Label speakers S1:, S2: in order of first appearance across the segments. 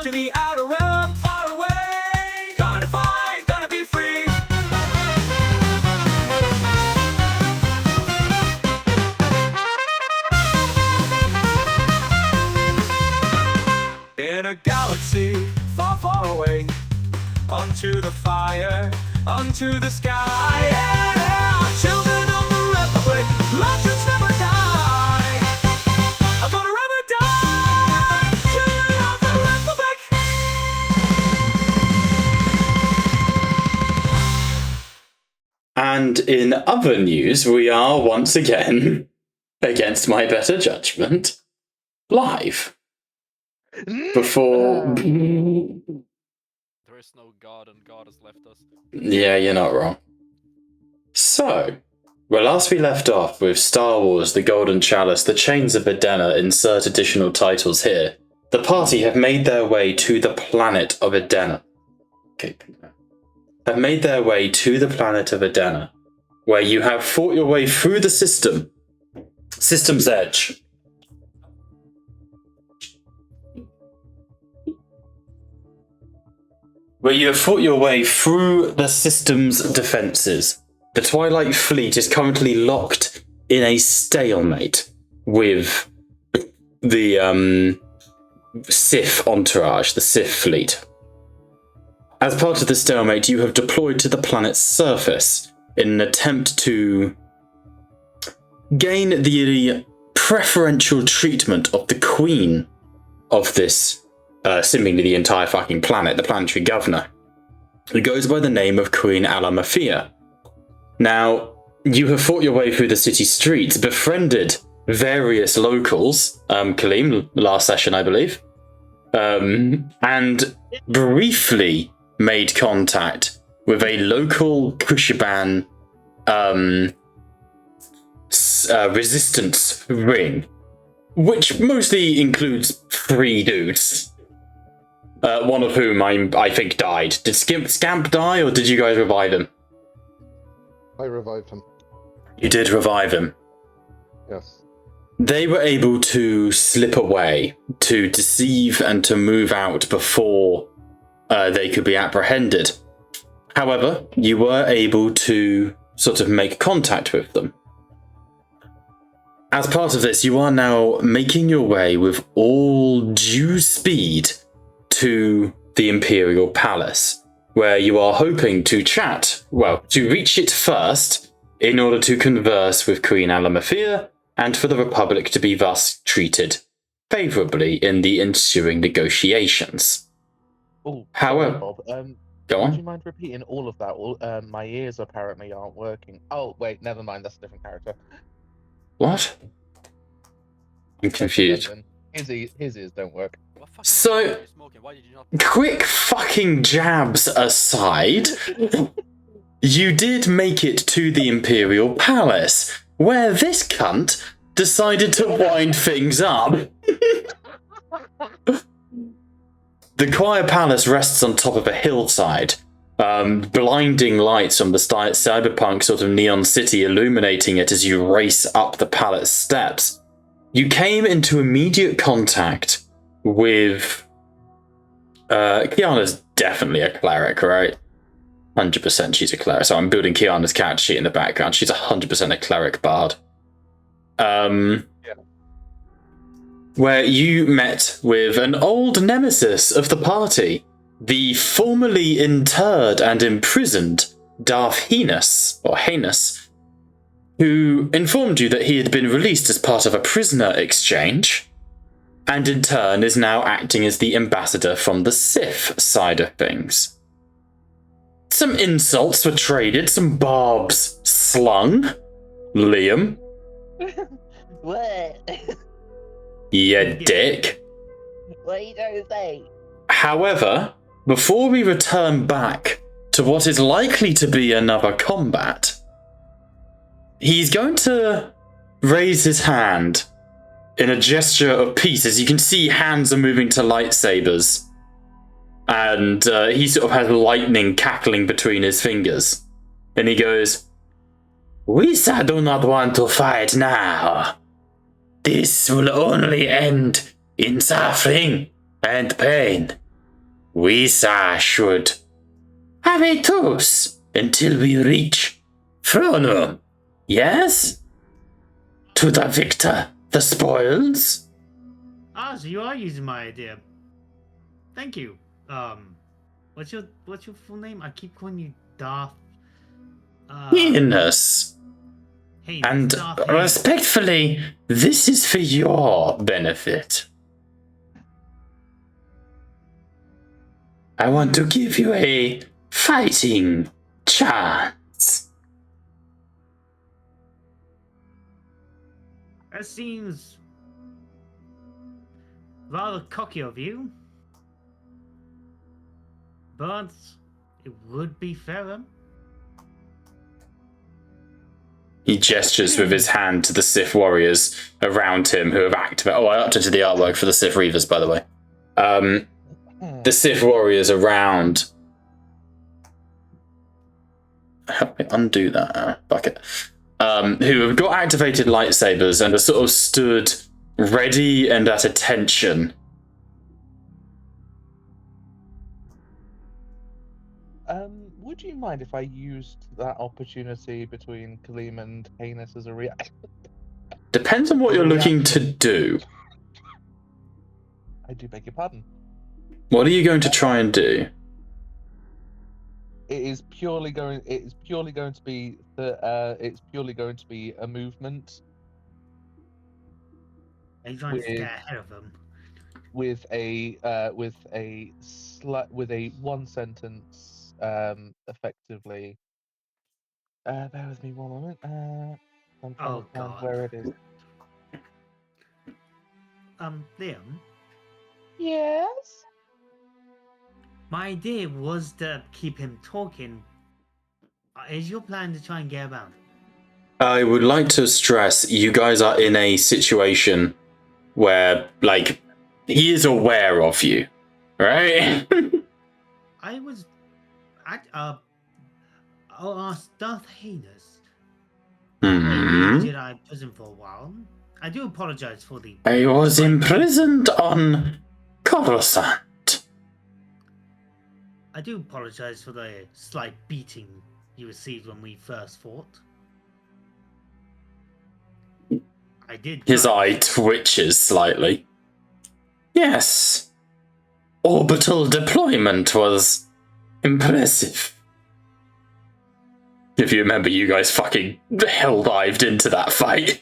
S1: to the outer realm, far away. Gonna fight, gonna be free. In a galaxy far, far away, onto the fire, onto the sky. Yeah, children of the Republic, legends never die. I'm gonna never die. Children of the Republic.
S2: And in other news, we are once again, against my better judgment, live. Before...
S3: There is no God, and God has left us.
S2: Yeah, you're not wrong. So, well, last we left off with Star Wars, The Golden Chalice, The Chains of Edena, insert additional titles here. The party have made their way to the planet of Edena. Okay. Have made their way to the planet of Edena, where you have fought your way through the System's Edge. Where you have fought your way through the system's defences. The Twilight Fleet is currently locked in a stalemate with the Sith entourage, the Sith fleet. As part of the stalemate, you have deployed to the planet's surface in an attempt to gain the preferential treatment of the queen of this seemingly the entire fucking planet, the planetary governor, who goes by the name of Queen Alemetheia. Now, you have fought your way through the city streets, befriended various locals, Kaleem, last session, I believe, and briefly made contact with a local Kushiban resistance ring, which mostly includes 3 dudes. One of whom I think died. Did Scamp die, or did you guys revive him?
S4: I revived him.
S2: You did revive him.
S4: Yes.
S2: They were able to slip away, to deceive and to move out before they could be apprehended. However, you were able to sort of make contact with them. As part of this, you are now making your way with all due speed to the Imperial Palace, where you are hoping to to reach it first in order to converse with Queen Alemetheia and for the Republic to be thus treated favourably in the ensuing negotiations.
S5: Oh,
S2: however,
S5: Bob,
S2: go on.
S5: would you mind repeating all of that? My ears apparently aren't working. Oh, wait, never mind, that's a different character.
S2: What? I'm confused.
S5: His ears don't work.
S2: So, quick fucking jabs aside, you did make it to the Imperial Palace, where this cunt decided to wind things up. The Choir Palace rests on top of a hillside, blinding lights from the cyberpunk sort of neon city illuminating it as you race up the palace steps. You came into immediate contact with... Kiana's definitely a cleric, right? 100% she's a cleric. So I'm building Kiana's character sheet in the background. She's 100% a cleric bard.
S4: Yeah.
S2: Where you met with an old nemesis of the party, the formerly interred and imprisoned Darth Heinous, who informed you that he had been released as part of a prisoner exchange, and in turn is now acting as the ambassador from the Sith side of things. Some insults were traded, some barbs slung. Liam.
S6: What?
S2: You dick.
S6: What are you trying to say?
S2: However, before we return back to what is likely to be another combat, he's going to raise his hand in a gesture of peace. As you can see, hands are moving to lightsabers. And he sort of has lightning cackling between his fingers. And he goes, "We do not want to fight now. This will only end in suffering and pain. we should have a truce until we reach throne room. Yes? To the victor, the spoils.
S7: Ah, so you are using my idea. Thank you. What's your full name? I keep calling you Darth.
S2: Heinous.
S7: Hey,
S2: And
S7: Darth Haynes.
S2: respectfully, this is for your benefit. I want to give you a fighting chance.
S7: That seems rather cocky of you, but it would be fairer.
S2: He gestures with his hand to the Sith warriors around him who have activated. Oh, I updated the artwork for the Sith Reavers, by the way. The Sith warriors around. Help me undo that. Fuck it. Who have got activated lightsabers and are sort of stood ready and at attention.
S5: Would you mind if I used that opportunity between Kaleem and Heinous as a reaction?
S2: Depends on what you're looking to do.
S5: I do beg your pardon.
S2: What are you going to try and do?
S5: It is purely going. It's purely going to be the. It's purely going to be a movement.
S7: Are you trying to get ahead of them?
S5: With a one sentence. Effectively. Bear with me one moment. I'm trying to find where it is.
S7: Liam.
S5: Yes.
S7: My idea was to keep him talking. Is your plan to try and get around?
S2: I would like to stress you guys are in a situation where, like, he is aware of you, right?
S7: I'll ask Darth Heinous.
S2: Hmm.
S7: Jedi prison for a while. I do apologize for the.
S2: I was imprisoned on Coruscant.
S7: I do apologize for the slight beating you received when we first fought. I did.
S2: His eye twitches slightly. Yes. Orbital deployment was impressive. If you remember, you guys fucking hell-dived into that fight.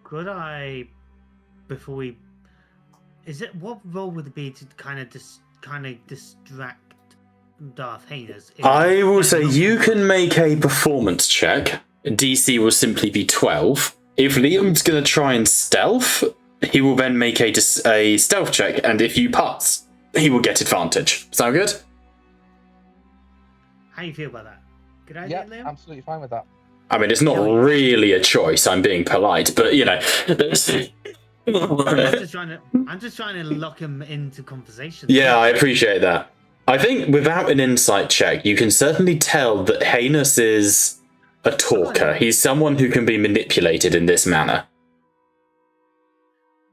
S7: Could I, before we, what role would it be to kind of distract Darth Heinous?
S2: I will say you can make a performance check. DC will simply be 12. If Liam's going to try and stealth, he will then make a stealth check, and if you pass, he will get advantage. Sound good?
S7: How you feel about that? Good idea,
S5: Yeah,
S7: Liam?
S5: absolutely fine with that.
S2: I mean, it's not really a choice. I'm being polite, but you know.
S7: I'm just trying to lock him into conversation.
S2: Yeah, I appreciate that. I think without an insight check, you can certainly tell that Heinous is a talker. He's someone who can be manipulated in this manner.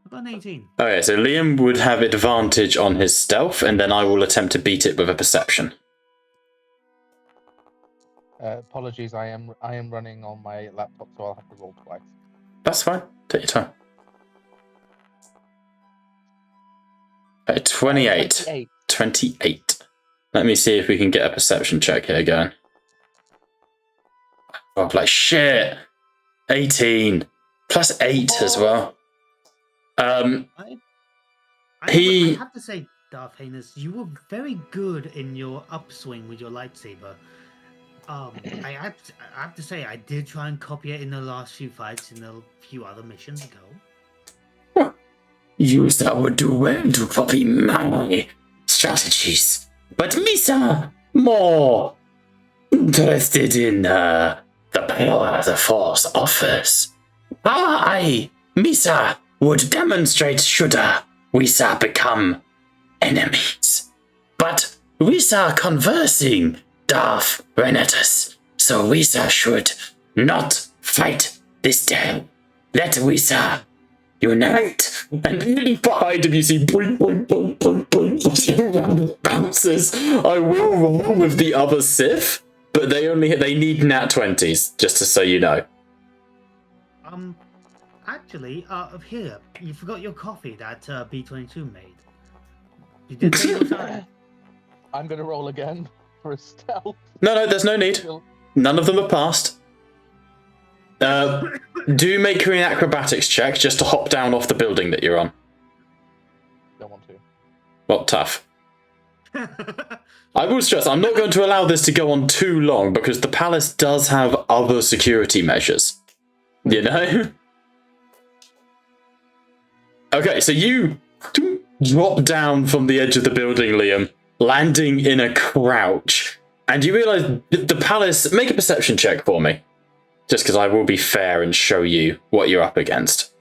S7: I've got an 18.
S2: Okay, so Liam would have advantage on his stealth, and then I will attempt to beat it with a perception.
S5: Apologies, I am running on my laptop, so I'll have to roll twice.
S2: That's fine. Take your time. 28. 28. Let me see if we can get a perception check here going. Oh, like shit. 18. Plus 8 as well.
S7: I have to say, Darth Heinous, you were very good in your upswing with your lightsaber. I have to say, I did try and copy it in the last few fights in a few other missions ago.
S2: You would do well to copy my strategies. But Misa, more interested in the power the Force offers. I, Misa, would demonstrate should we become enemies. But we conversing, Darth Renatus, so we should not fight this day. Let we unite. And behind him you see boing, boing, boing, boing, boing, bounces. I will roll with the other Sith, but they need nat 20s, just so you know.
S7: Actually, here, you forgot your coffee that B-22 made. You did take your time.
S5: I'm gonna roll again for a stealth.
S2: No, there's no need. None of them have passed. Do make me an acrobatics check just to hop down off the building that you're on.
S5: Don't want to.
S2: Well, tough. I will stress, I'm not going to allow this to go on too long because the palace does have other security measures. You know? Okay, so you drop down from the edge of the building, Liam, landing in a crouch, and you realise the palace... Make a perception check for me. Just because I will be fair and show you what you're up against.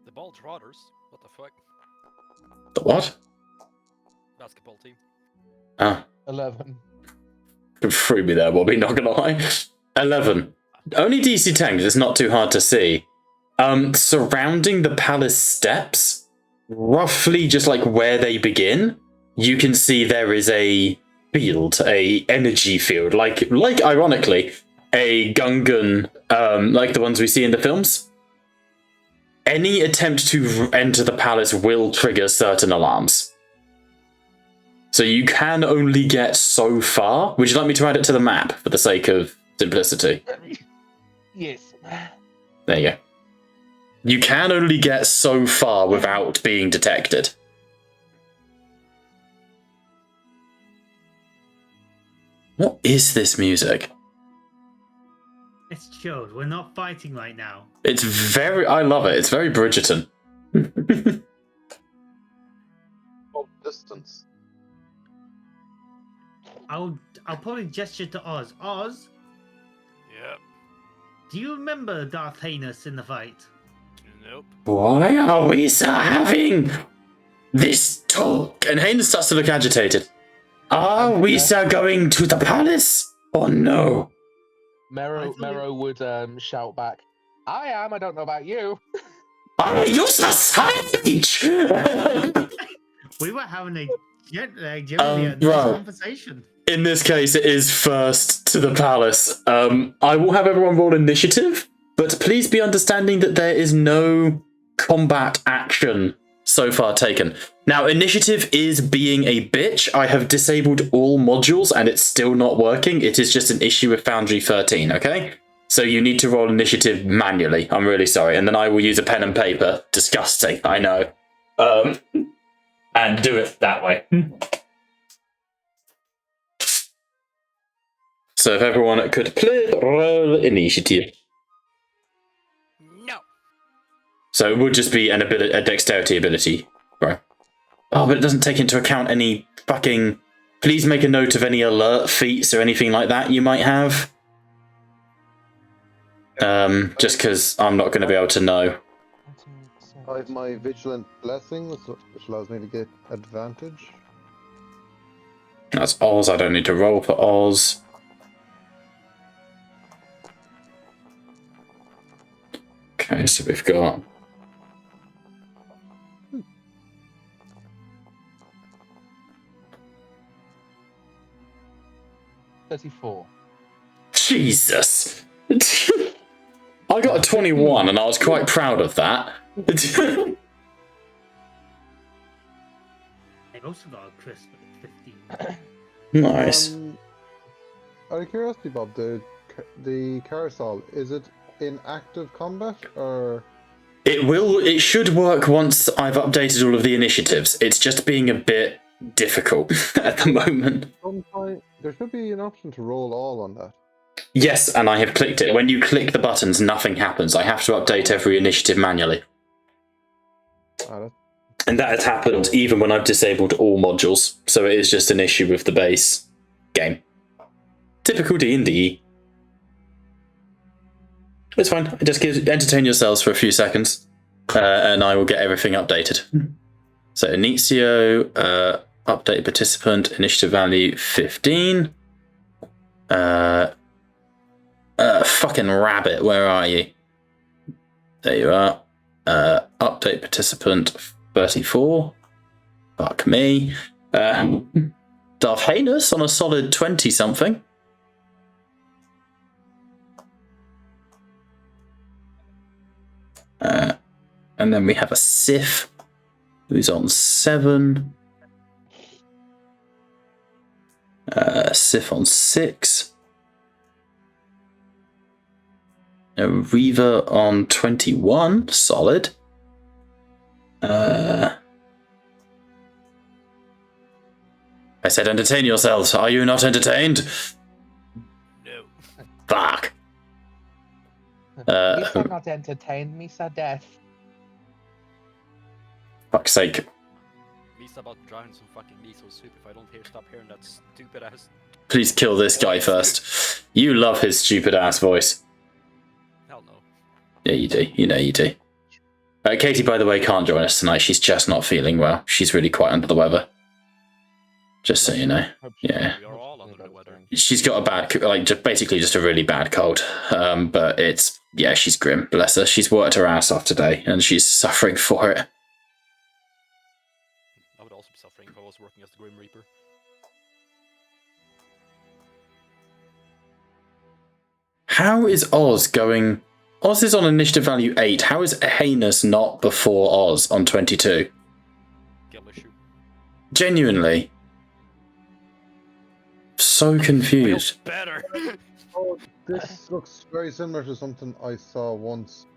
S3: The Bulge Rotters? What the fuck?
S2: The what?
S3: Basketball team.
S2: Ah.
S5: 11.
S2: Threw me there, Bobby, not gonna lie. 11. Only DC 10, because it's not too hard to see. Surrounding the palace steps, roughly just like where they begin, you can see there is a field, a energy field, like ironically, a Gungan, like the ones we see in the films. Any attempt to enter the palace will trigger certain alarms. So you can only get so far. Would you like me to add it to the map for the sake of simplicity?
S5: Yes.
S2: There you go. You can only get so far without being detected. What is this music?
S7: It's chilled. We're not fighting right now.
S2: It's very... I love it. It's very Bridgerton.
S4: Of distance.
S7: I'll probably gesture to Oz. Oz,
S3: Yep.
S7: do you remember Darth Heinous in the fight?
S3: Nope.
S2: Why are we so having this talk? And Haynes starts to look agitated. Are we so going to the palace or no?
S5: Mero would shout back, I am, I don't know about you.
S2: Are you so savage?
S7: We were having a generally a nice
S2: right.
S7: conversation.
S2: In this case, it is first to the palace. I will have everyone roll initiative, but please be understanding that there is no combat action so far taken. Now, initiative is being a bitch. I have disabled all modules and it's still not working. It is just an issue with Foundry 13, okay? So you need to roll initiative manually. I'm really sorry. And then I will use a pen and paper. Disgusting, I know. And do it that way. So if everyone could please roll initiative.
S3: No.
S2: So it would just be a dexterity ability, right? Oh, but it doesn't take into account any fucking... Please make a note of any alert feats or anything like that you might have. Just because I'm not going to be able to know.
S4: I have my Vigilant Blessing, which allows me to get advantage.
S2: That's Oz. I don't need to roll for Oz. Okay, so we've got...
S5: $34.
S2: Jesus! I got a 21 and I was quite proud of that.
S7: I also got a crisp at 15.
S2: Nice.
S4: Out of curiosity, Bob, the carousel, is it in active combat or?
S2: It should work once I've updated all of the initiatives. It's just being a bit difficult at the moment.
S4: There should be an option to roll all on that.
S2: Yes, and I have clicked it. When you click the buttons, nothing happens. I have to update every initiative manually. And that has happened even when I've disabled all modules, so it is just an issue with the base game. Typical D&D. It's fine. Just entertain yourselves for a few seconds, and I will get everything updated. So Initio, update participant, initiative value 15. Fucking rabbit, where are you? There you are. Update participant 34. Fuck me. Darth Heinous on a solid 20-something. And then we have a Sith who's on 7. Sith on 6. A Reaver on 21. Solid. I said entertain yourselves. Are you not entertained?
S3: No.
S2: Fuck.
S5: At least I'm not entertained, Misa Death.
S2: Fuck's sake.
S3: Misa about to drown some fucking miso soup if I don't stop hearing that stupid ass.
S2: Please kill this guy first. You love his stupid ass voice.
S3: Hell no.
S2: Yeah, you do. You know you do. Katie, by the way, can't join us tonight. She's just not feeling well. She's really quite under the weather. Just so you know. Yeah.
S3: We are all under the weather.
S2: She's got a bad, like, basically just a really bad cold. But it's, yeah, she's grim. Bless her. She's worked her ass off today, and she's suffering for it.
S3: I would also be suffering if I was working as the Grim Reaper.
S2: How is Oz going? Oz is on initiative value 8. How is Heinous not before Oz on 22?
S3: Skill issue.
S2: Genuinely. So confused.
S3: Better.
S4: Oh, this looks very similar to something I saw once.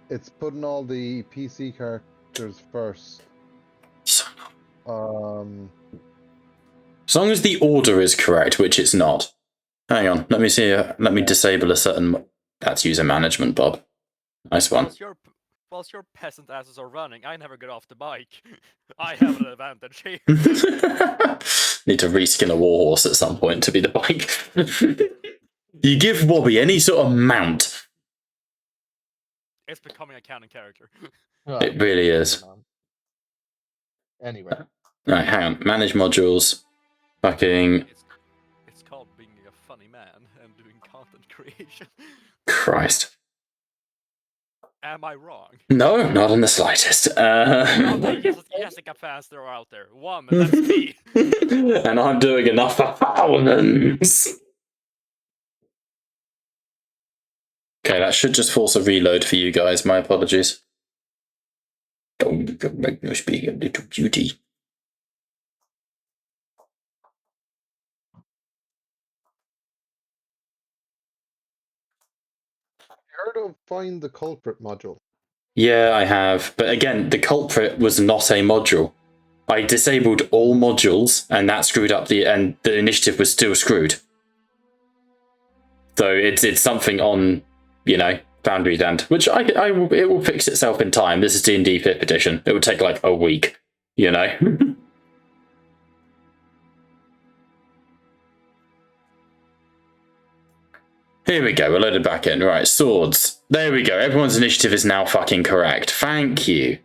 S4: It's putting all the PC characters first.
S2: As long as the order is correct, which it's not. Hang on, let me see. Let me disable a certain. That's user management, Bob. Nice one.
S3: Whilst your peasant asses are running, I never get off the bike. I have an advantage here.
S2: Need to reskin a warhorse at some point to be the bike. You give Wobby any sort of mount.
S3: It's becoming a canon character.
S2: It really is.
S5: Anyway.
S2: Right, hang on. Manage modules. Fucking
S3: It's called being a funny man and doing content creation.
S2: Christ.
S3: Am I wrong?
S2: No, not in the slightest.
S3: Jessica fans there are out there. One, that's me.
S2: And I'm doing enough for thousands. Okay, that should just force a reload for you guys. My apologies. Don't make me speak a little beauty.
S4: Heard of Find the Culprit module?
S2: Yeah, I have. But again, the culprit was not a module. I disabled all modules, and that screwed up and the initiative was still screwed. So it's something on, Foundry's end, which it will fix itself in time. This is D&D 5th edition. It would take like a week, Here we go, we're loaded back in. Right, swords. There we go, everyone's initiative is now fucking correct. Thank you.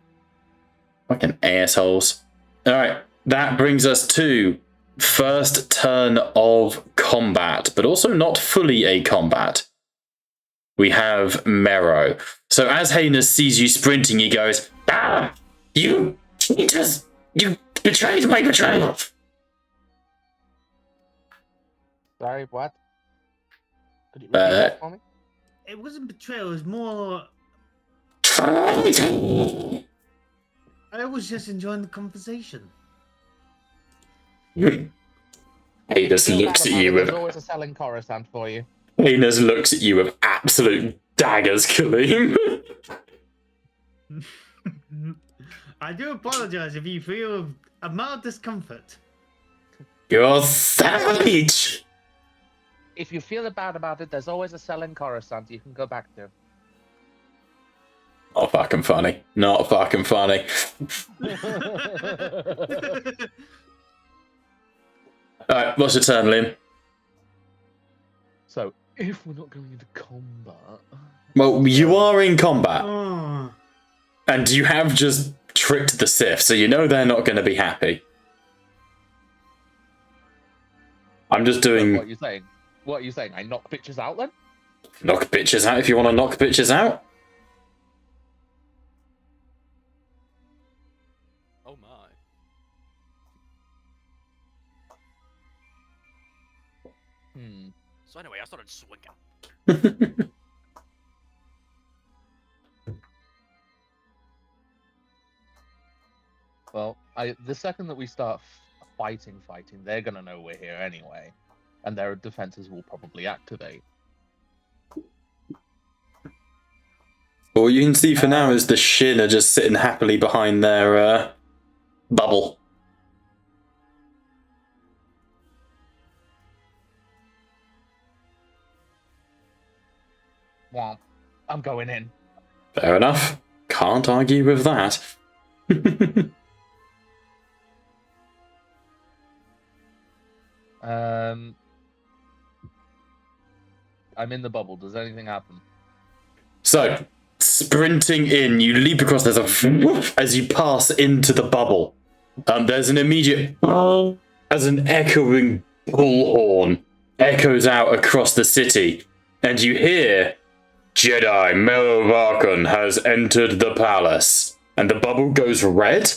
S2: Fucking assholes. Alright, that brings us to first turn of combat, but also not fully a combat. We have Mero. So as Heinous sees you sprinting, he goes, "Ah! You cheaters! You betrayed my betrayal!"
S5: Sorry, what? Could you repeat that for me?
S7: It wasn't betrayal, it was more. I was just enjoying the conversation.
S2: Heinous looks at you with.
S5: There's always a selling Coruscant for you.
S2: Heinous looks at you with absolute daggers, Kaleem.
S7: I do apologize if you feel a mild discomfort.
S2: You're savage!
S5: If you feel bad about it, there's always a selling Coruscant you can go back to.
S2: Not fucking funny. Not fucking funny. Alright, what's your turn, Liam?
S5: So, if we're not going into combat...
S2: Well, you are in combat.
S7: Oh.
S2: And you have just tricked the Sith, so you know they're not going to be happy. I'm just doing...
S5: What are you saying? What are you saying? I knock bitches out then?
S2: Knock bitches out if you want to knock bitches out.
S3: Oh my. So anyway, I started swinging.
S5: Well, the second that we start fighting, they're gonna know we're here anyway, and their defenses will probably activate.
S2: All you can see for now is the Shin are just sitting happily behind their bubble.
S5: Womp. I'm going in.
S2: Fair enough. Can't argue with that.
S5: I'm in the bubble. Does anything happen?
S2: So, sprinting in, you leap across. There's a as you pass into the bubble. There's an immediate as an echoing bullhorn echoes out across the city, and you hear Jedi Melovarkon has entered the palace, and the bubble goes red,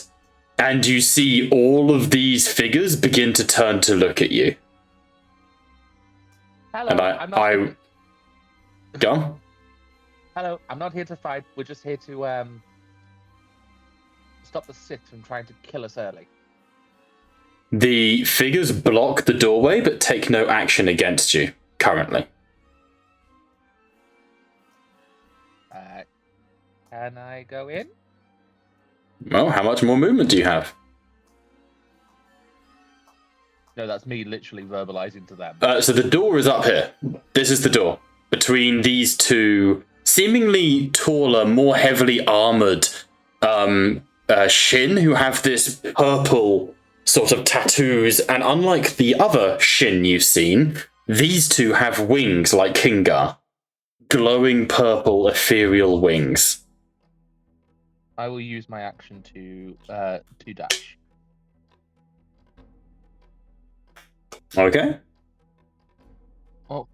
S2: and you see all of these figures begin to turn to look at you.
S5: Hello,
S2: And
S5: I'm not.
S2: I go on.
S5: Hello, I'm not here to fight. We're just here to stop the Sith from trying to kill us early.
S2: The figures block the doorway, but take no action against you currently.
S5: Can I go in?
S2: Well, how much more movement do you have?
S5: No, that's me literally verbalizing to them.
S2: So the door is up here. This is the door. Between these two seemingly taller, more heavily armored Shin who have this purple sort of tattoos, and unlike the other Shin you've seen, these two have wings like Kingar. Glowing purple ethereal wings.
S5: I will use my action to dash.
S2: Okay.
S5: Well,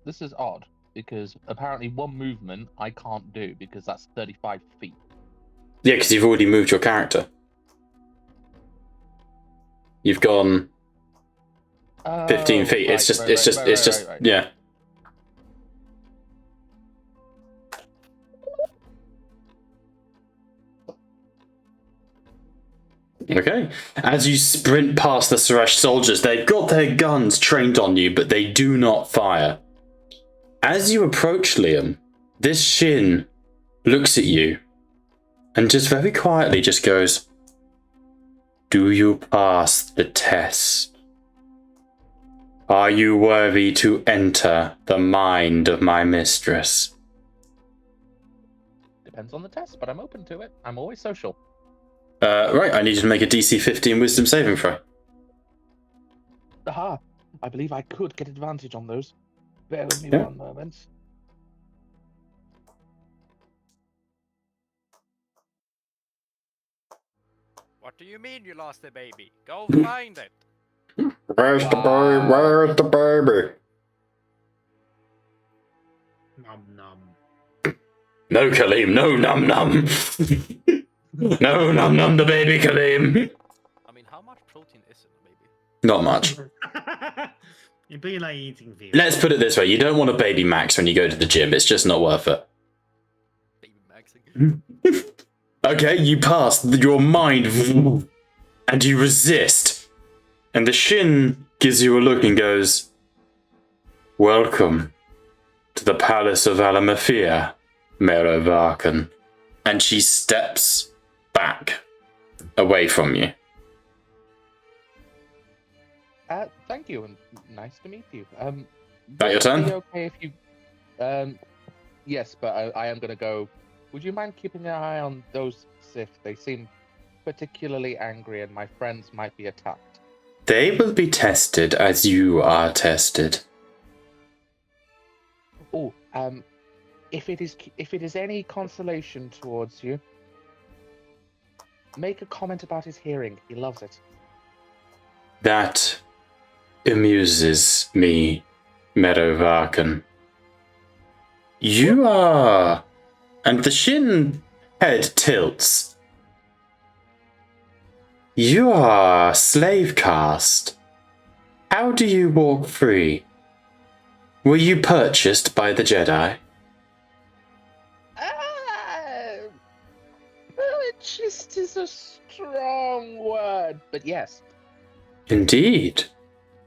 S5: this is odd because apparently one movement I can't do because that's 35 feet.
S2: Yeah, because you've already moved your character. You've gone 15 feet. It's just, yeah. Okay. As you sprint past the Suresh soldiers, they've got their guns trained on you, but they do not fire. As you approach Liam, this Shin looks at you and just very quietly just goes, "Do you pass the test? Are you worthy to enter the mind of my mistress?"
S5: Depends on the test, but I'm open to it. I'm always social.
S2: Right, I need you to make a DC 15 wisdom saving throw.
S5: Aha! I believe I could get advantage on those. Bear with me
S2: Yeah.
S5: one moment.
S3: What do you mean you lost the baby? Go find it.
S2: Where's the baby? Where's the baby?
S7: Nom nom.
S2: No, Kaleem, no, num num. No, num num the baby, Kaleem.
S3: I mean, how much protein is in a baby?
S2: Not much.
S7: You're being like eating food.
S2: Let's put it this way, you don't want a baby max when you go to the gym, it's just not worth it.
S3: Baby maxing.
S2: Okay, you pass your mind and you resist. And the Shin gives you a look and goes, "Welcome to the Palace of Alemetheia, Melovarkon." And she steps back away from you.
S5: Thank you, and nice to meet you.
S2: That your
S5: would it
S2: turn?
S5: be okay if you... Yes, but I am going to go... Would you mind keeping an eye on those Sith? They seem particularly angry, and my friends might be attacked.
S2: They will be tested as you are tested.
S5: Oh, if it is any consolation towards you, make a comment about his hearing. He loves it.
S2: That amuses me, Melovarkon. You are... And the Shin head tilts. You are slave caste. How do you walk free? Were you purchased by the Jedi?
S5: Purchased is a strong word, but yes.
S2: Indeed.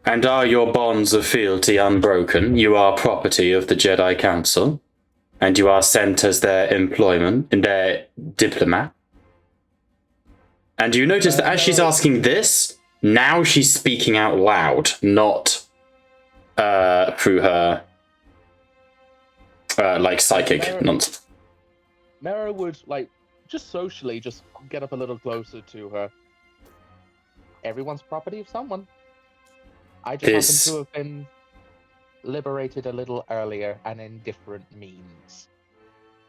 S2: And are your bonds of fealty unbroken? You are property of the Jedi Council, and you are sent as their their diplomat. And you notice that as she's asking this, now she's speaking out loud, not through her psychic nonsense.
S5: Mara would just socially just get up a little closer to her. Everyone's property of someone. I just happen to have been liberated a little earlier and in different means.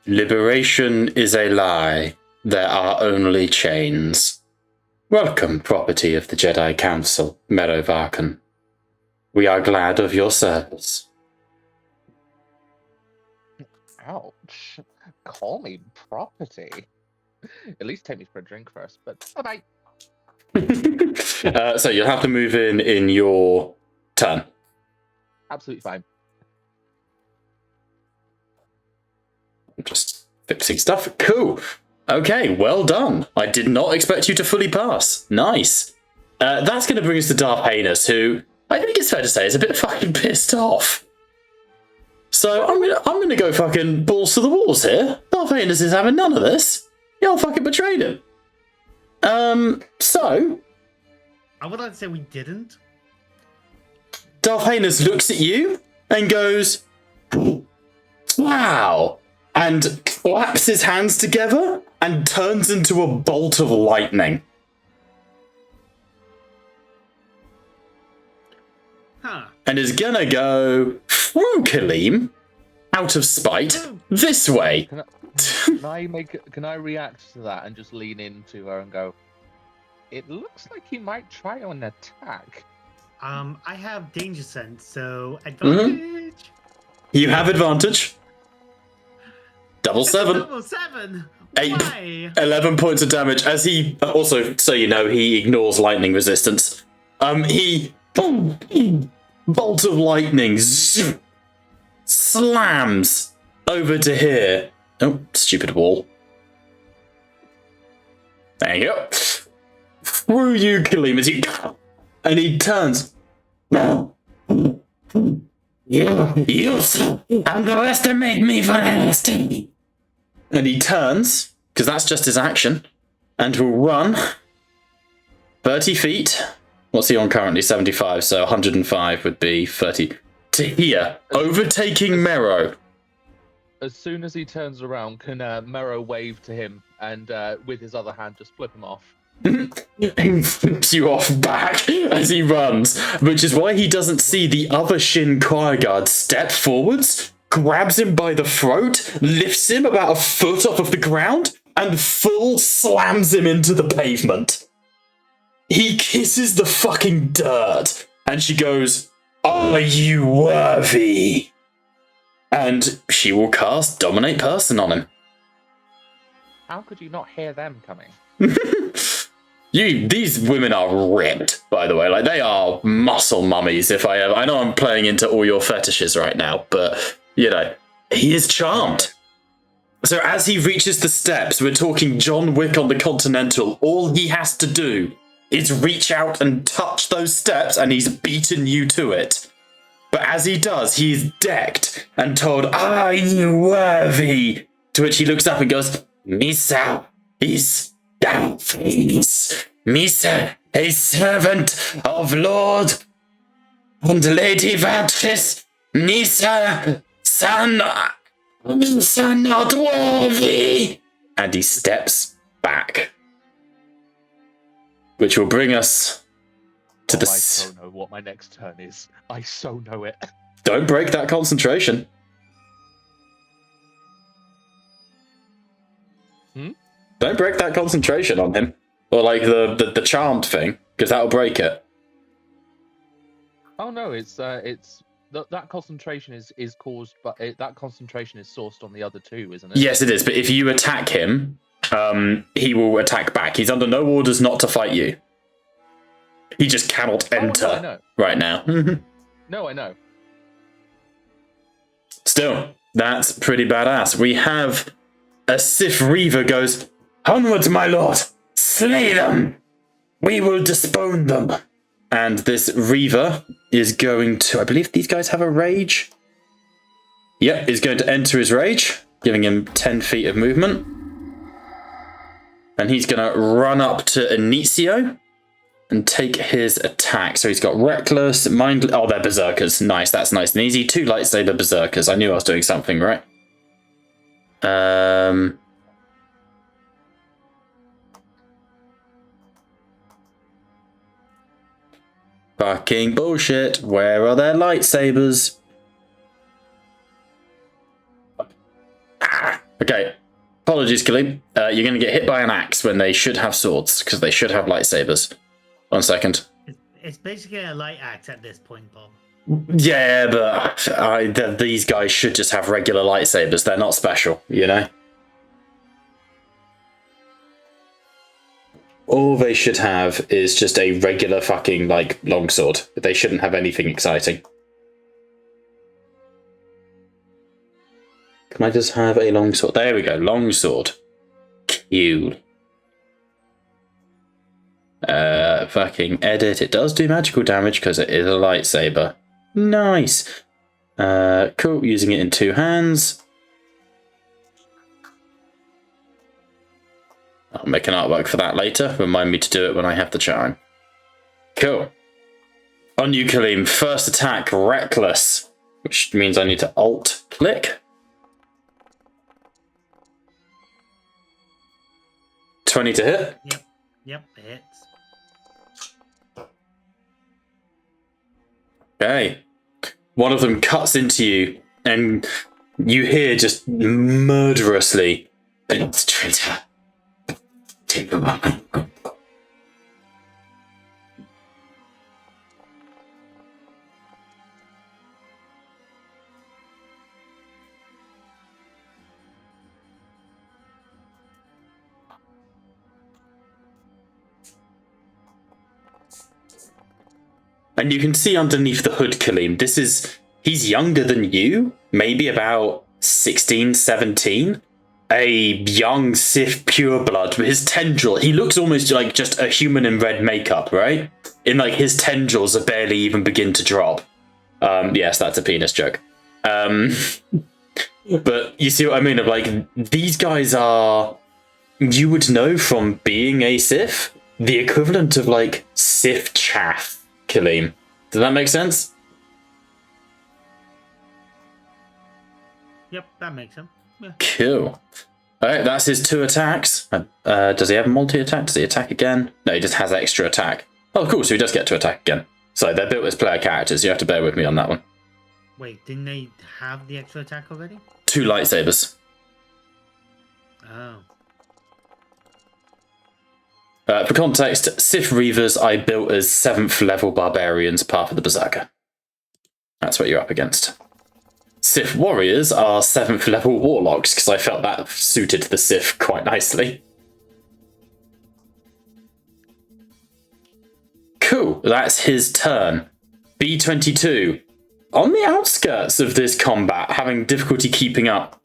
S2: Liberation is a lie. There are only chains. Welcome, property of the Jedi Council, Mero Varkan. We are glad of your service.
S5: Ouch. Call me property. At least take me for a drink first, but bye-bye.
S2: So you'll have to move in your turn.
S5: Absolutely fine.
S2: Just fixing stuff. Cool. Okay, well done. I did not expect you to fully pass. Nice. That's going to bring us to Darth Heinous, who I think it's fair to say is a bit fucking pissed off. So I'm gonna go fucking balls to the walls here. Darth Heinous is having none of this. Y'all fucking betrayed him. So
S7: I would like to say we didn't.
S2: Darth Heinous looks at you and goes, wow, and claps his hands together and turns into a bolt of lightning.
S7: Huh.
S2: And is gonna go through Kaleem, out of spite, this way.
S5: Can I react to that and just lean into her and go, it looks like he might try an attack.
S7: I have danger sense, so advantage.
S2: You have advantage. Double seven.
S7: Double 7.
S2: 8,
S7: Why?
S2: 11 points of damage. As he also, so you know, he ignores lightning resistance. He bolt of lightning slams over to here. Oh, stupid wall. There you go. Through you, Kaleem, as he, and he turns. You underestimate me first. And he turns, because that's just his action, and will run 30 feet. What's he on currently? 75, so 105 would be 30. To here, overtaking Mero.
S5: As soon as he turns around, can Mero wave to him and with his other hand just flip him off?
S2: He flips you off back as he runs, which is why he doesn't see the other Shin choir guard step forwards, grabs him by the throat, lifts him about a foot off of the ground, and full slams him into the pavement. He kisses the fucking dirt, and she goes, "Are you worthy?" And she will cast Dominate Person on him.
S5: How could you not hear them coming?
S2: These women are ripped, by the way. Like, they are muscle mummies. I know I'm playing into all your fetishes right now, but, you know, he is charmed. So as he reaches the steps, we're talking John Wick on the Continental. All he has to do is reach out and touch those steps, and he's beaten you to it. But as he does, he is decked and told, "Are you worthy?" To which he looks up and goes, "Misa is Darthis. Misa, a servant of Lord and Lady Vatris. Misa not worthy." And he steps back. Which will bring us to
S5: I so know what my next turn is. I so know it.
S2: Don't break that concentration. Don't break that concentration on him. Or like the charmed thing, because that'll break it.
S5: Oh no, it's that concentration is caused, but that concentration is sourced on the other two, isn't it?
S2: Yes, it is. But if you attack him, he will attack back. He's under no orders not to fight you. He just cannot enter
S5: no, I know.
S2: right now.
S5: No, I know.
S2: Still, that's pretty badass. We have a Sith Reaver goes, "Onwards, my lord! Slay them! We will dispone them!" And this Reaver is going to... I believe these guys have a rage. Yep, is going to enter his rage, giving him 10 feet of movement. And he's going to run up to Inicio and take his attack. So he's got Reckless, Mind... Oh, they're Berserkers. Nice, that's nice and easy. 2 Lightsaber Berserkers. I knew I was doing something right. Fucking bullshit. Where are their lightsabers? Okay. Apologies, Khalid. You're going to get hit by an axe when they should have swords, because they should have lightsabers. 1 second.
S7: It's basically a light axe at this point, Bob.
S2: Yeah, but these guys should just have regular lightsabers. They're not special, you know? All they should have is just a regular fucking, like, longsword. They shouldn't have anything exciting. Can I just have a longsword? There we go, longsword. Cool. Fucking edit. It does do magical damage because it is a lightsaber. Nice. Cool, using it in 2 hands. I'll make an artwork for that later. Remind me to do it when I have the chime. Cool. On you, Kaleem. First attack, Reckless. Which means I need to Alt-click. 20 to hit.
S7: Yep, it hits.
S2: Okay. One of them cuts into you, and you hear just murderously, "It's traitor. Take the weapon." And you can see underneath the hood, Kaleem, he's younger than you, maybe about 16, 17. A young Sith pureblood with his tendril. He looks almost like just a human in red makeup, right? In like his tendrils are barely even begin to drop. Yes, that's a penis joke. But you see what I mean? Of like, these guys are, you would know from being a Sith, the equivalent of like Sith chaff. Kaleem. Does that make sense?
S7: Yep, that makes sense. Yeah.
S2: Cool. Alright, that's his 2 attacks. Does he have multi-attack? Does he attack again? No, he just has extra attack. Oh, cool, so he does get to attack again. So they're built as player characters, you have to bear with me on that one.
S7: Wait, didn't they have the extra attack already?
S2: 2 lightsabers.
S7: Oh.
S2: For context, Sith Reavers I built as 7th level barbarians, part of the Berserker. That's what you're up against. Sith Warriors are 7th level warlocks, because I felt that suited the Sith quite nicely. Cool, that's his turn. B-22. On the outskirts of this combat, having difficulty keeping up.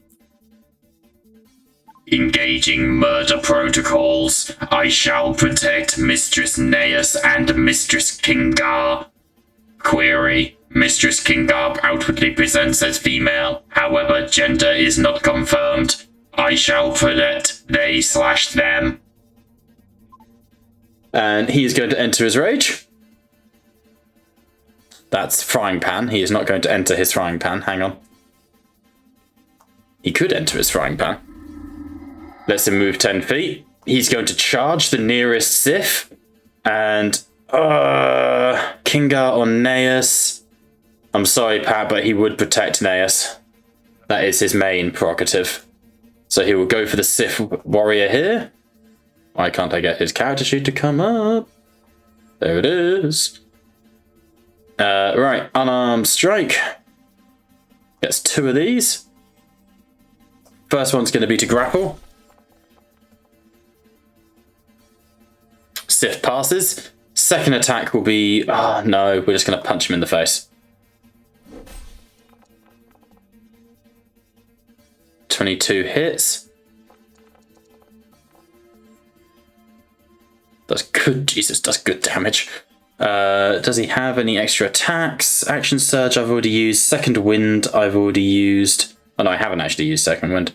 S2: Engaging murder protocols. I shall protect Mistress Neus and Mistress Kingar. Query. Mistress Kingar outwardly presents as female. However, gender is not confirmed. I shall protect they/them. And he is going to enter his rage. That's frying pan. He is not going to enter his frying pan. Hang on. He could enter his frying pan. Lets him move 10 feet. He's going to charge the nearest Sith. And Kingar on Neus. I'm sorry, Pat, but he would protect Neus. That is his main prerogative. So he will go for the Sith warrior here. Why can't I get his character sheet to come up? There it is. Right, unarmed strike. Gets 2 of these. First one's going to be to grapple. Sith passes. Second attack will be... Oh, no, we're just going to punch him in the face. 22 hits. That's good. Jesus, that's good damage. Does he have any extra attacks? Action Surge I've already used. Second Wind I've already used. Oh no, I haven't actually used Second Wind.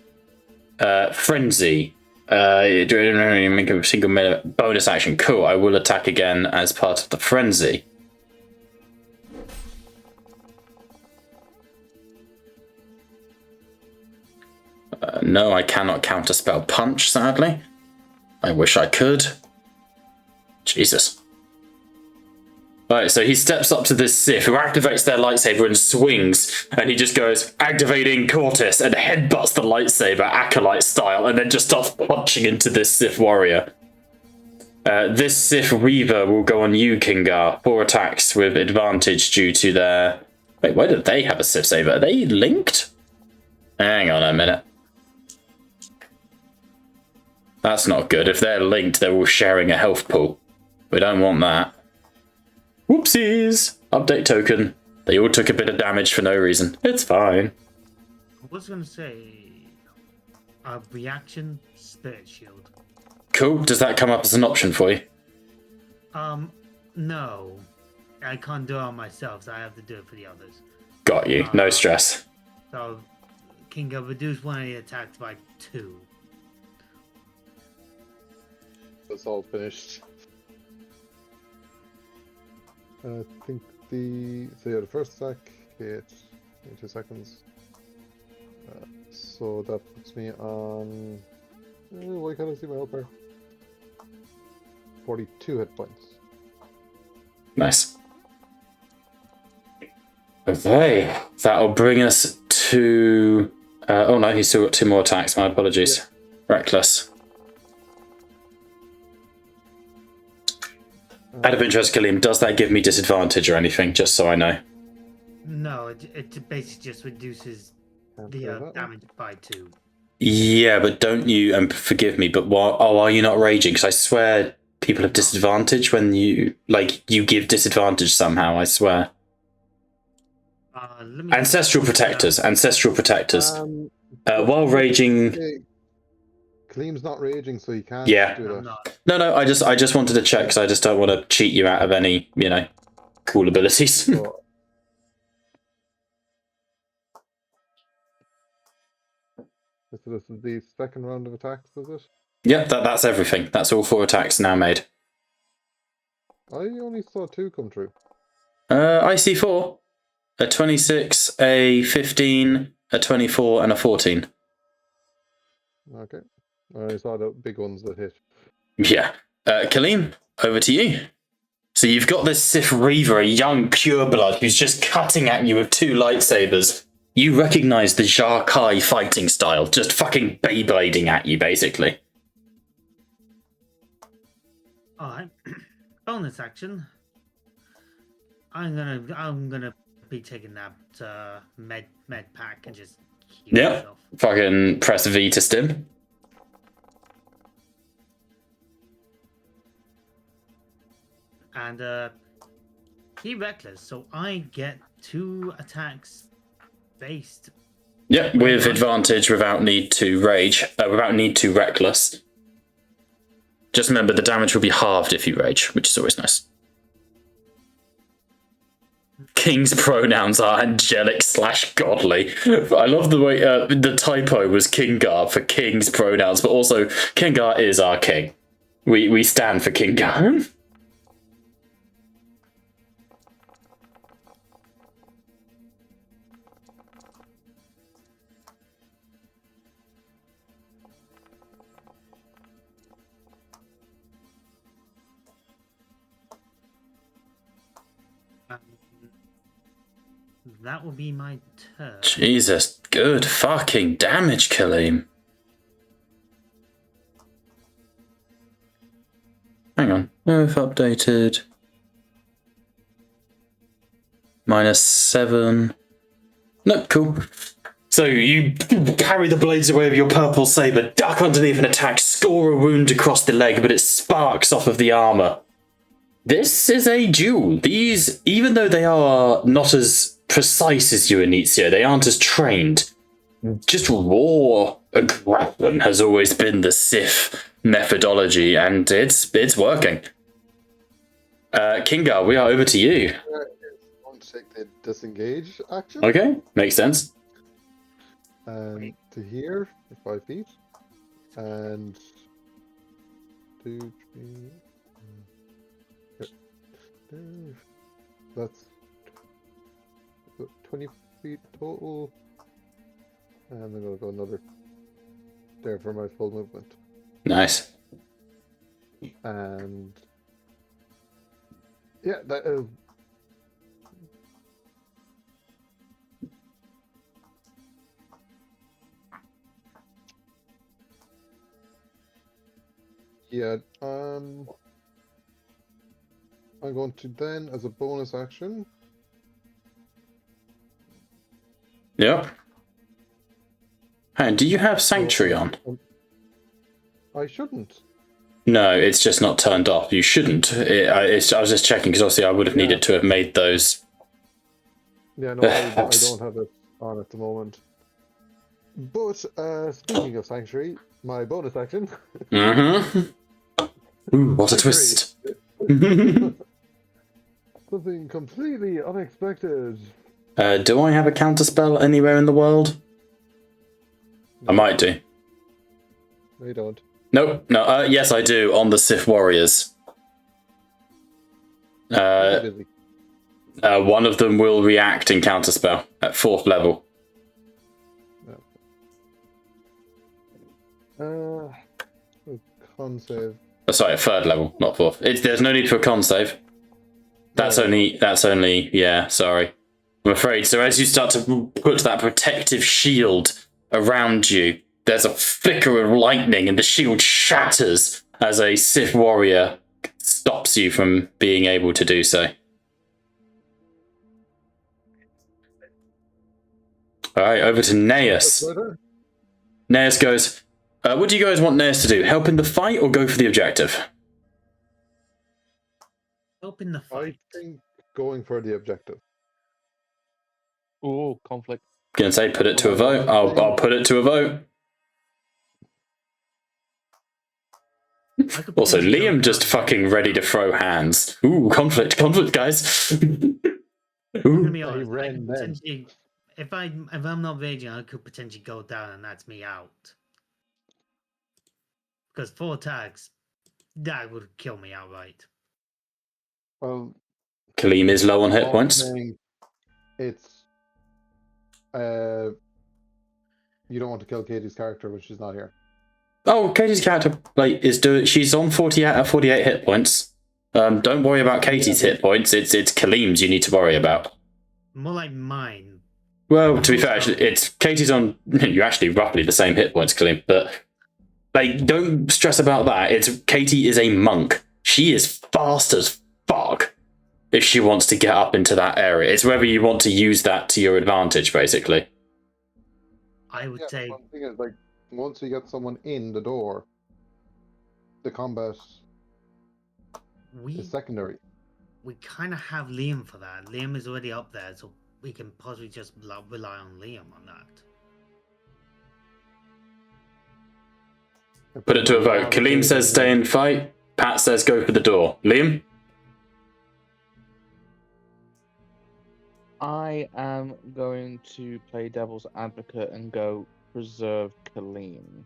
S2: Frenzy. Make a single minute bonus action. Cool, I will attack again as part of the Frenzy. No, I cannot counterspell Punch, sadly. I wish I could. Jesus. Right, so he steps up to this Sith who activates their lightsaber and swings, and he just goes, activating Cortis, and headbutts the lightsaber, Acolyte style, and then just starts punching into this Sith warrior. This Sith Reaver will go on you, Kingar. 4 attacks with advantage due to their... Wait, why did they have a Sith saber? Are they linked? Hang on a minute. That's not good. If they're linked, they're all sharing a health pool. We don't want that. Whoopsies! Update token. They all took a bit of damage for no reason. It's fine.
S7: I was going to say... A reaction Spirit Shield.
S2: Cool. Does that come up as an option for you?
S7: No. I can't do it on myself, so I have to do it for the others.
S2: Got you. No stress.
S7: So, Kinga, reduce one of the attacks by 2.
S4: That's all finished. I think the first attack hit in 2 seconds. So that puts me on... why can't I see my helper? 42 hit points.
S2: Nice. Okay. That'll bring us to... oh no, he's still got 2 more attacks. My apologies. Yeah. Reckless. Out of interest, Kaleem, does that give me disadvantage or anything, just so I know?
S7: No, it basically just reduces the damage by 2.
S2: Yeah, but don't you, and forgive me, but are you not raging? Because I swear people have disadvantage when you give disadvantage somehow, I swear. Ancestral protectors. While raging...
S4: Kaleem's not raging, so he can't do that.
S2: No, I just wanted to check, because I just don't want to cheat you out of any, cool abilities.
S4: So, this is the second round of attacks, is it?
S2: Yep, that's everything. That's all 4 attacks now made.
S4: I only saw 2 come true.
S2: I see 4. A 26, a 15, a 24, and a 14.
S4: Okay. I only saw the big ones that hit.
S2: Yeah. Kaleem, over to you. So you've got this Sith Reaver, a young pureblood, who's just cutting at you with 2 lightsabers. You recognise the Jarkai fighting style, just fucking Beyblading at you, basically.
S7: Alright. Bonus action. I'm gonna be taking that med pack and just heal myself.
S2: Fucking press V to stim.
S7: And he reckless, so I get 2 attacks based.
S2: Yep, with advantage without need to rage, without need to reckless. Just remember the damage will be halved if you rage, which is always nice. King's pronouns are angelic/godly. I love the way the typo was Kingar for King's pronouns, but also Kingar is our king. We stand for Kingar.
S7: That will be my turn.
S2: Jesus, good fucking damage, Kaleem. Hang on, if updated. -7. No, cool. So you carry the blades away with your purple saber, duck underneath an attack, score a wound across the leg, but it sparks off of the armor. This is a duel. These, even though they are not as precise as you, Anitzio, they aren't as trained. Just raw aggression has always been the Sith methodology, and it's working. Kingar, we are over to you.
S4: I want to take the disengage action.
S2: Okay, makes sense.
S4: And to here for 5 feet. And 2, 3. That's 20 feet total. And I'm going to go another there for my full movement.
S2: Nice.
S4: And yeah, that yeah, I'm going to then, as a bonus action,
S2: Yep. And do you have Sanctuary on?
S4: I shouldn't.
S2: No, it's just not turned off. You shouldn't. I was just checking because obviously I would have needed to have made those.
S4: Yeah, no, I don't have it on at the moment. But speaking of Sanctuary, my bonus action.
S2: Mm-hmm. Ooh, what a twist.
S4: Something completely unexpected.
S2: Do I have a counterspell anywhere in the world? I might do.
S4: No, you don't.
S2: Nope. No. Yes, I do. On the Sith Warriors. One of them will react in counterspell at 4th level.
S4: Con save.
S2: Oh, sorry, 3rd level, not 4th. There's no need for a con save. That's only. Yeah, sorry. I'm afraid. So as you start to put that protective shield around you, there's a flicker of lightning and the shield shatters as a Sith warrior stops you from being able to do so. Alright, over to Naeus. Naeus goes, what do you guys want Naeus to do? Help in the fight or go for the objective?
S7: Help in the
S4: I
S7: fight.
S4: think going for the objective.
S5: Ooh, conflict.
S2: Gonna say put it to a vote. I'll put it to a vote. Also, Liam just fucking ready to throw hands. Ooh, conflict, guys.
S7: To be
S2: Ooh.
S7: honest, I
S4: ran
S7: could
S4: then.
S7: potentially, if I'm not raging, I could potentially go down and that's me out. Because 4 attacks, that would kill me outright.
S4: Well,
S2: Kaleem is low on hit
S4: all I'm
S2: points.
S4: saying, it's you don't want to kill Katie's character when she's not here.
S2: Oh, Katie's character she's on 40 out of 48 hit points. Don't worry about Katie's hit points. It's Kaleem's you need to worry about.
S7: More like mine.
S2: Well, to be fair, actually, it's Katie's on. You're actually roughly the same hit points, Kaleem. But don't stress about that. Katie is a monk. She is fast as fuck. If she wants to get up into that area, it's whether you want to use that to your advantage, basically.
S7: I would say
S4: One thing is, once you get someone in the door, the combat is secondary.
S7: we kind of have Liam for that. Liam is already up there, so we can possibly just rely on Liam on that.
S2: Put it to a vote. Kaleem says stay and fight. Pat says go for the door. Liam?
S5: I am going to play devil's advocate and go preserve Kaleem.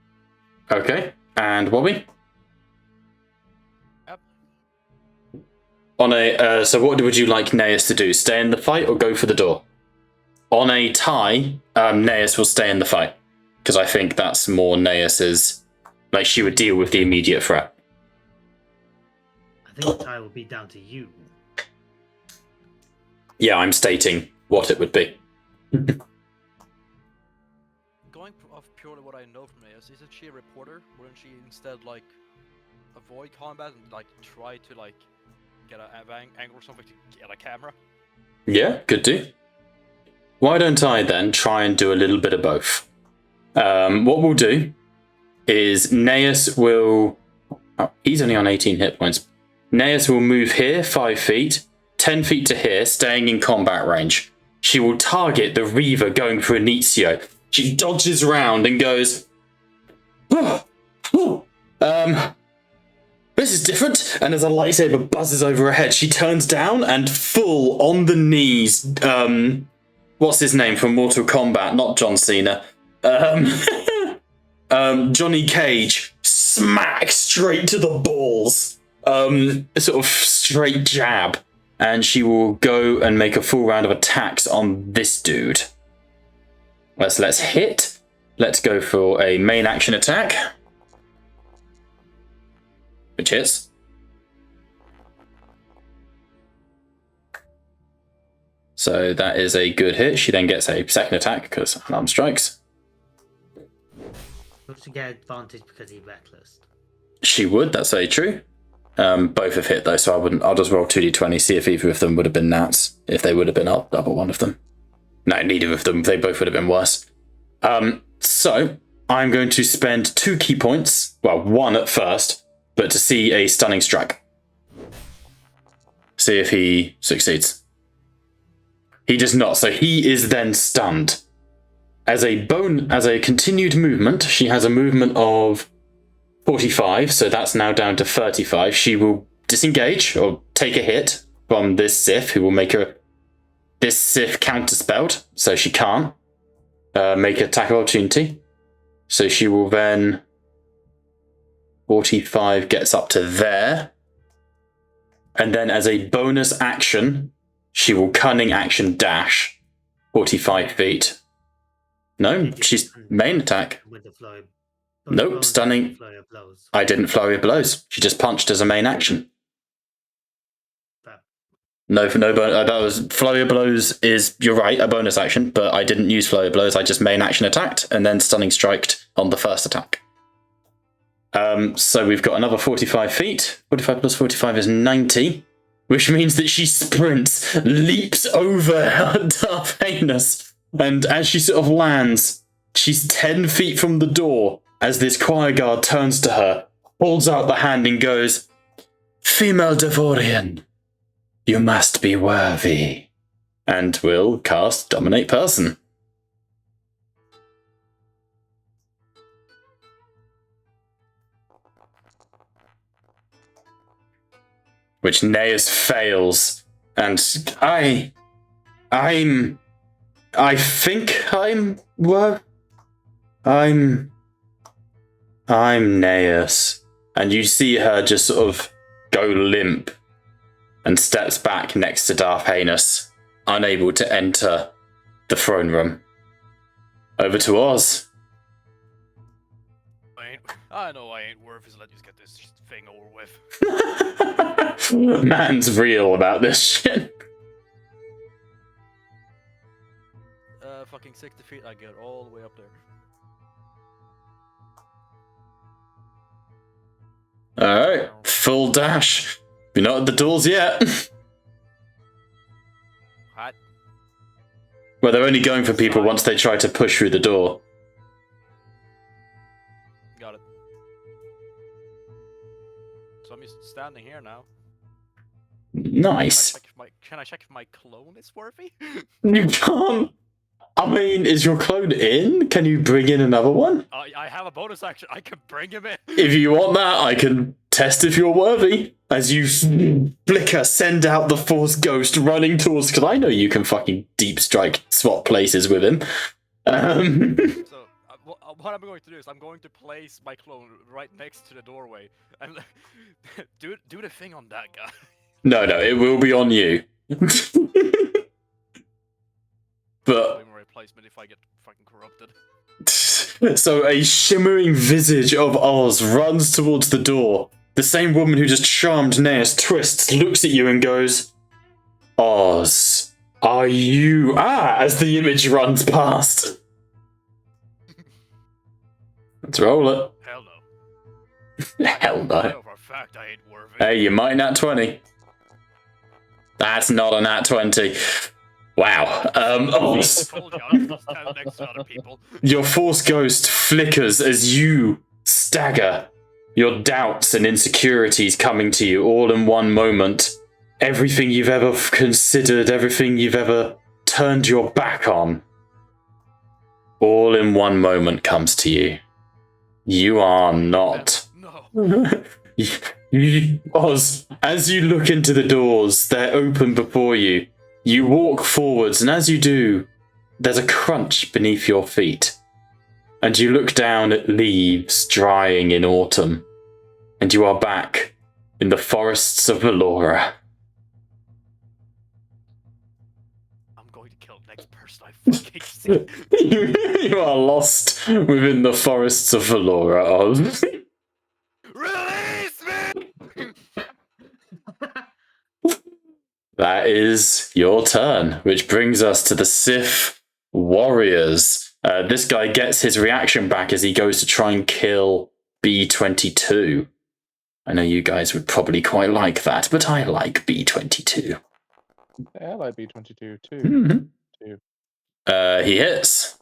S2: Okay. And Bobby?
S3: Yep.
S2: On a so what would you like Naeus to do? Stay in the fight or go for the door? On a tie, Naeus will stay in the fight. Because I think that's more Naeus's, she would deal with the immediate threat.
S7: I think the tie will be down to you.
S2: Yeah, I'm stating what it would be.
S3: Going off purely what I know from Naeus, isn't she a reporter? Wouldn't she instead avoid combat and try to get an angle or something to get a camera?
S2: Yeah, could do. Why don't I then try and do a little bit of both? What we'll do is Naeus will... Oh, he's only on 18 hit points. Naeus will move here 5 feet, 10 feet to here, staying in combat range. She will target the Reaver going for Inizio. She dodges around and goes... This is different. And as a lightsaber buzzes over her head, she turns down and full on the knees. What's his name from Mortal Kombat? Not John Cena. Johnny Cage. Smack straight to the balls. Sort of straight jab. And she will go and make a full round of attacks on this dude. Let's hit. Let's go for a main action attack. Which hits. So that is a good hit. She then gets a second attack because unarmed strikes.
S7: Would she get advantage because he's reckless?
S2: She would, that's very true. Both have hit though, so I'll just roll 2d20, see if either of them would have been nats. If they would have been, I'll double one of them. No, neither of them. They both would have been worse. So I'm going to spend 2 key points. Well, 1 at first, but to see a stunning strike. See if he succeeds. He does not, so he is then stunned. As a continued movement, she has a movement of 45, so that's now down to 35. She will disengage or take a hit from this Sith, who will make this Sith counterspelled, so she can't make an attack of opportunity. So she will then 45 gets up to there. And then as a bonus action, she will cunning action dash 45 feet. No, she's main attack.
S7: With the flurry.
S2: Nope, stunning.
S7: Flurry of blows.
S2: I didn't flurry of blows. She just punched as a main action. No, that was flurry of blows is, you're right, a bonus action, but I didn't use flurry of blows. I just main action attacked and then stunning striked on the first attack. So we've got another 45 feet. 45 plus 45 is 90, which means that she sprints, leaps over her Darth Heinous, and as she sort of lands, she's 10 feet from the door as this choir guard turns to her, holds out the hand and goes, "Female Devorian, you must be worthy," and will cast Dominate Person. Which Naeus fails, and I think I'm Naeus. And you see her just sort of go limp and steps back next to Darth Heinous, unable to enter the throne room. Over to Oz.
S3: I know I ain't worth it, so let's just get this thing over with.
S2: Man's real about this shit.
S3: Fucking 60 feet, I get all the way up there.
S2: Alright, full dash. You're not at the doors yet.
S3: What?
S2: Well, they're only going for people once they try to push through the door.
S3: Got it. So I'm just standing here now.
S2: Nice.
S3: Can I check if my clone is worthy?
S2: You can't. I mean, is your clone in? Can you bring in another one?
S3: I have a bonus action. I can bring him in.
S2: If you want that, I can test if you're worthy. As you flicker, send out the Force Ghost running towards... Because I know you can fucking deep strike swap places with him.
S3: So, what I'm going to do is I'm going to place my clone right next to the doorway and do the thing on that guy.
S2: No, it will be on you. But...
S3: replacement if I get fucking corrupted.
S2: So a shimmering visage of Oz runs towards the door. The same woman who just charmed Naeus twists, looks at you and goes, "Oz, are you..." As the image runs past. Let's roll it.
S3: Hell
S2: Hell
S3: no.
S2: no.
S3: I know for a fact I ain't worthy.
S2: Hey, you might nat 20. That's not a nat 20. Wow.
S3: I told you, I don't stand next to other people.
S2: Your Force Ghost flickers as you stagger, your doubts and insecurities coming to you all in one moment. Everything you've ever considered, everything you've ever turned your back on, all in one moment comes to you. You are not.
S3: No.
S2: Oz, as you look into the doors, they're open before you. You walk forwards, and as you do, there's a crunch beneath your feet. And you look down at leaves drying in autumn, and you are back in the forests of Valora.
S3: I'm going to kill the next person I fucking see.
S2: You are lost within the forests of Valora, Oz.
S3: Release me!
S2: That is your turn, which brings us to the Sith Warriors. This guy gets his reaction back as he goes to try and kill B-22. I know you guys would probably quite like that, but I like B-22.
S5: Yeah, I like B-22 too.
S2: Mm-hmm. He hits.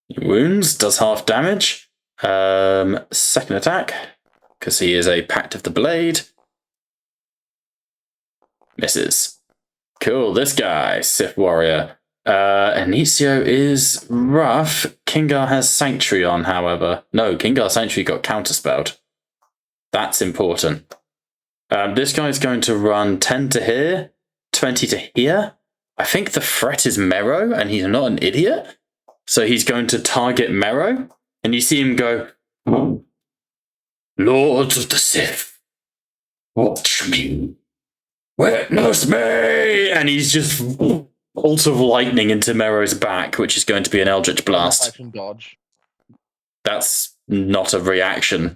S2: He wounds, does half damage. Second attack, because he is a Pact of the Blade. Misses. Cool, this guy, Sith Warrior. Anicio is rough. Kingar has Sanctuary on, however. No, Kingar Sanctuary got counterspelled. That's important. This guy's going to run 10 to here, 20 to here. I think the threat is Mero, and he's not an idiot. So he's going to target Mero, and you see him go, Lords of the Sith, watch me. Witness me! And he's just bolt of lightning into Mero's back, which is going to be an Eldritch Blast.
S5: Action dodge.
S2: That's not a reaction.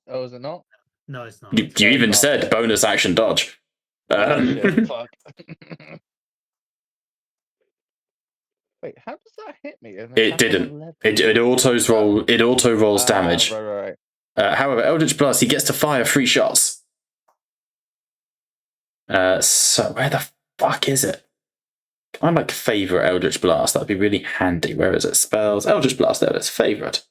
S5: Oh, is it not?
S7: No, it's not.
S2: You even said bonus action dodge.
S5: Shit, fuck. Wait, how does that hit me?
S2: It didn't. It auto rolls damage.
S5: Right.
S2: However, Eldritch Blast, he gets to fire 3 shots. So where the fuck is it? Can I favorite Eldritch Blast? That'd be really handy. Where is it? Spells. Eldritch Blast. There it is. Favorite.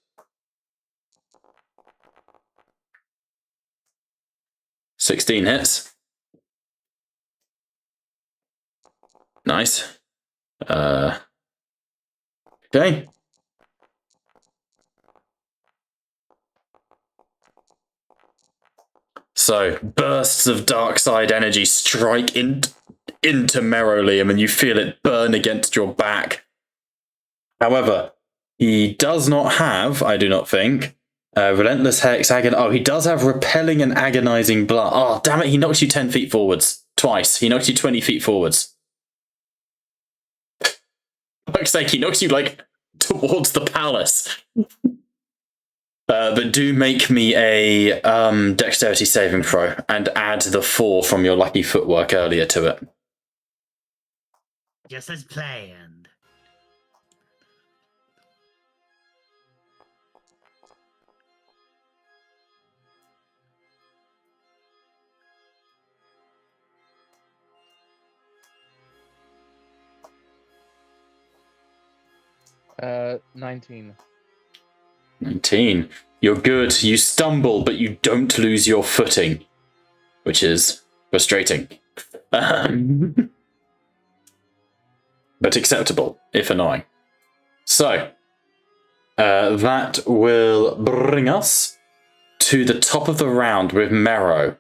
S2: $16 hits. Nice. Okay. So, bursts of dark side energy strike into Mero, Liam, and you feel it burn against your back. However, he does not have, I do not think, Relentless Hex, he does have Repelling and Agonizing Blood. Oh, damn it, he knocks you 10 feet forwards. Twice. He knocks you 20 feet forwards. For fuck's sake, he knocks you, towards the palace. But do make me a dexterity saving throw and add the 4 from your lucky footwork earlier to it.
S7: Just as planned.
S5: Uh, 19.
S2: 19. You're good. You stumble, but you don't lose your footing, which is frustrating. But acceptable, if annoying. So, that will bring us to the top of the round with Mero.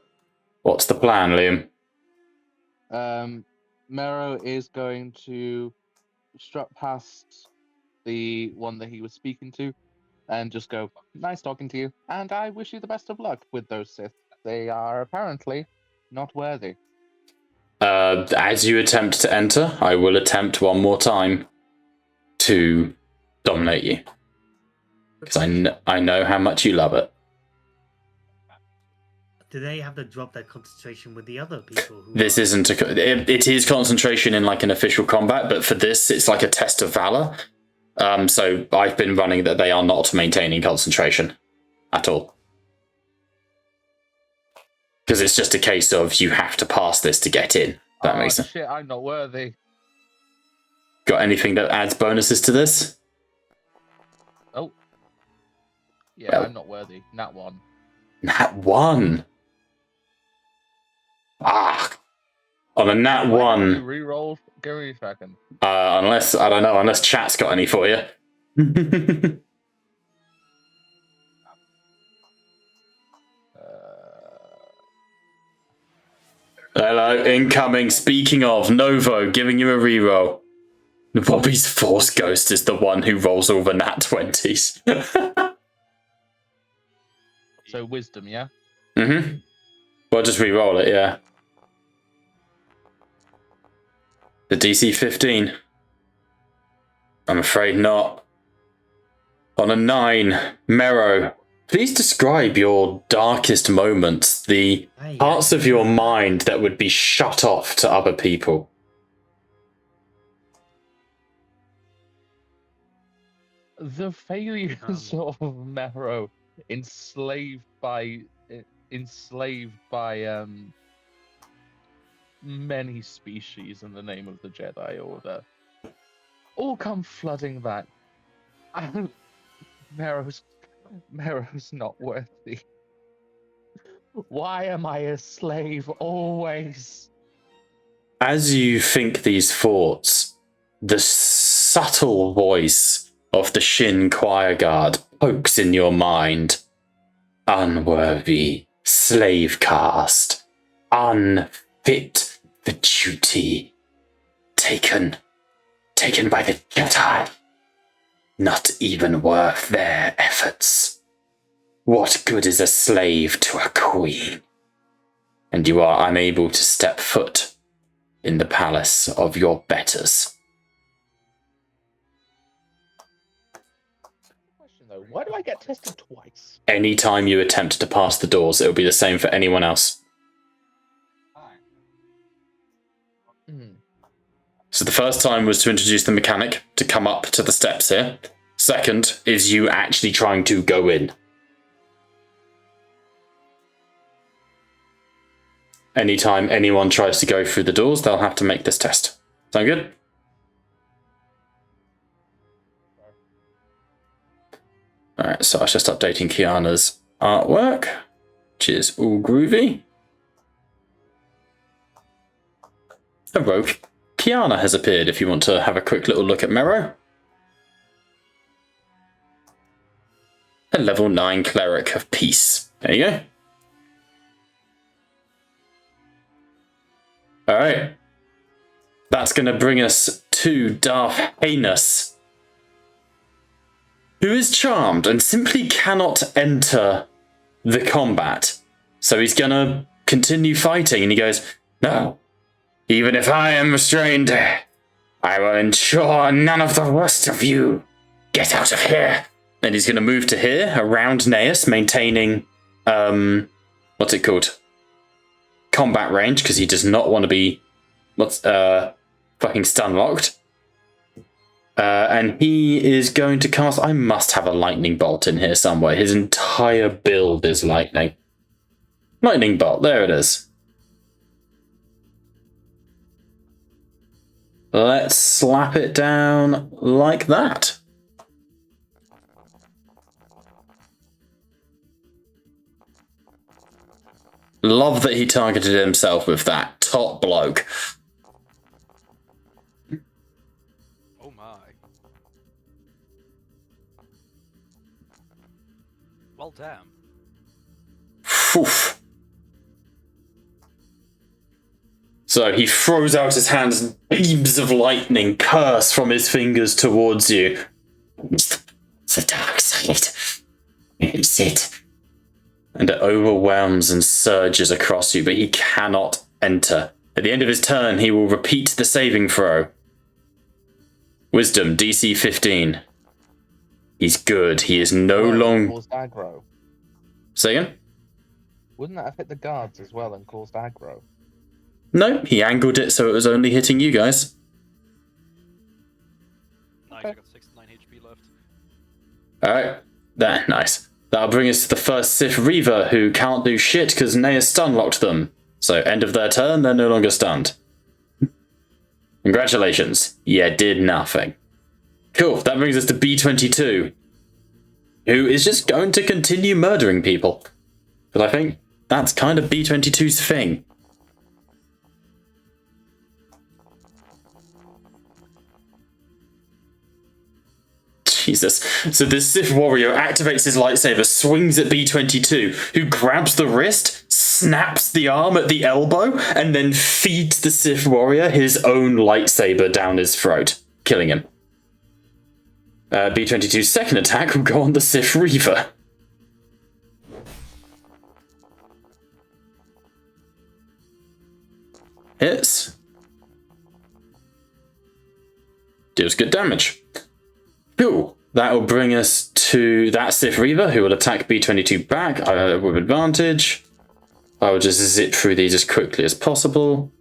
S2: What's the plan, Liam?
S5: Mero is going to strut past the one that he was speaking to and just go, nice talking to you, and I wish you the best of luck with those Sith. They are apparently not worthy.
S2: As you attempt to enter, I will attempt one more time to dominate you. Because I know how much you love it.
S7: Do they have to drop their concentration with the other people?
S2: This isn't it is concentration in an official combat, but for this, it's like a test of valor. So I've been running that they are not maintaining concentration at all. Because it's just a case of you have to pass this to get in. That makes sense.
S5: Shit, I'm not worthy.
S2: Got anything that adds bonuses to this?
S5: Oh. Yeah,
S2: Well.
S5: I'm not worthy. Nat 1.
S2: Nat 1. Ah. On a nat
S5: Why
S2: 1.
S5: don't you reroll? Give me a second.
S2: Unless, I don't know, unless chat's got any for you. Hello, incoming. Speaking of, Novo, giving you a reroll. Bobby's Force Ghost is the one who rolls all the nat 20s.
S5: So wisdom, yeah?
S2: Mm-hmm. Well, just re-roll it, yeah. The DC 15. I'm afraid not. On a 9, Mero, please describe your darkest moments, the parts of your mind that would be shut off to other people.
S5: The failures of Mero enslaved by many species in the name of the Jedi Order all come flooding back. Mero's not worthy. Why am I a slave always?
S2: As you think these thoughts, the subtle voice of the Shin Choir Guard pokes in your mind. Unworthy, slave caste, unfit for duty, taken by the Jedi. Not even worth their efforts. What good is a slave to a queen? And you are unable to step foot in the palace of your betters.
S5: Question though, why do I get tested twice?
S2: Anytime you attempt to pass the doors, it'll be the same for anyone else. So the first time was to introduce the mechanic to come up to the steps here. Second is you actually trying to go in. Anytime anyone tries to go through the doors, they'll have to make this test. Sound good? Alright, so I was just updating Kiana's artwork, which is all groovy. A rogue Kiana has appeared if you want to have a quick little look at Mero. A level 9 cleric of peace. There you go. Alright. That's going to bring us to Darth Heinous, who is charmed and simply cannot enter the combat. So he's going to continue fighting, and he goes, no. Even if I am restrained, I will ensure none of the worst of you get out of here. And he's going to move to here, around Naeus, maintaining, what's it called? Combat range, because he does not want to be, fucking stun-locked. And he is going to cast, I must have a lightning bolt in here somewhere. His entire build is lightning. Lightning bolt, there it is. Let's slap it down like that. Love that he targeted himself with that. Top bloke.
S3: Oh my. Well, damn.
S2: Oof. So he throws out his hands and beams of lightning curse from his fingers towards you. It's the dark side. It's it. And it overwhelms and surges across you, but he cannot enter. At the end of his turn, he will repeat the saving throw. Wisdom, DC 15. He's good. He is no longer...
S5: Caused aggro.
S2: Say again?
S5: Wouldn't that have hit the guards as well and caused aggro?
S2: No, he angled it so it was only hitting you guys.
S3: Nice, I got 69 HP left.
S2: Alright, there, nice. That'll bring us to the first Sith Reaver, who can't do shit because Naeus stun-locked them. So, end of their turn, they're no longer stunned. Congratulations. You did nothing. Cool, that brings us to B22, who is just going to continue murdering people. But I think that's kind of B22's thing. Jesus. So this Sith warrior activates his lightsaber, swings at B22, who grabs the wrist, snaps the arm at the elbow, and then feeds the Sith warrior his own lightsaber down his throat, killing him. B22's second attack will go on the Sith Reaver. Hits. Deals good damage. Cool. That will bring us to that Sith Reaver, who will attack B22 back with advantage. I will just zip through these as quickly as possible.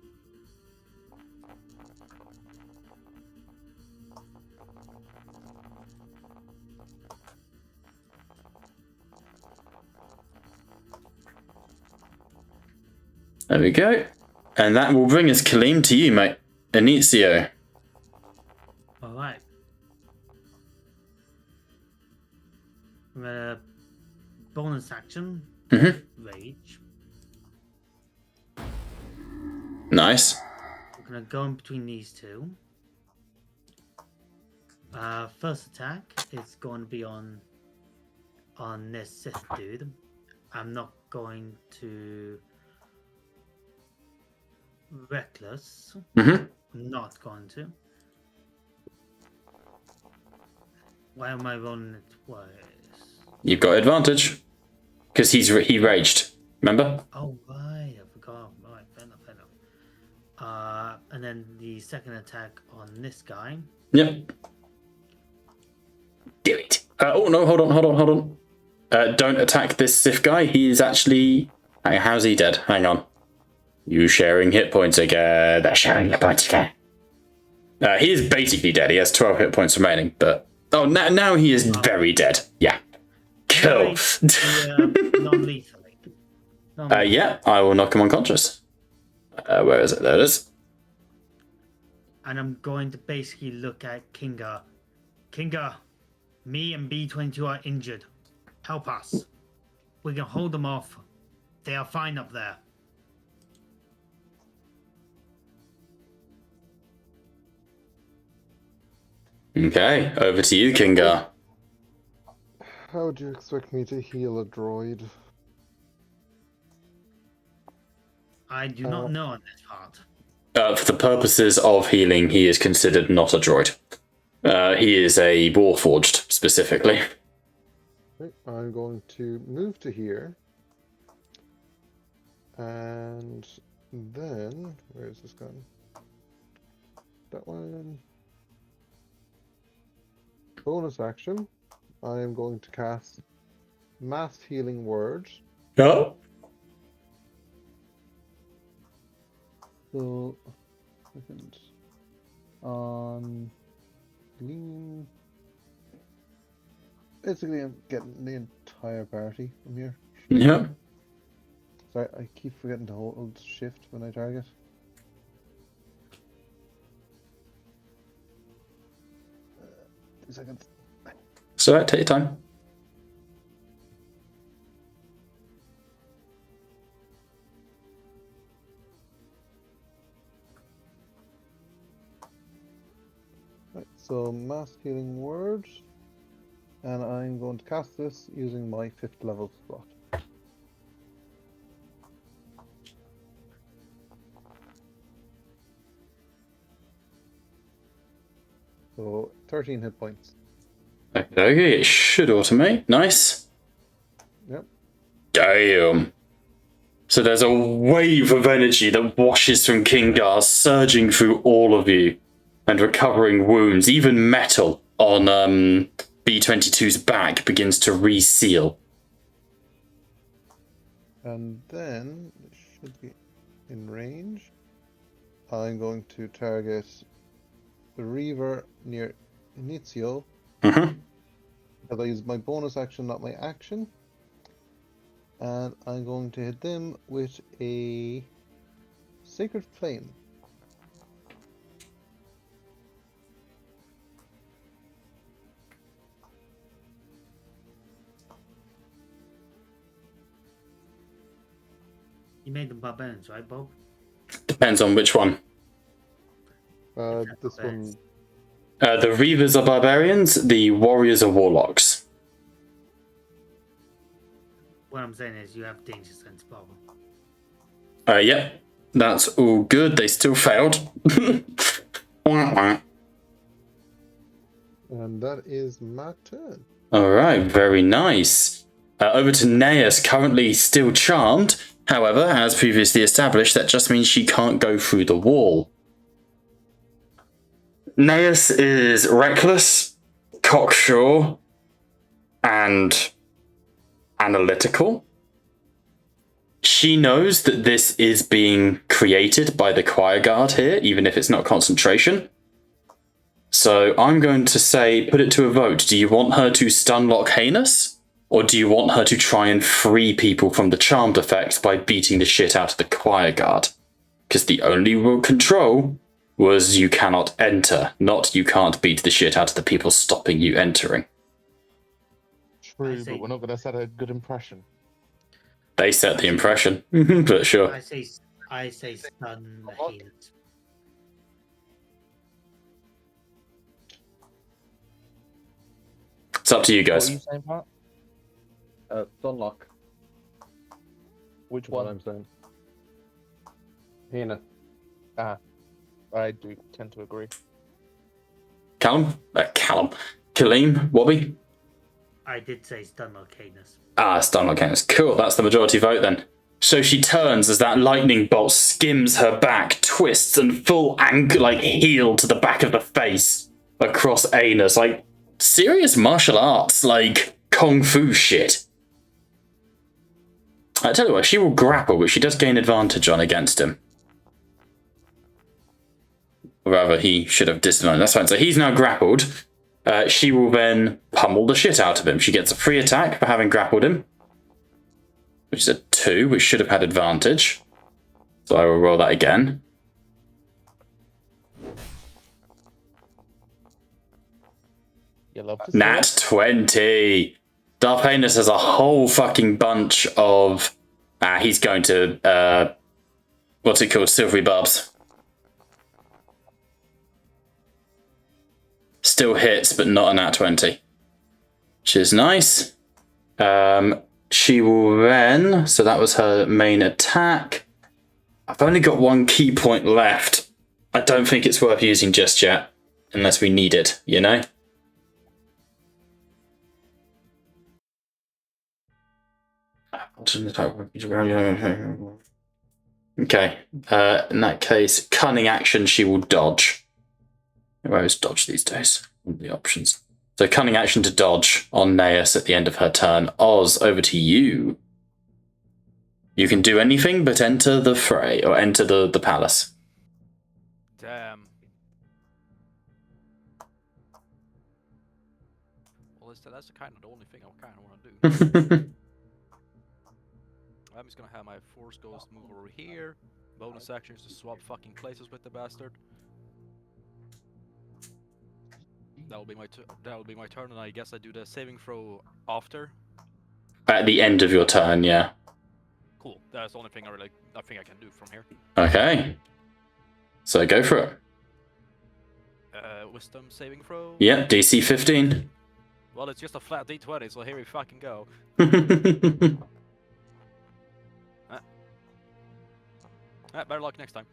S2: There we go. And that will bring us, Kaleem, to you, mate. Inicio.
S7: Alright. Bonus action. Rage.
S2: Nice.
S7: We're gonna go in between these two. First attack is going to be on this Sith dude. I'm not going to reckless. I'm not going to. Why am I rolling it twice?
S2: You've got advantage. Because he raged. Remember?
S7: Oh, right. I forgot. Right, fair enough, fair enough. And then the second attack on this guy.
S2: Yep. Do it. Oh, no, hold on. Don't attack this Sith guy. He is actually... How's he dead? Hang on. You sharing hit points again. They're sharing hit points again. He is basically dead. He has 12 hit points remaining, but... Oh, now he is very dead. Yeah. Cool.
S7: Non-lethally.
S2: Yeah, I will knock him unconscious. Where is it? There it is.
S7: And I'm going to basically look at Kinga. Kinga, me and B22 are injured. Help us. We can hold them off. They are fine up there.
S2: Okay, over to you, Kinga.
S4: How would you expect me to heal a droid?
S7: I do not know on this part.
S2: For the purposes of healing, he is considered not a droid. He is a Warforged, specifically.
S4: Right, I'm going to move to here. And then... Where is this gone? That one... Bonus action. I am going to cast Mass Healing Word.
S2: Oh.
S4: So, second. On Gleam. Basically, I'm getting the entire party from here.
S2: Yeah.
S4: Sorry, I keep forgetting to hold shift when I target. Two seconds.
S2: So, take your time.
S4: Right, so Mass Healing Word. And I'm going to cast this using my 5th level slot. So 13 hit points.
S2: Okay, it should automate. Nice.
S4: Yep.
S2: Damn. So there's a wave of energy that washes from Kingar, surging through all of you and recovering wounds. Even metal on B22's back begins to reseal.
S4: And then it should be in range. I'm going to target the Reaver near Inicio. Because I use my bonus action, not my action. And I'm going to hit them with a Sacred Flame.
S7: You made them barbarians, right, Bob?
S2: Depends on which one.
S4: This one.
S2: The Reavers are barbarians, the Warriors are warlocks.
S7: What I'm saying is you have danger sense, Bob.
S2: Yep, that's all good. They still failed.
S4: And that is my turn.
S2: All right, very nice. Over to Neas, currently still charmed. However, as previously established, that just means she can't go through the wall. Neas is reckless, cocksure, and analytical. She knows that this is being created by the choir guard here, even if it's not concentration. So I'm going to say, put it to a vote. Do you want her to stunlock Heinous? Or do you want her to try and free people from the charmed effect by beating the shit out of the choir guard? Because the only rule control was you cannot enter, not you can't beat the shit out of the people stopping you entering.
S5: True, but we're not going to set a good impression.
S2: They set the impression, but sure.
S7: I say stun the Heinous.
S2: It's up to you guys.
S5: What are you saying, Pat?
S4: Stunlock.
S5: Which
S4: What
S5: one?
S4: I'm saying. Hina.
S5: I do tend to agree.
S2: Callum? Kaleem? Wobby?
S7: I did say stun or Heinous.
S2: Stunlock Heinous. Cool, that's the majority vote then. So she turns as that lightning bolt skims her back, twists, and full heel to the back of the face across Anus. Like, serious martial arts, like kung fu shit. I tell you what, she will grapple, but she does gain advantage on against him. Or rather, he should have disadvantage. That's fine. So he's now grappled. She will then pummel the shit out of him. She gets a free attack for having grappled him, which is a 2, which should have had advantage. So I will roll that again.
S5: You love to see
S2: Nat
S5: it.
S2: 20. Darth Heinous has a whole fucking bunch of... he's going to... what's it called? Silvery barbs. Still hits, but not a nat 20. Which is nice. She will then... So that was her main attack. I've only got one key point left. I don't think it's worth using just yet. Unless we need it, you know? Okay. In that case, cunning action, she will dodge. I always dodge these days. The options. So cunning action to dodge on Neas at the end of her turn. Oz, over to you. You can do anything but enter the fray, or enter the palace.
S3: Damn. Well, that's the kind of the only thing I kind of want to do. I'm just gonna have my Force Ghost move over here. Bonus actions to swap fucking places with the bastard. That will be my turn, and I guess I do the saving throw after.
S2: At the end of your turn, yeah.
S3: Cool. That's the only thing I think I can do from here.
S2: Okay. So go for it.
S3: Wisdom saving throw.
S2: Yep, DC 15.
S3: Well, it's just a flat D20, so here we fucking go. Better luck next time.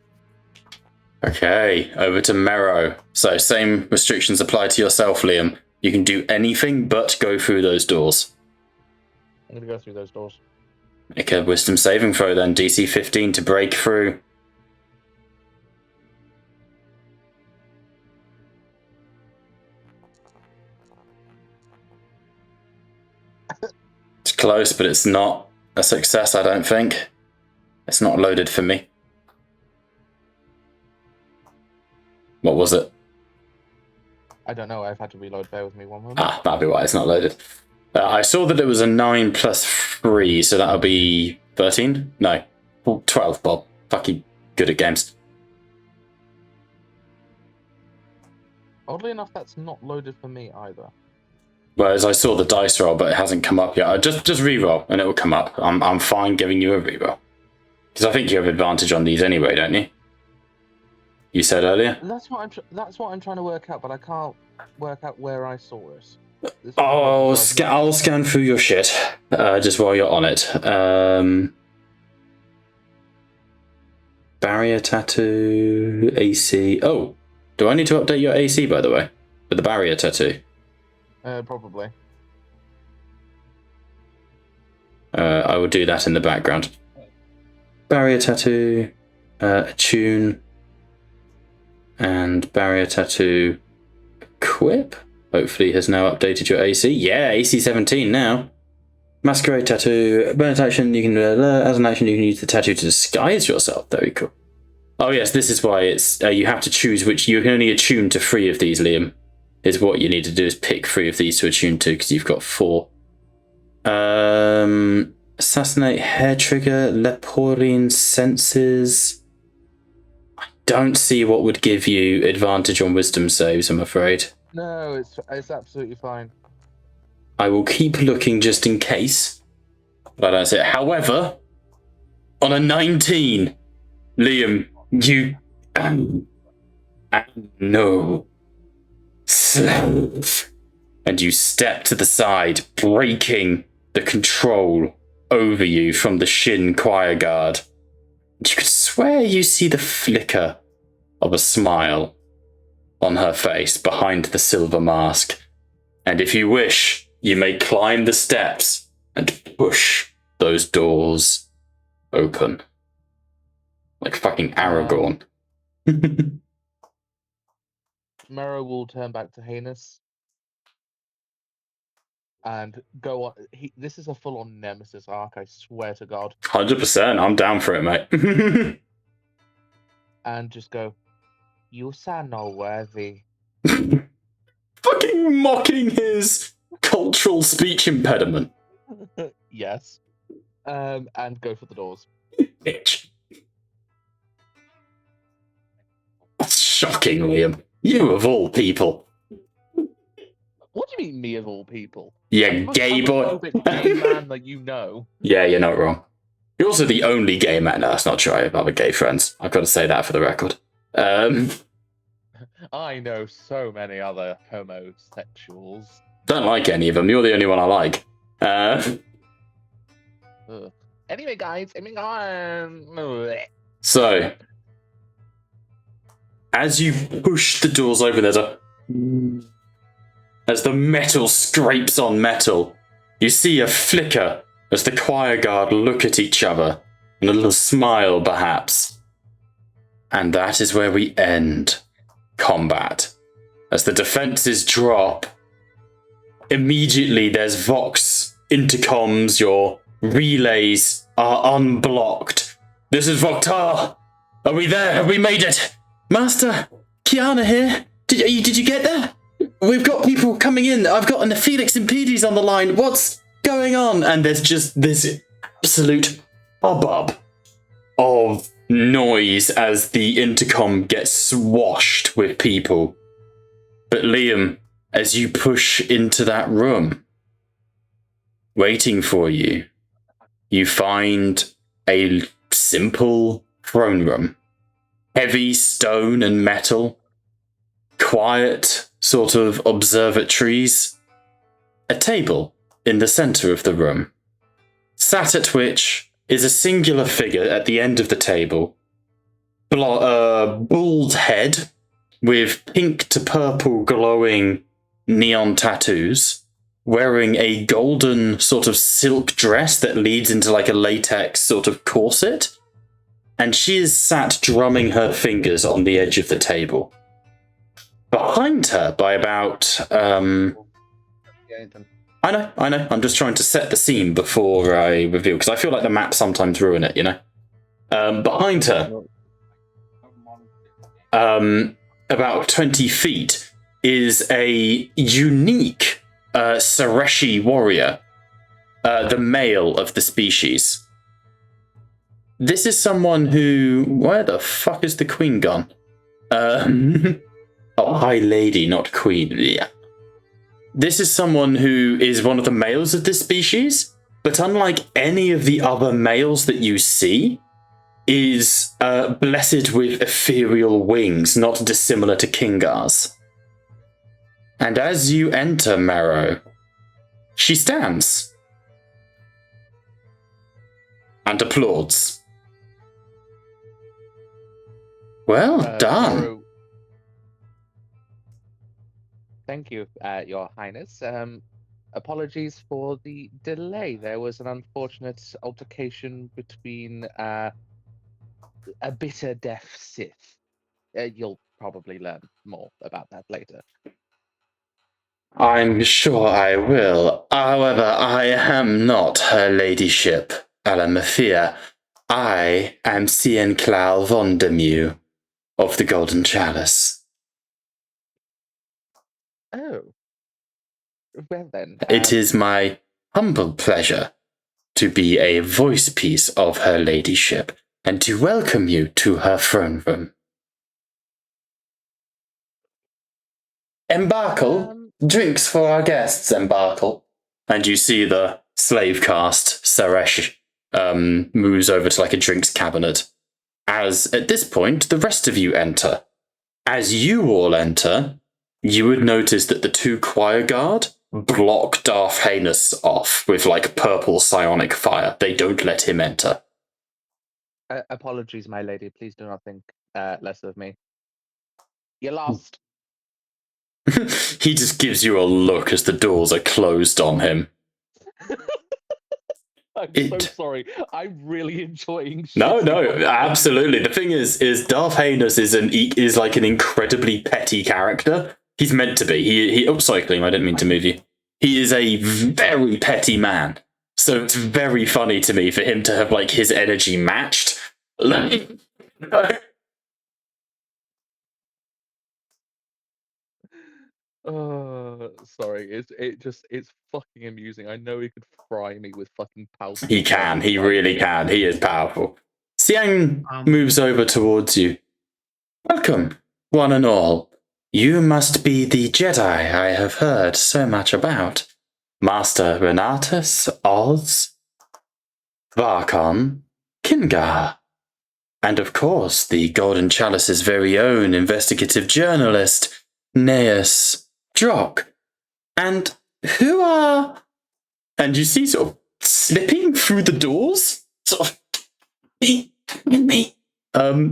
S2: Okay, over to Mero. So same restrictions apply to yourself, Liam. You can do anything but go through those doors.
S5: I'm going to go through those doors.
S2: Make a wisdom saving throw then, DC 15 to break through. It's close, but it's not a success, I don't think. It's not loaded for me. What was it?
S5: I don't know. I've had to reload. Bear with me one moment.
S2: That'll be why it's not loaded. I saw that it was a 9 plus 3, so that'll be 13? No, 12, Bob. Fucking good at games.
S5: Oddly enough, that's not loaded for me either.
S2: Whereas I saw the dice roll, but it hasn't come up yet. Just re-roll, and it will come up. I'm fine giving you a re-roll. Because I think you have advantage on these anyway, don't you? You said earlier.
S5: That's what I'm trying to work out, but I can't work out where I saw it.
S2: I'll scan through your shit just while you're on it. Barrier tattoo, AC. Oh, do I need to update your AC, by the way? For the barrier tattoo?
S5: Probably.
S2: I will do that in the background. Barrier tattoo, attune, and barrier tattoo equip. Hopefully has now updated your AC. Yeah, AC 17 now. Masquerade tattoo, bonus action, you can, as an action you can use the tattoo to disguise yourself. Very cool. Oh yes, this is why it's, you have to choose which, you can only attune to 3 of these, Liam. Is what you need to do is pick 3 of these to attune to, because you've got 4. Assassinate, hair trigger, Leporine senses. I don't see what would give you advantage on wisdom saves, I'm afraid.
S5: No, it's absolutely fine.
S2: I will keep looking just in case. But that's it. However, on a 19, Liam, you no slave. And you step to the side, breaking the control over you from the Shin choir guard. You could swear you see the flicker of a smile on her face behind the silver mask. And if you wish, you may climb the steps and push those doors open. Like fucking Aragorn.
S5: Mero will turn back to Heinous and go on. This is a full-on Nemesis arc, I swear to God.
S2: 100%, I'm down for it, mate.
S5: And just go, you sound not worthy.
S2: Fucking mocking his cultural speech impediment.
S5: Yes. And go for the doors.
S2: Bitch. That's shocking, Liam. You of all people.
S5: What do you mean, me of all people?
S2: Yeah, gay boy.
S5: Gay man that you know.
S2: Yeah, you're not wrong. You're also the only gay man. No, that's not true. I have other gay friends. I've got to say that for the record.
S5: I know so many other homosexuals.
S2: Don't like any of them. You're the only one I like.
S5: Anyway, guys, moving on.
S2: So, as you push the doors open, there's a... As the metal scrapes on metal, you see a flicker as the choir guard look at each other, and a little smile, perhaps. And that is where we end combat. As the defenses drop, immediately there's Vox intercoms, your relays are unblocked. This is Vokhtar. Are we there? Have we made it? Master, Kiana here. Did you get there? We've got people coming in. I've got an Felix Impedes on the line. What's going on? And there's just this absolute hubbub of noise as the intercom gets swashed with people. But Liam, as you push into that room, waiting for you, you find a simple throne room. Heavy stone and metal. Quiet sort of observatories. A table in the centre of the room. Sat at which is a singular figure at the end of the table. Bald head with pink to purple glowing neon tattoos. Wearing a golden sort of silk dress that leads into like a latex sort of corset. And she is sat drumming her fingers on the edge of the table. Behind her by about... I know. I'm just trying to set the scene before I reveal, because I feel like the map sometimes ruin it, you know? Behind her, about 20 feet, is a unique Sareshi warrior, the male of the species. This is someone who... Where the fuck is the queen gone? Oh, high lady, not queen. Yeah. This is someone who is one of the males of this species, but unlike any of the other males that you see, is blessed with ethereal wings, not dissimilar to Kingar's. And as you enter Marrow, she stands and applauds. Well done.
S5: Maro, thank you, Your Highness. Apologies for the delay. There was an unfortunate altercation between a bitter deaf Sith. You'll probably learn more about that later.
S2: I'm sure I will. However, I am not her ladyship, Alemetheia. I am Cien Clau Vondermew of the Golden Chalice.
S5: Oh. Well then.
S2: It is my humble pleasure to be a voice piece of her ladyship and to welcome you to her throne room. Embarkle, drinks for our guests, Embarkle. And you see the slave caste, Saresh, moves over to like a drinks cabinet. As at this point, the rest of you enter. As you all enter, you would notice that the two choir guard block Darth Heinous off with like purple psionic fire. They don't let him enter.
S5: Apologies, my lady. Please do not think less of me. You lost.
S2: He just gives you a look as the doors are closed on him.
S5: I'm so sorry. I'm really enjoying.
S2: No, absolutely. The thing is Darth Heinous is like an incredibly petty character. He's meant to be. He cycling. I didn't mean to move you. He is a very petty man. So it's very funny to me for him to have like his energy matched.
S5: Sorry. It's fucking amusing. I know he could fry me with fucking powerful.
S2: He can. He really can. He is powerful. Xiang moves over towards you. Welcome, one and all. You must be the Jedi I have heard so much about. Master Renatus, Oz, Varkon, Kingar, and of course the Golden Chalice's very own investigative journalist, Neus Drock. And who are... And you see sort of slipping through the doors, sort of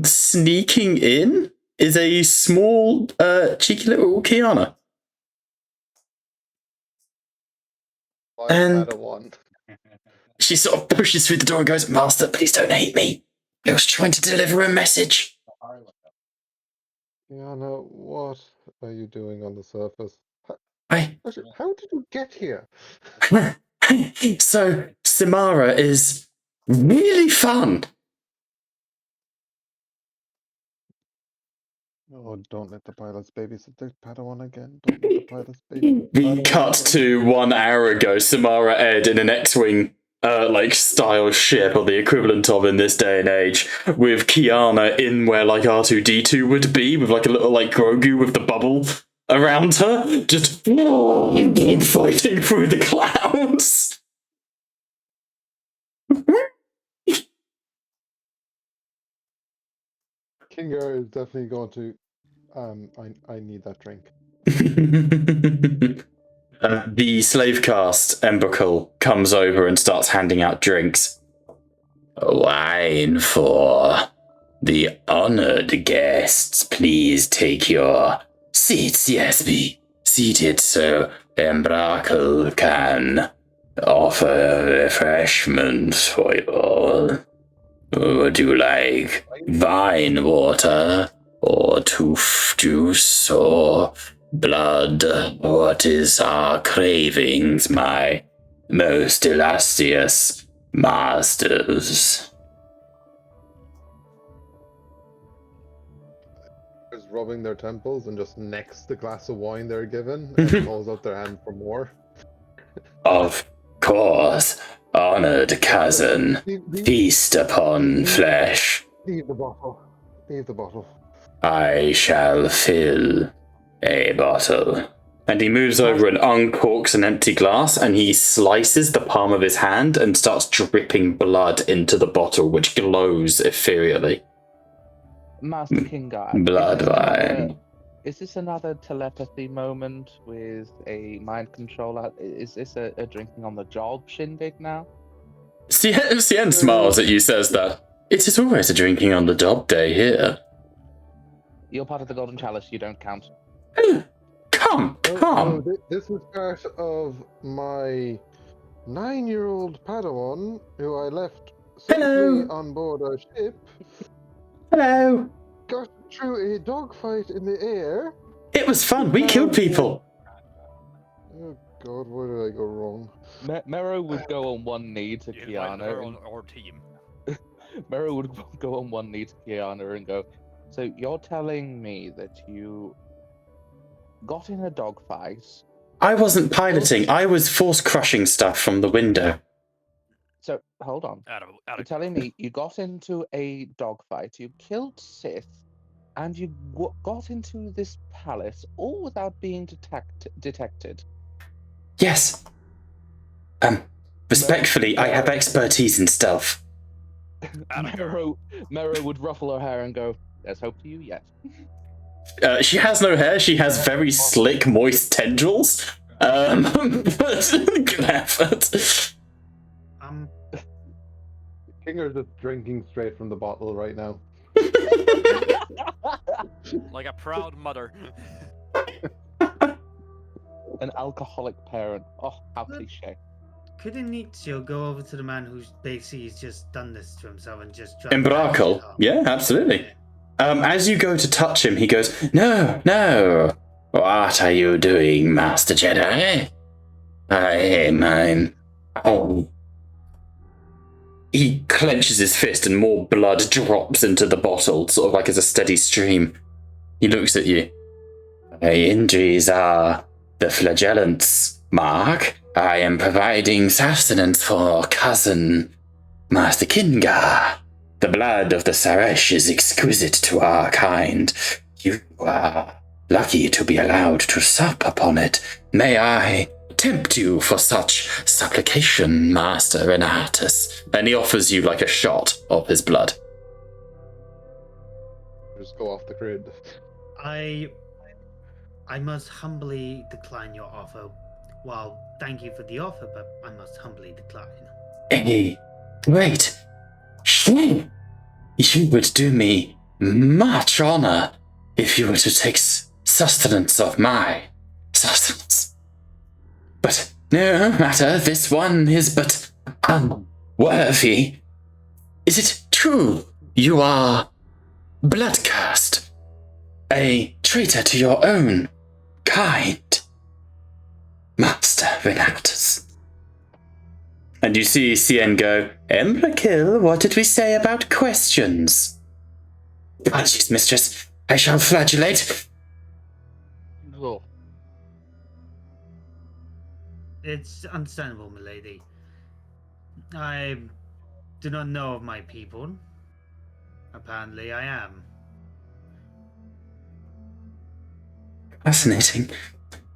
S2: sneaking in, is a small, cheeky little Kiana. And she sort of pushes through the door and goes, Master, please don't hate me. I was trying to deliver a message.
S4: Kiana, what are you doing on the surface?
S2: Actually,
S4: how did you get here?
S2: So, Samara is really fun.
S4: Oh, don't let the pilots babysit the Padawan again. Don't let the pilots babysit.
S2: We cut to 1 hour ago, Samara Ed in an X-Wing like style ship, or the equivalent of in this day and age, with Kiana in where like R2-D2 would be, with like a little like Grogu with the bubble around her, just fighting through the clouds.
S4: Kingar is definitely going to. I need that drink.
S2: The slave caste Embercle comes over and starts handing out drinks. Wine for the honored guests. Please take your seats. Yes, be seated so Embercle can offer refreshments for you all. Would you like vine water, or tooth juice, or blood? What is our cravings, my most illustrious masters?
S4: Just rubbing their temples and just next the glass of wine they're given and holds out their hand for more.
S2: Of course, honored cousin, feast upon flesh.
S4: Leave the bottle. Leave the bottle.
S2: I shall fill a bottle. And he moves over and uncorks an empty glass, and he slices the palm of his hand and starts dripping blood into the bottle, which glows ethereally.
S5: Master Kingar,
S2: Blood wine.
S5: is this another telepathy moment with a mind controller? Is this a drinking on the job shindig now?
S2: Cien smiles at you, says that it is always a drinking on the job day here.
S5: You're part of the Golden Chalice, you don't count.
S2: Come.
S4: This is part of my 9-year-old Padawan, who I left safely on board a ship.
S2: Hello.
S4: Got through a dogfight in the air.
S2: It was fun. We killed people.
S4: Oh God, where did I go wrong?
S5: Mero would go on one knee to
S3: You invited her
S5: Kiana.
S3: on our team.
S5: Mero would go on one knee to Kiana and go, so you're telling me that you got in a dogfight?
S2: I wasn't piloting. I was force crushing stuff from the window.
S5: So, hold on. You're telling me you got into a dogfight, you killed Sith, and you got into this palace all without being detected?
S2: Yes. Respectfully, I have expertise in stealth.
S5: Mero would ruffle her hair and go, there's hope for you yet.
S2: She has no hair. She has very slick, moist tendrils. But good effort.
S4: Kinger's just drinking straight from the bottle right now.
S3: Like a proud mother.
S5: An alcoholic parent. Oh, how cliche.
S7: Could Inizio go over to the man who's basically just done this to himself and just try
S2: Embraco. Yeah, absolutely. As you go to touch him, he goes, No. What are you doing, Master Jedi? Oh. He clenches his fist and more blood drops into the bottle, sort of like as a steady stream. He looks at you. My injuries are the flagellants, Mark. I am providing sustenance for cousin, Master Kingar. The blood of the Saresh is exquisite to our kind. You are lucky to be allowed to sup upon it. May I tempt you for such supplication, Master Renatus? And he offers you like a shot of his blood.
S4: Just go off the grid.
S7: I must humbly decline your offer. Well, thank you for the offer, but I must humbly decline.
S2: Hey, wait. You would do me much honor if you were to take sustenance of my sustenance. But no matter, this one is but unworthy. Is it true you are blood cursed? A traitor to your own kind, Master Renatus? And you see Cien go, Emrakil, what did we say about questions? Apologies, mistress. I shall flagellate.
S5: Oh.
S7: It's understandable, milady. I do not know of my people. Apparently I am.
S2: Fascinating.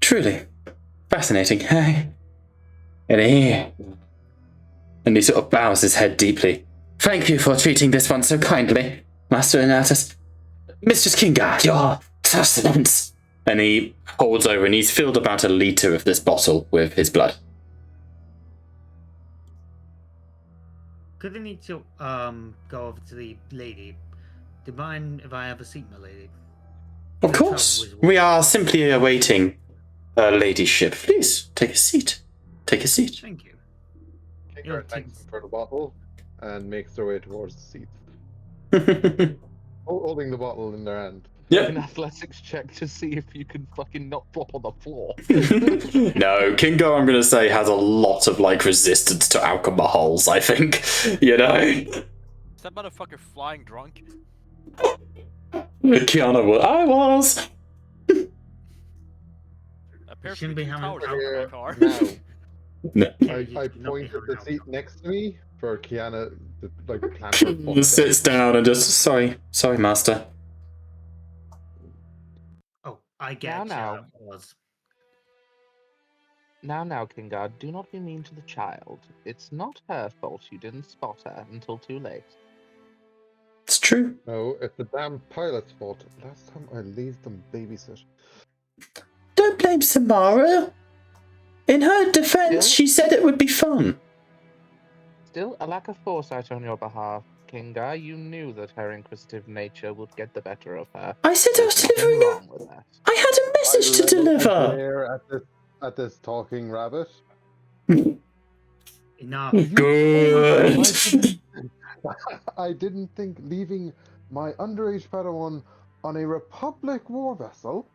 S2: Truly. Fascinating, hey? And he sort of bows his head deeply. Thank you for treating this one so kindly, Master Renatus. Mistress Kingar, your sustenance. And he holds over and he's filled about 1 litre of this bottle with his blood.
S7: Could I need to go over to the lady? Do you mind if I have a seat, my lady?
S2: Of course. We are simply awaiting her ladyship. Please, take a seat. Take a seat.
S7: Thank you.
S4: Kinger thanks for the bottle and makes their way towards the seats. Holding the bottle in their hand.
S2: Yep.
S5: An athletics check to see if you can fucking not flop on the floor.
S2: No, Kingo, I'm going to say, has a lot of, resistance to alcohols, I think. You know?
S3: Is that motherfucker flying drunk?
S2: Kiana was. I was!
S3: Apparently,
S7: Shouldn't be
S3: 2
S7: having
S3: towers out of my car.
S4: Now,
S2: No.
S4: I point at the seat next to me for Kiana to plant her foot
S2: Sits down and just, sorry, master.
S7: Oh, I get
S5: Now.
S7: you.
S5: Now, Kingar, do not be mean to the child. It's not her fault you didn't spot her until too late.
S2: It's true.
S4: No, it's the damn pilot's fault. Last time I leave them babysit.
S2: Don't blame Samara. In her defense,
S5: Yeah.
S2: she said it would be fun.
S5: Still, a lack of foresight on your behalf, Kingar. You knew that her inquisitive nature would get the better of her.
S2: I said I was
S5: There's nothing
S2: delivering a...
S5: wrong with that.
S2: I had a message to
S4: I leveled the
S2: deliver.
S4: glare at this talking rabbit.
S7: Enough.
S2: Good.
S4: I didn't think leaving my underage Padawan on a Republic war vessel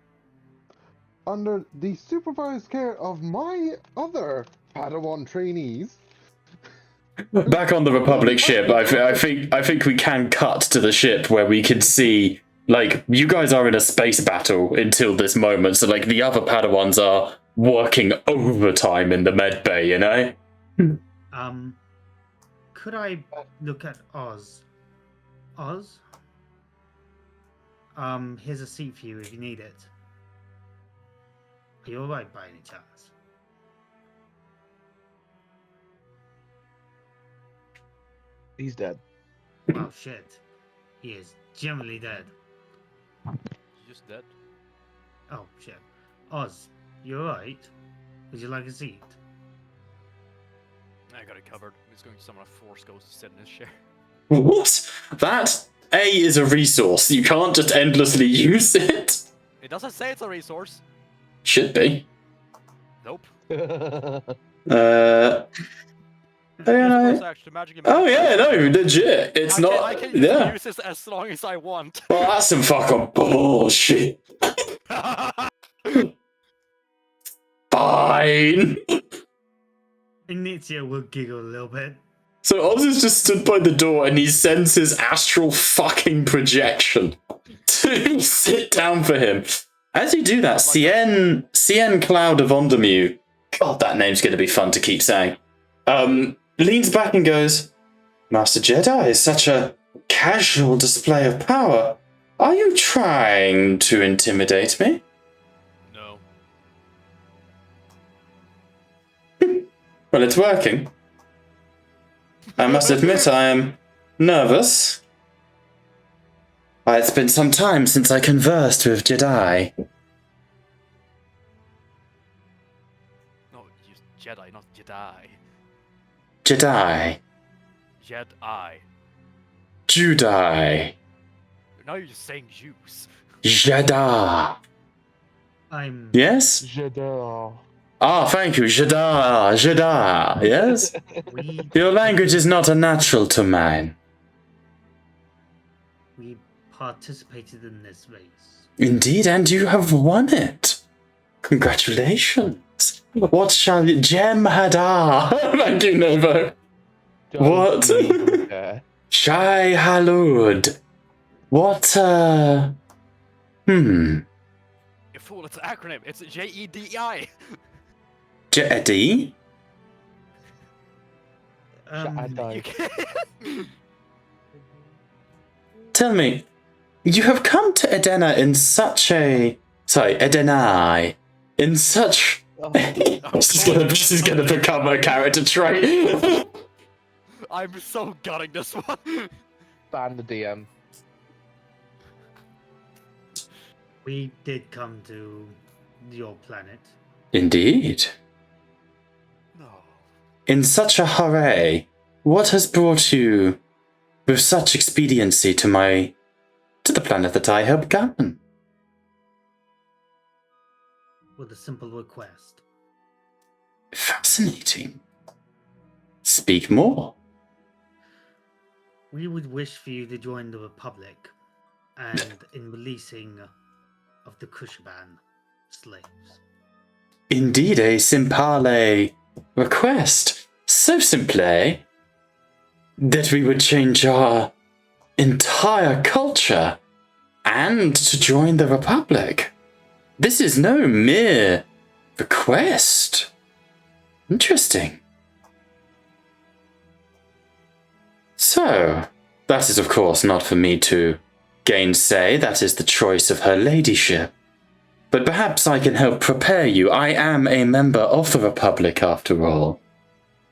S4: under the supervised care of my other Padawan trainees.
S2: Back on the Republic ship, I think we can cut to the ship where we can see, like, you guys are in a space battle until this moment, so, like, the other Padawans are working overtime in the med bay, you know?
S7: Could I look at Oz? Oz? Here's a seat for you if you need it. Are you alright by any chance?
S5: He's dead.
S7: Oh shit. He is generally dead.
S3: He's just dead.
S7: Oh shit. Oz, you alright? Would you like a seat?
S3: I got it covered. I'm just going to summon a force ghost to sit in his chair.
S2: What? That, A, is a resource. You can't just endlessly use it.
S3: It doesn't say it's a resource.
S2: Should be.
S3: Nope.
S2: I don't know.
S3: It's actually magic and
S2: Oh
S3: magic.
S2: yeah, no, legit. It's
S3: I
S2: not.
S3: can
S2: Yeah.
S3: use this as long as I want.
S2: Well, that's some fucking bullshit. Fine.
S7: Ignitia will giggle a little bit.
S2: So Oz has just stood by the door and he sends his astral fucking projection to sit down for him. As you do that, Cien Cloud of Ondermew, God, that name's going to be fun to keep saying, leans back and goes, Master Jedi is such a casual display of power. Are you trying to intimidate me?
S3: No.
S2: Well, it's working. I must admit I am nervous. Why, it's been some time since I conversed with Jedi.
S3: No, use Jedi, not Jedi.
S2: Jedi.
S3: Jedi.
S2: Jedi.
S3: Now you're just saying Jews.
S2: Jedi.
S7: I'm
S2: Yes?
S5: Jedi.
S2: Ah, thank you. Jedi. Jedi. Yes?
S7: we
S2: Your language is not a natural to mine.
S7: we participated in this race.
S2: Indeed, and you have won it. Congratulations. What shall you... Jem Hadar. Thank you, Novo. What?
S5: Okay.
S2: Shai Halud. What,
S3: You fool, it's an acronym. It's JEDI.
S2: Jedi?
S3: You can't.
S2: Tell me, you have come to Edena in such a... Sorry, Edenai. In such... this is gonna become a character trait.
S3: I'm so gutting this one.
S5: Ban the DM.
S7: We did come to your planet.
S2: Indeed.
S3: No.
S2: In such a hurry, what has brought you with such expediency to the planet that I helped govern?
S7: With a simple request.
S2: Fascinating. Speak more.
S7: We would wish for you to join the Republic and in releasing of the Kushaban slaves.
S2: Indeed, a simpale request. So simple that we would change our entire culture and to join the Republic. This is no mere request. Interesting. So, that is of course not for me to gainsay. That is the choice of her ladyship. But perhaps I can help prepare you. I am a member of the Republic, after all.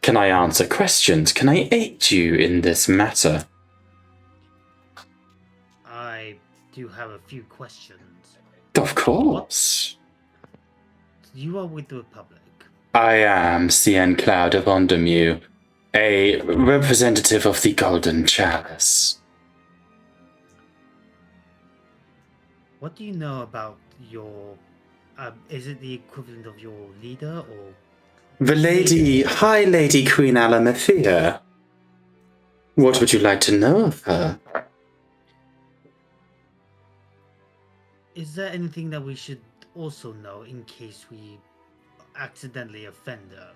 S2: Can I answer questions? Can I aid you in this matter?
S7: I do have a few questions.
S2: Of course.
S7: You are with the Republic.
S2: I am Cien Cloud of Ondermew, a representative of the Golden Chalice.
S7: What do you know about your... is it the equivalent of your leader, or...
S2: The High Lady Queen Alemetheia. What would you like to know of her?
S7: Is there anything that we should also know in case we accidentally offend her?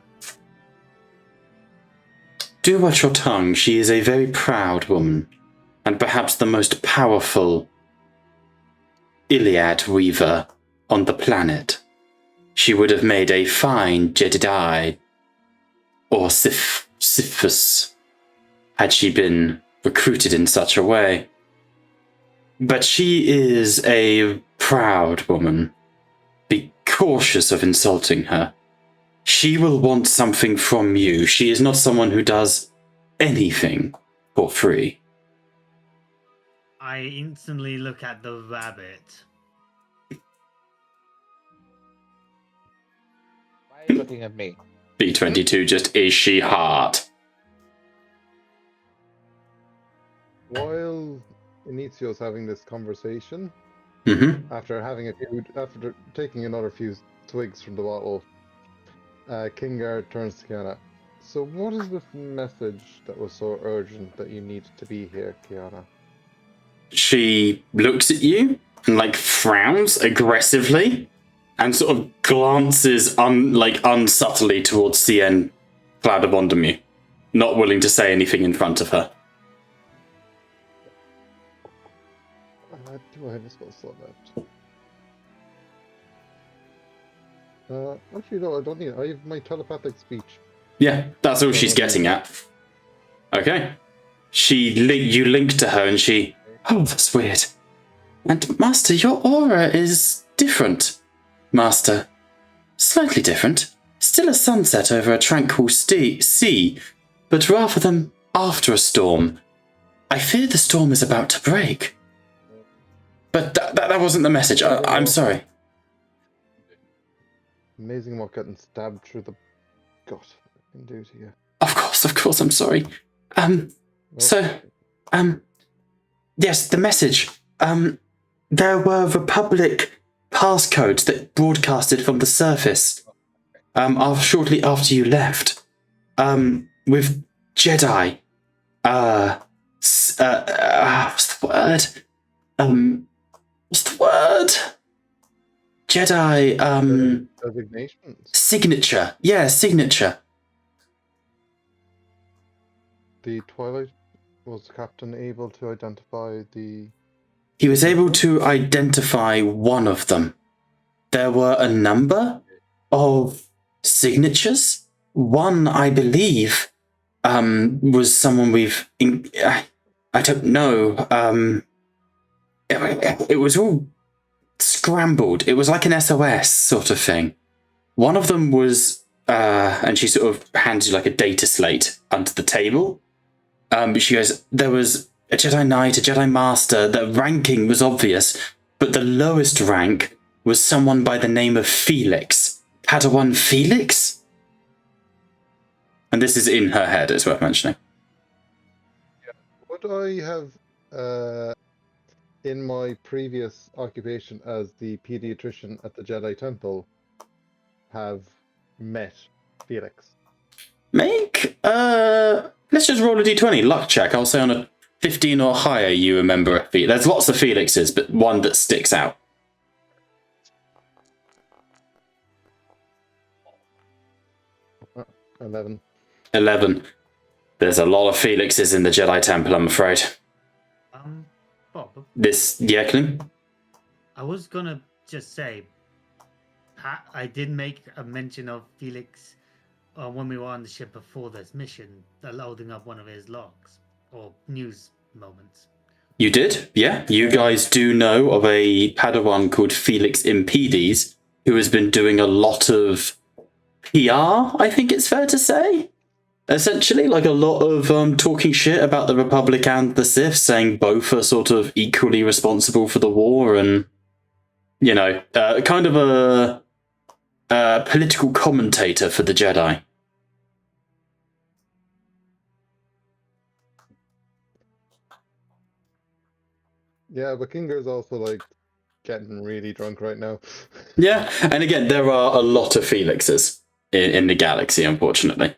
S2: Do watch your tongue. She is a very proud woman, and perhaps the most powerful Iliad Weaver on the planet. She would have made a fine Jedi or Sithus had she been recruited in such a way. But she is a proud woman. Be cautious of insulting her. She will want something from you. She is not someone who does anything for free.
S7: I instantly look at the rabbit.
S5: Why are you looking at me?
S2: B22 just is she hard.
S4: While Inizio's having this conversation, after taking another few swigs from the bottle, Kingar turns to Kiana. So what is this message that was so urgent that you need to be here, Kiana?
S2: She looks at you and frowns aggressively and sort of glances unsubtly towards Cien Cloud of Ondermew, not willing to say anything in front of her.
S4: Do I have a spell slot left? Actually, no, I don't need it. I have my telepathic speech.
S2: Yeah, that's all she's getting at. Okay. You link to her and she... Oh, that's weird. And Master, your aura is different. Master. Slightly different. Still a sunset over a tranquil sea, but rather than after a storm. I fear the storm is about to break. But that wasn't the message. I'm sorry.
S4: Amazing what getting stabbed through the gut can do to you.
S2: Of course, I'm sorry. Yes, the message. There were Republic passcodes that broadcasted from the surface shortly after you left. With Jedi. What's the word? What's the word? Jedi,
S4: Designations.
S2: Signature. Yeah, signature.
S4: The Twilight, was the captain able to identify the...
S2: He was able to identify one of them. There were a number of signatures. One, I believe, was someone I don't know. It was all scrambled. It was like an SOS sort of thing. One of them was, and she sort of hands you a data slate under the table. She goes, there was a Jedi Knight, a Jedi Master. The ranking was obvious, but the lowest rank was someone by the name of Felix. Padawan Felix? And this is in her head, it's worth mentioning.
S4: Would I have, in my previous occupation as the pediatrician at the Jedi Temple, have met Felix?
S2: Let's just roll a d20, luck check. I'll say on a 15 or higher you remember a Felix. There's lots of Felixes, but one that sticks out. 11. There's a lot of Felixes in the Jedi Temple, I'm afraid.
S7: Bob.
S2: Yeah, Clem?
S7: I was gonna just say, I did make a mention of Felix when we were on the ship before this mission, loading up one of his logs or news moments.
S2: You did? Yeah. You guys do know of a Padawan called Felix Impedes, who has been doing a lot of PR, I think it's fair to say. Essentially, like a lot of talking shit about the Republic and the Sith, saying both are sort of equally responsible for the war, and, you know, kind of a political commentator for the Jedi.
S4: Yeah, but Kinger's also like getting really drunk right now.
S2: Yeah, and again, there are a lot of Felixes in the galaxy, unfortunately.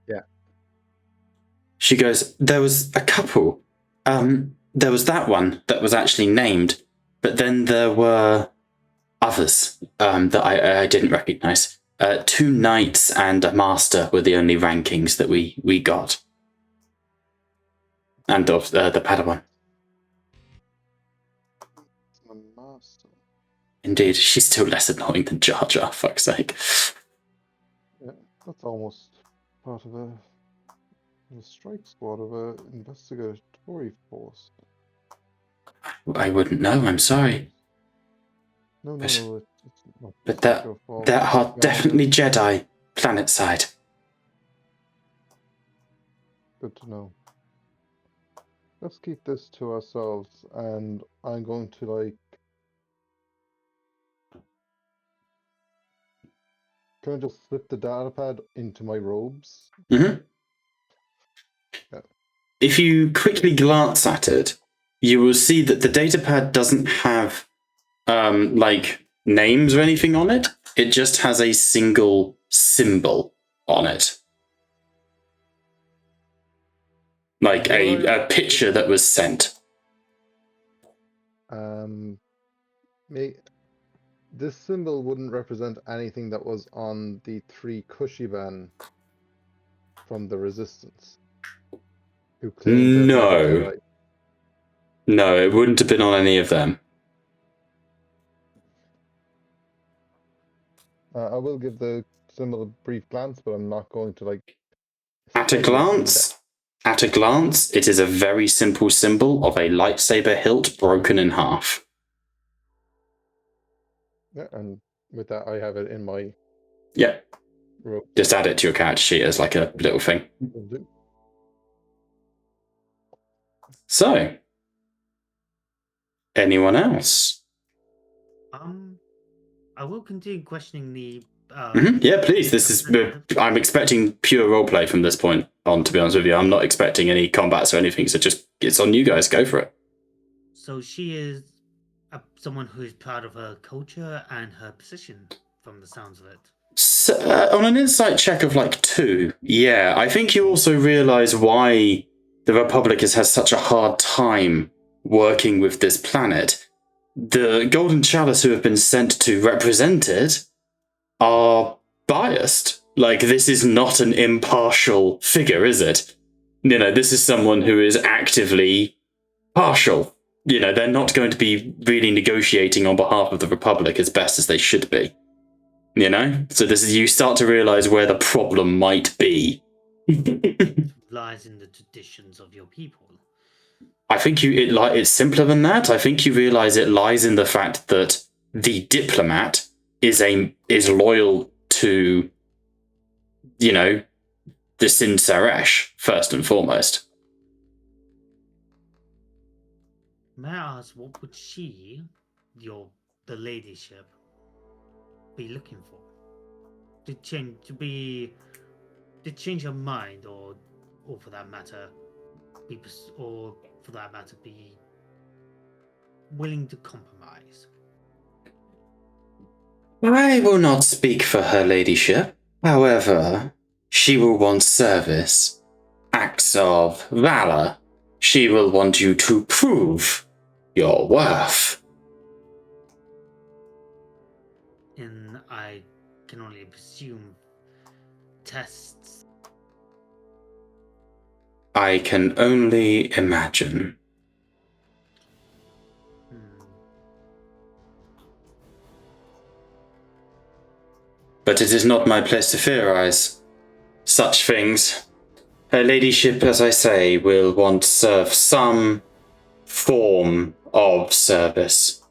S4: Yeah.
S2: She goes, there was a couple. There was that one that was actually named, but then there were others that I didn't recognize. 2 knights and a master were the only rankings that we got. And of the Padawan. Indeed, she's still less annoying than Jar Jar, fuck's sake.
S4: Yeah, that's almost part of a strike squad of a investigatory force.
S2: I wouldn't know, I'm sorry.
S4: No,
S2: But-
S4: it's not.
S2: But that are definitely Jedi, planet side.
S4: Good to know. Let's keep this to ourselves, and I'm going to like. Can I just slip the data pad into my robes?
S2: Mm-hmm.
S4: Yeah.
S2: If you quickly glance at it, you will see that the datapad doesn't have like names or anything on it. It just has a single symbol on it. Like a picture that was sent.
S4: This symbol wouldn't represent anything that was on the 3 Kushiban from the Resistance. Who claimed to have been Jedi.
S2: No, it wouldn't have been on any of them.
S4: I will give the symbol a brief glance, but I'm not going to like.
S2: At a glance, it is a very simple symbol of a lightsaber hilt broken in half.
S4: Yeah, and with that, I have it in my.
S2: Yeah.
S4: Robe.
S2: Just add it to your character sheet as like a little thing. So, anyone else?
S7: I will continue questioning the.
S2: Yeah, please. This is. I'm expecting pure roleplay from this point on. To be honest with you, I'm not expecting any combats or anything. So just it's on you guys. Go for it.
S7: So she is someone who is proud of her culture and her position, from the sounds of it.
S2: So, on an insight check of like 2, yeah, I think you also realise why the Republic has had such a hard time working with this planet. The Golden Chalice who have been sent to represent it are biased. Like, this is not an impartial figure, is it? You know, this is someone who is actively partial. You know, they're not going to be really negotiating on behalf of the Republic as best as they should be. You know? So this is, you start to realise where the problem might be.
S7: Lies in the traditions of your people.
S2: I think it's simpler than that. I think you realise it lies in the fact that the diplomat is loyal to, you know, the Sin Saresh, first and foremost.
S7: May I ask, what would she, the ladyship, be looking for? Did change her mind, or for that matter, be willing to compromise?
S2: I will not speak for her ladyship. However, she will want service, acts of valor. She will want you to prove your worth.
S7: And I can only presume tests.
S2: I can only imagine. But it is not my place to theorize such things. Her ladyship, as I say, will want to serve some form of service.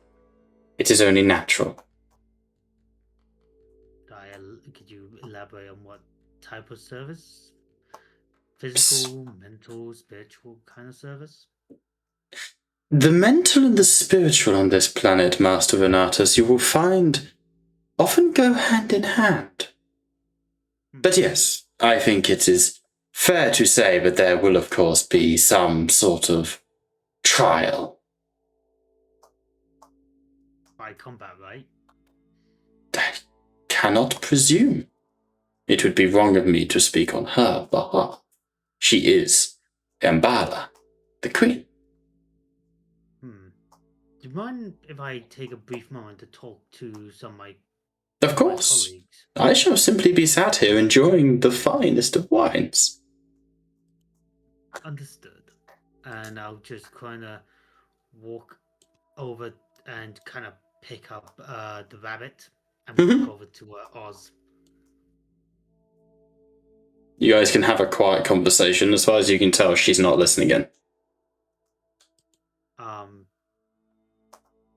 S2: It is only natural.
S7: Could you elaborate on what type of service? Physical, mental, spiritual kind of service?
S2: The mental and the spiritual on this planet, Master Renatus, you will find often go hand in hand. But yes, I think it is fair to say that there will, of course, be some sort of trial.
S7: By combat, right?
S2: I cannot presume. It would be wrong of me to speak on her behalf. She is Gambala, the queen.
S7: Do you mind if I take a brief moment to talk to some of my
S2: Of course.
S7: colleagues?
S2: I shall simply be sat here enjoying the finest of wines.
S7: Understood. And I'll just kind of walk over and kind of pick up the rabbit and walk over to Oz.
S2: You guys can have a quiet conversation. As far as you can tell, she's not listening in.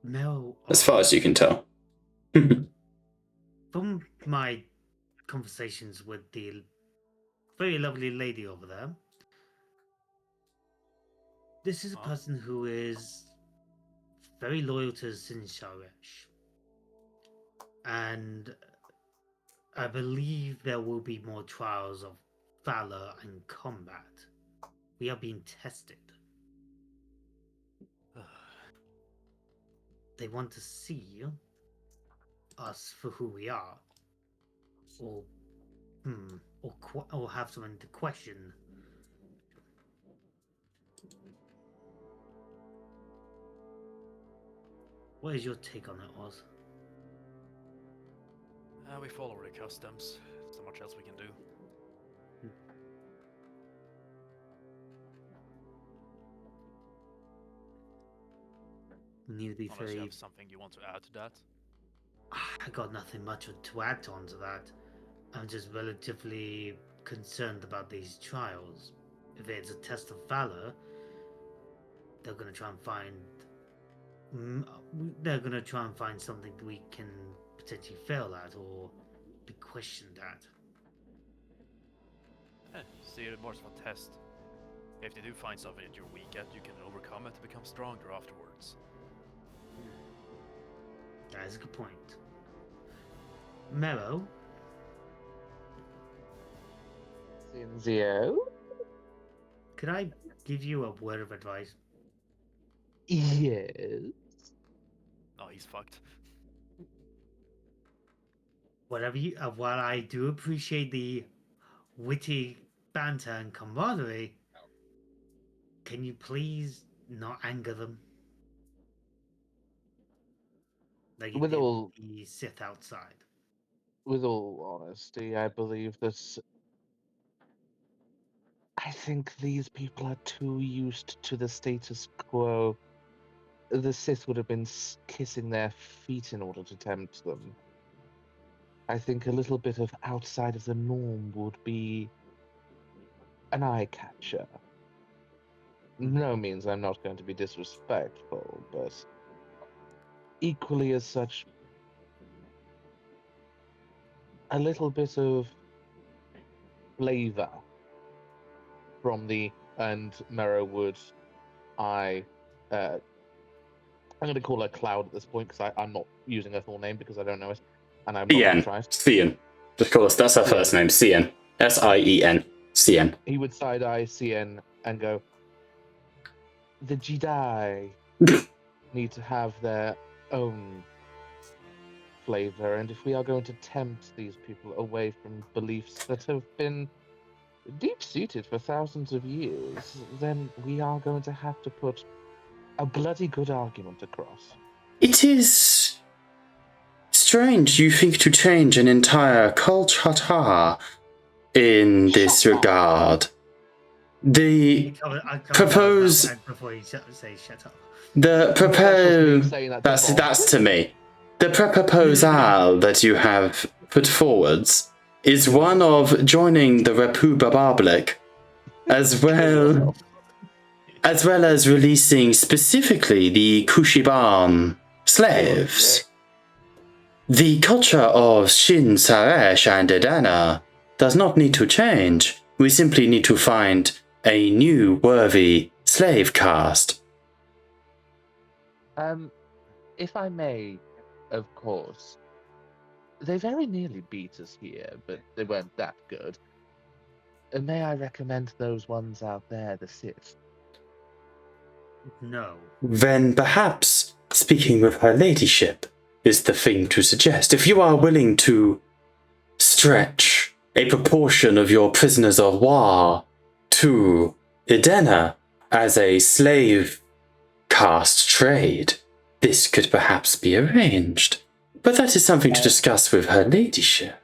S7: No.
S2: As far as you can tell.
S7: From my conversations with the very lovely lady over there, this is a person who is very loyal to Sinsharesh. And I believe there will be more trials of valor and combat. We are being tested. They want to see us for who we are, or have someone to question. What is your take on it, Oz?
S3: We follow the customs. There's not much else we can do.
S7: We need to be
S3: Unless you
S7: very.
S3: have something you want to add to that.
S7: I got nothing much to add on to that. I'm just relatively concerned about these trials. If it's a test of valor, they're gonna try and find. They're gonna try and find something we can potentially fail at or be questioned at.
S3: See it more as a test. If they do find something that you're weak at, you can overcome it to become stronger afterwards.
S7: That is a good point. Mero?
S5: Cinzio?
S7: Could I give you a word of advice?
S5: Yes.
S3: Oh, he's fucked.
S7: While I do appreciate the witty banter and camaraderie, can you please not anger them? Like you
S5: With
S7: did
S5: all-
S7: the Sith outside.
S5: With all honesty, I believe that I think these people are too used to the status quo. The Sith would have been kissing their feet in order to tempt them. I think a little bit of outside of the norm would be an eye catcher. No means I'm not going to be disrespectful, but equally as such, a little bit of flavor from the and Merrowwood eye. I'm going to call her Cloud at this point because I'm not using her full name because I don't know it, and I'm not going to try it.
S2: Cien. Of course, that's her first name. Cien. Sien. Cien.
S5: He would side eye Cien and go, "The Jedi need to have their own flavor, and if we are going to tempt these people away from beliefs that have been deep-seated for thousands of years, then we are going to have to put a bloody good argument across."
S2: It is strange you think to change an entire culture in this regard. The propose.
S7: Before you say shut up.
S2: The propose.
S5: Saying that to Bob.
S2: That's to me. The proposal that you have put forwards is one of joining the Republic as well as well as releasing specifically the Kushiban slaves. The culture of Shin Saresh and Edana does not need to change. We simply need to find a new worthy slave caste.
S5: If I may, of course, they very nearly beat us here, but they weren't that good. May I recommend those ones out there, the Sith?
S7: No.
S2: Then perhaps speaking with her ladyship is the thing to suggest. If you are willing to stretch a proportion of your prisoners of war to Edena as a slave caste trade, this could perhaps be arranged. But that is something to discuss with her ladyship.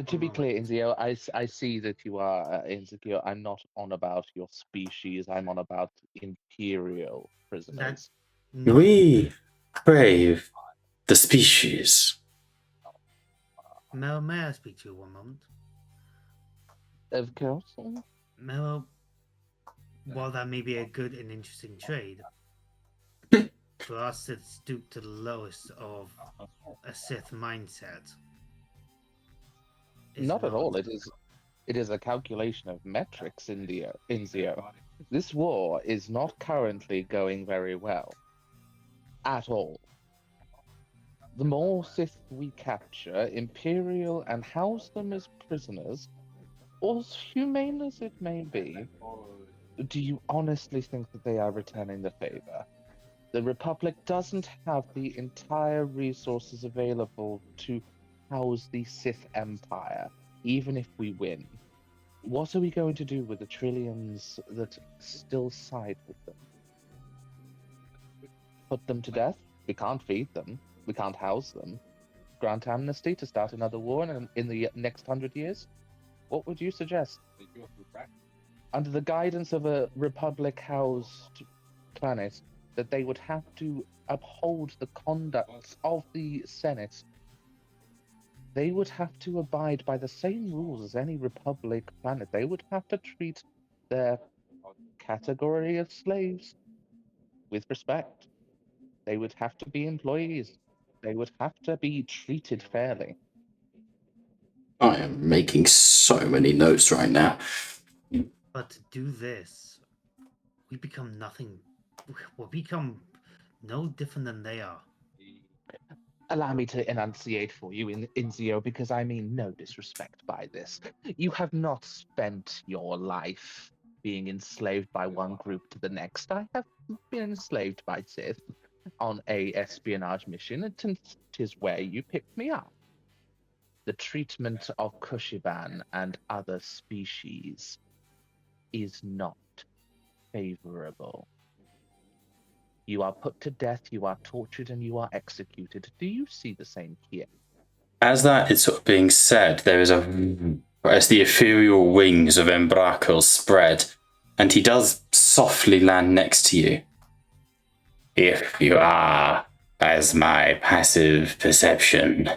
S5: To be clear, Inzio, I see that you are insecure. I'm not on about your species. I'm on about imperial prisoners.
S7: That's not...
S2: We crave the species.
S7: Mel, may I speak to you one moment?
S5: Of course.
S7: Mel, while that may be a good and interesting trade, for us to stoop to the lowest of a Sith mindset.
S5: Not at all. It is a calculation of metrics, Inzio. This war is not currently going very well. At all. The more Sith we capture, Imperial, and house them as prisoners, or as humane as it may be, do you honestly think that they are returning the favor? The Republic doesn't have the entire resources available to house the Sith Empire, even if we win. What are we going to do with the trillions that still side with them? Put them to death? We can't feed them. We can't house them. Grant amnesty to start another war in the next 100 years? What would you suggest? Under the guidance of a Republic-housed planet, that they would have to uphold the conduct of the Senate. They would have to abide by the same rules as any Republic planet. They would have to treat their category of slaves with respect. They would have to be employees. They would have to be treated fairly.
S2: I am making so many notes right now.
S7: But to do this, we become nothing. We'll become no different than they are.
S5: Allow me to enunciate for you, Inzio, because I mean no disrespect by this. You have not spent your life being enslaved by one group to the next. I have been enslaved by Sith on a espionage mission, and 'tis where you picked me up. The treatment of Kushiban and other species is not favorable. You are put to death, you are tortured, and you are executed. Do you see the same here?
S2: As that is sort of being said, there is as the ethereal wings of Embrakel spread, and he does softly land next to you. If you are, as my passive perception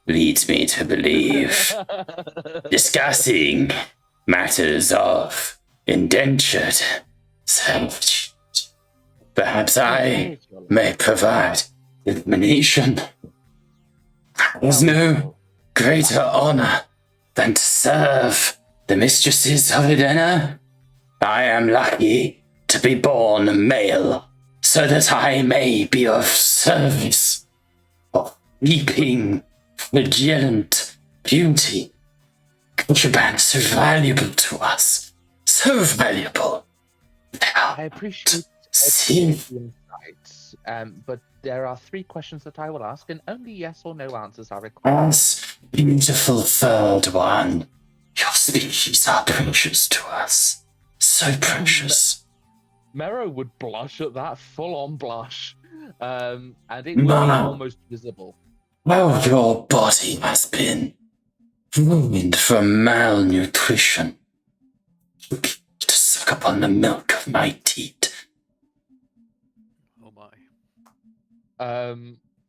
S2: leads me to believe, discussing matters of indentured servitude, perhaps I may provide illumination. There's no greater honor than to serve the mistresses of Edena. I am lucky to be born male, so that I may be of service, of leaping, vigilant beauty. Kushiban is so valuable to us, so valuable.
S5: I appreciate the insights, but there are 3 questions that I will ask, and only yes or no answers are required.
S2: As beautiful third one, your species are precious to us. So precious.
S5: Mero would blush at that, full-on blush, and it would be almost visible.
S2: Oh, your body has been ruined from malnutrition. You need to suck upon the milk of my teat.
S3: Oh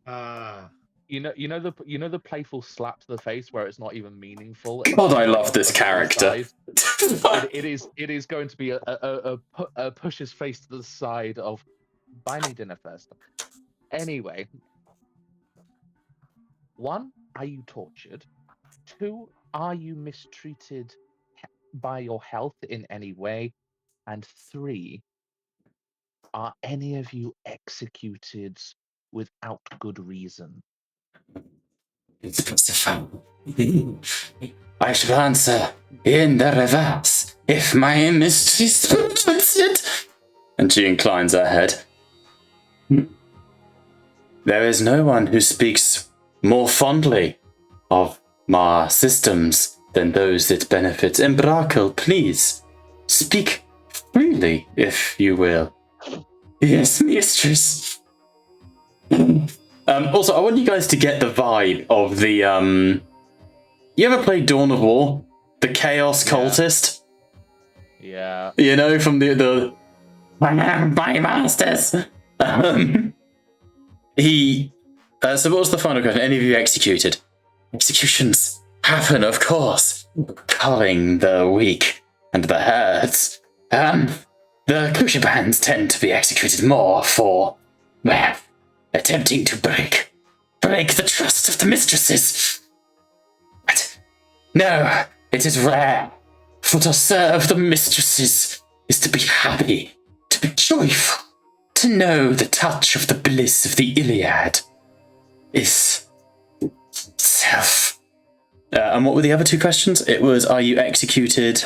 S3: my.
S5: You know the playful slap to the face where it's not even meaningful.
S2: God, I love this character.
S5: It is going to be a push his face to the side of buy me dinner first. Anyway, 1, are you tortured? 2, are you mistreated by your health in any way? And 3, are any of you executed without good reason?
S2: It's specified. I shall answer in the reverse if my mistress wants it. And she inclines her head. There is no one who speaks more fondly of my systems than those it benefits. Embrakel, please, speak freely, if you will. Yes, mistress. Also, I want you guys to get the vibe of the, you ever played Dawn of War? The Chaos Cultist?
S5: Yeah.
S2: You know, from the my masters. So what was the final question? Any of you executed? Executions happen, of course. Culling the weak and the herds. The crucial bands tend to be executed more for, well, attempting to break the trust of the mistresses. But no, it is rare. For to serve the mistresses is to be happy, to be joyful, to know the touch of the bliss of the Iliad is self. And what were the other 2 questions? It was, are you executed?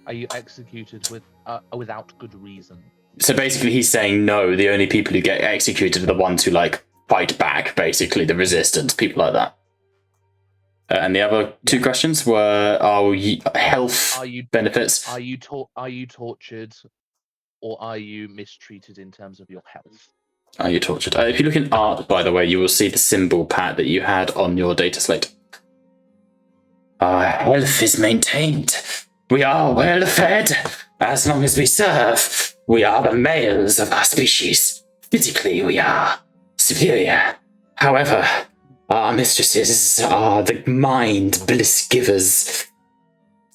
S5: Are you executed without good reason?
S2: So basically he's saying no, the only people who get executed are the ones who, like, fight back, basically, the resistance, people like that. And the other 2 questions were, health benefits?
S5: Are you tortured, or are you mistreated in terms of your health?
S2: Are you tortured? If you look in art, by the way, you will see the symbol pad that you had on your data slate. Our health is maintained. We are well fed. As long as we serve, we are the males of our species. Physically, we are superior. However, our mistresses are the mind bliss givers.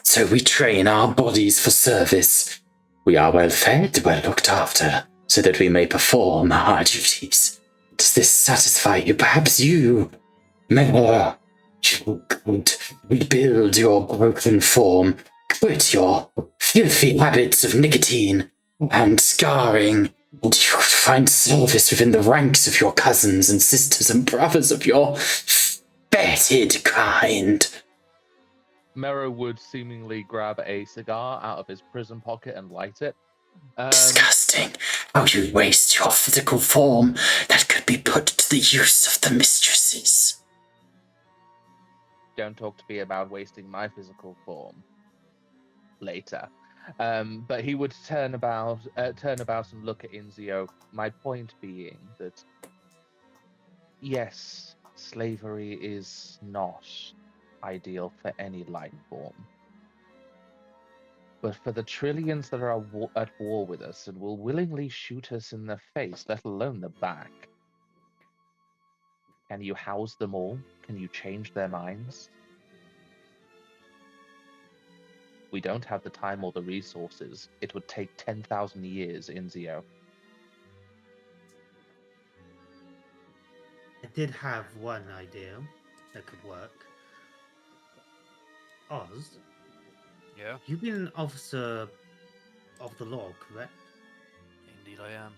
S2: So we train our bodies for service. We are well fed, well looked after, so that we may perform our duties. Does this satisfy you? Perhaps you, Miller, you could rebuild your broken form, quit your filthy habits of nicotine and scarring, and you could find service within the ranks of your cousins and sisters and brothers of your fetid kind.
S5: Mero would seemingly grab a cigar out of his prison pocket and light it.
S2: Disgusting. How you waste your physical form that could be put to the use of the mistresses.
S5: Don't talk to me about wasting my physical form. Later. But he would turn about and look at Inzio. My point being that, yes, slavery is not ideal for any life form. But for the trillions that are at war with us and will willingly shoot us in the face, let alone the back, can you house them all? Can you change their minds? We don't have the time or the resources. It would take 10,000 years, Inzio.
S7: I did have one idea that could work. Oz,
S3: Yeah,
S7: you've been an officer of the law, correct?
S3: indeed I am.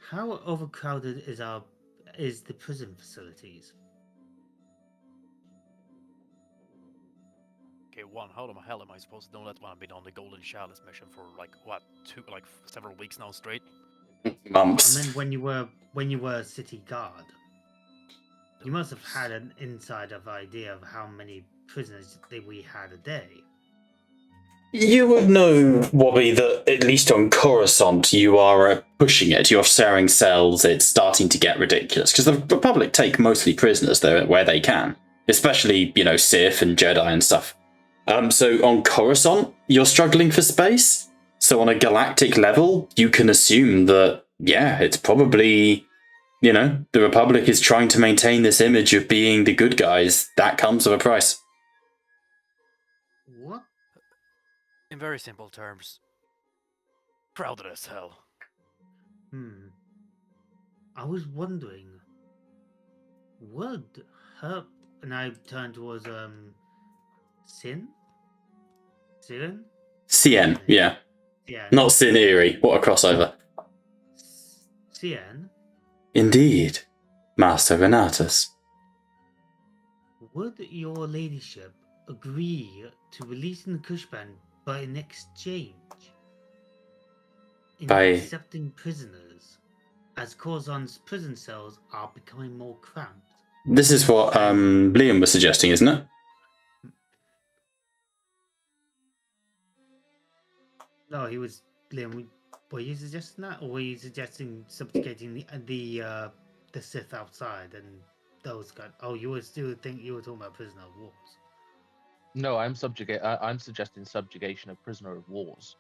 S7: How overcrowded is the prison facilities?
S3: Okay, one, how the hell am I supposed to know that when I've been on the Golden Chalice mission for several weeks now straight?
S2: Months.
S7: I mean, when you were city guard, you must have had an insider idea of how many prisoners that we had a day.
S2: You would know, Wobby, that at least on Coruscant, you are pushing it. You're sharing cells. It's starting to get ridiculous because the Republic take mostly prisoners there where they can, especially Sith and Jedi and stuff. So on Coruscant, you're struggling for space. So on a galactic level, you can assume that it's probably the Republic is trying to maintain this image of being the good guys. That comes with a price.
S7: What?
S3: In very simple terms, crowded as hell.
S7: I was wondering, would her... And I turned towards, Sin? Siren?
S2: Cien, yeah.
S7: Yeah.
S2: Not Sin Eerie. What a crossover.
S7: Cien?
S2: Indeed, Master Renatus.
S7: Would your ladyship agree to releasing the Cushman, but in exchange, in
S2: By-
S7: accepting prisoners, as Corzon's prison cells are becoming more cramped?
S2: This is what Liam was suggesting, isn't it?
S7: No, he was... Liam, were you suggesting that, or were you suggesting subjugating the Sith outside and those guys? Oh, you were still you were talking about prisoner of wars.
S5: No, I'm suggesting subjugation of prisoner of wars.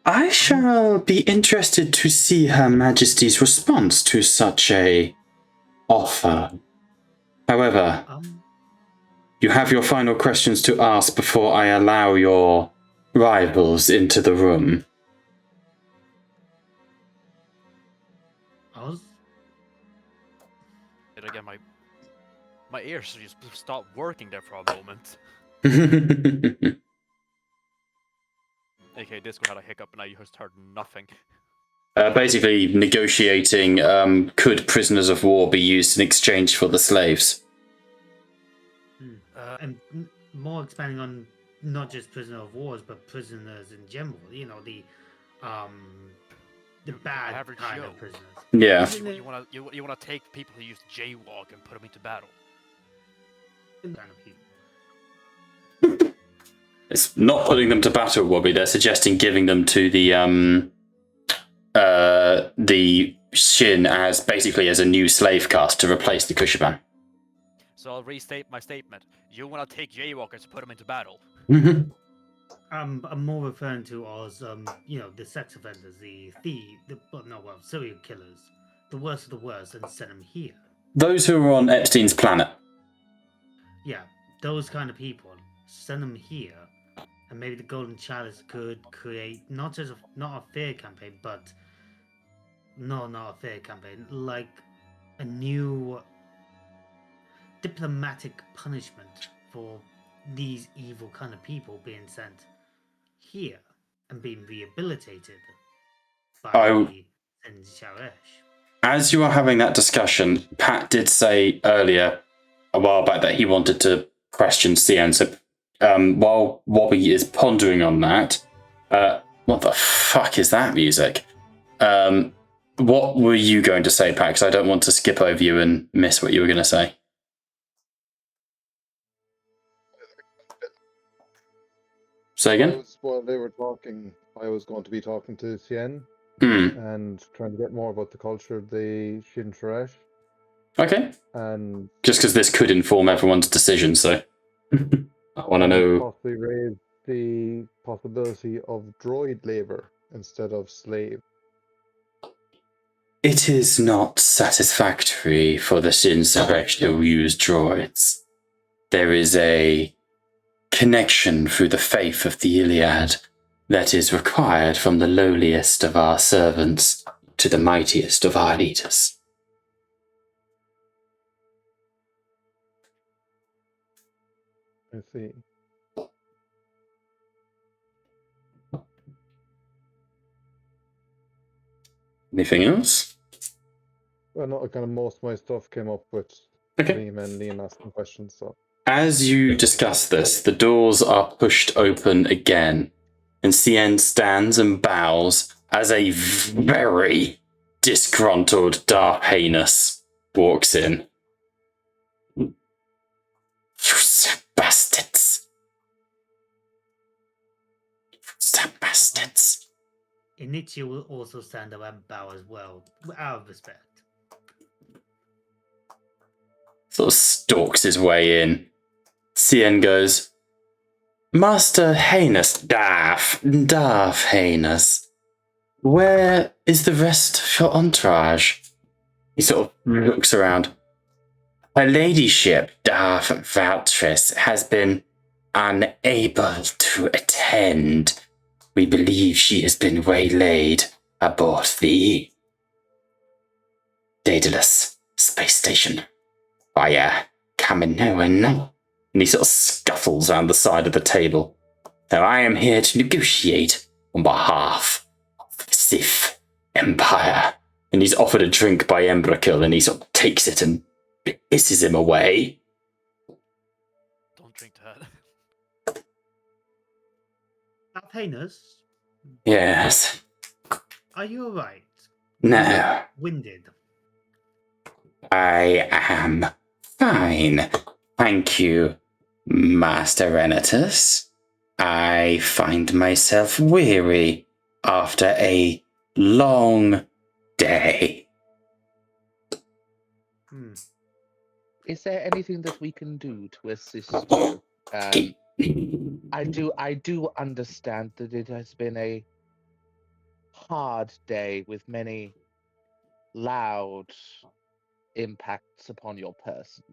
S2: I shall be interested to see Her Majesty's response to such a offer. However, you have your final questions to ask before I allow your rivals into the room.
S3: And again, my ears just stopped working there for a moment. Okay, Disco had a hiccup and I just heard nothing.
S2: Basically, negotiating could prisoners of war be used in exchange for the slaves?
S7: And more expanding on not just prisoner of wars, but prisoners in general. The bad
S3: average
S7: kind
S3: Joe.
S7: of prisoners.
S2: Yeah.
S3: You wanna take people who used to jaywalk and put them into battle.
S7: Kind of people.
S2: It's not putting them to battle, Wobby. They're suggesting giving them to the Shin as basically as a new slave caste to replace the Kushaban.
S3: So I'll restate my statement. You wanna take jaywalkers and put them into battle.
S7: I'm more referring to as the sex offenders, serial killers, the worst of the worst, and send them here.
S2: Those who are on Epstein's planet.
S7: Yeah, those kind of people. Send them here, and maybe the Golden Chalice could create not a fear campaign, but not a fear campaign, like a new diplomatic punishment for these evil kind of people being sent here and being rehabilitated by Sharish.
S2: As you are having that discussion, Pat did say earlier, a while back, that he wanted to question Cien. So while Wobby is pondering on that, what the fuck is that music? What were you going to say, Pat? Because I don't want to skip over you and miss what you were going to say. Say again?
S4: While they were talking, I was going to be talking to Cien and trying to get more about the culture of the Shin Sharash.
S2: Okay.
S4: And
S2: just because this could inform everyone's decision, so I want to know.
S4: Possibly raise the possibility of droid labor instead of slave.
S2: It is not satisfactory for the Shin Sharash to use droids. There is a connection through the faith of the Iliad that is required from the lowliest of our servants to the mightiest of our leaders.
S4: I see.
S2: Anything else?
S4: Well, not kind of most of my stuff came up with Liam and Liam asking questions. So
S2: as you discuss this, the doors are pushed open again, and Cien stands and bows as a very disgruntled Darth Heinous walks in. You bastards! Bastards!
S7: Inichi will also stand up and bow as well, out of respect.
S2: Sort of stalks his way in. Cien goes, Master Heinous, Darth Heinous. Where is the rest of your entourage? He sort of looks around. Her ladyship, Darth Valtris, has been unable to attend. We believe she has been waylaid aboard the Daedalus space station by Kaminoan. And he sort of scuffles around the side of the table. Now I am here to negotiate on behalf of the Sith Empire. And he's offered a drink by Embrakill, and he sort of takes it and hisses him away.
S3: Don't drink that.
S7: Alphanas,
S2: Yes.
S7: are you alright?
S2: No.
S7: Winded.
S2: I am fine. Thank you, Master Renatus. I find myself weary after a long day.
S5: Is there anything that we can do to assist you? I do understand that it has been a hard day with many loud impacts upon your person.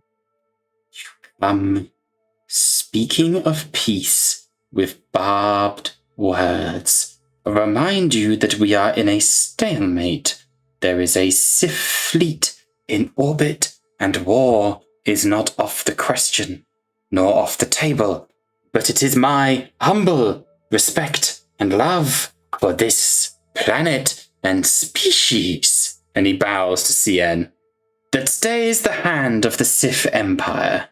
S2: Speaking of peace with barbed words, remind you that we are in a stalemate. There is a Sith fleet in orbit, and war is not off the question, nor off the table. But it is my humble respect and love for this planet and species, and he bows to Cien, that stays the hand of the Sith Empire.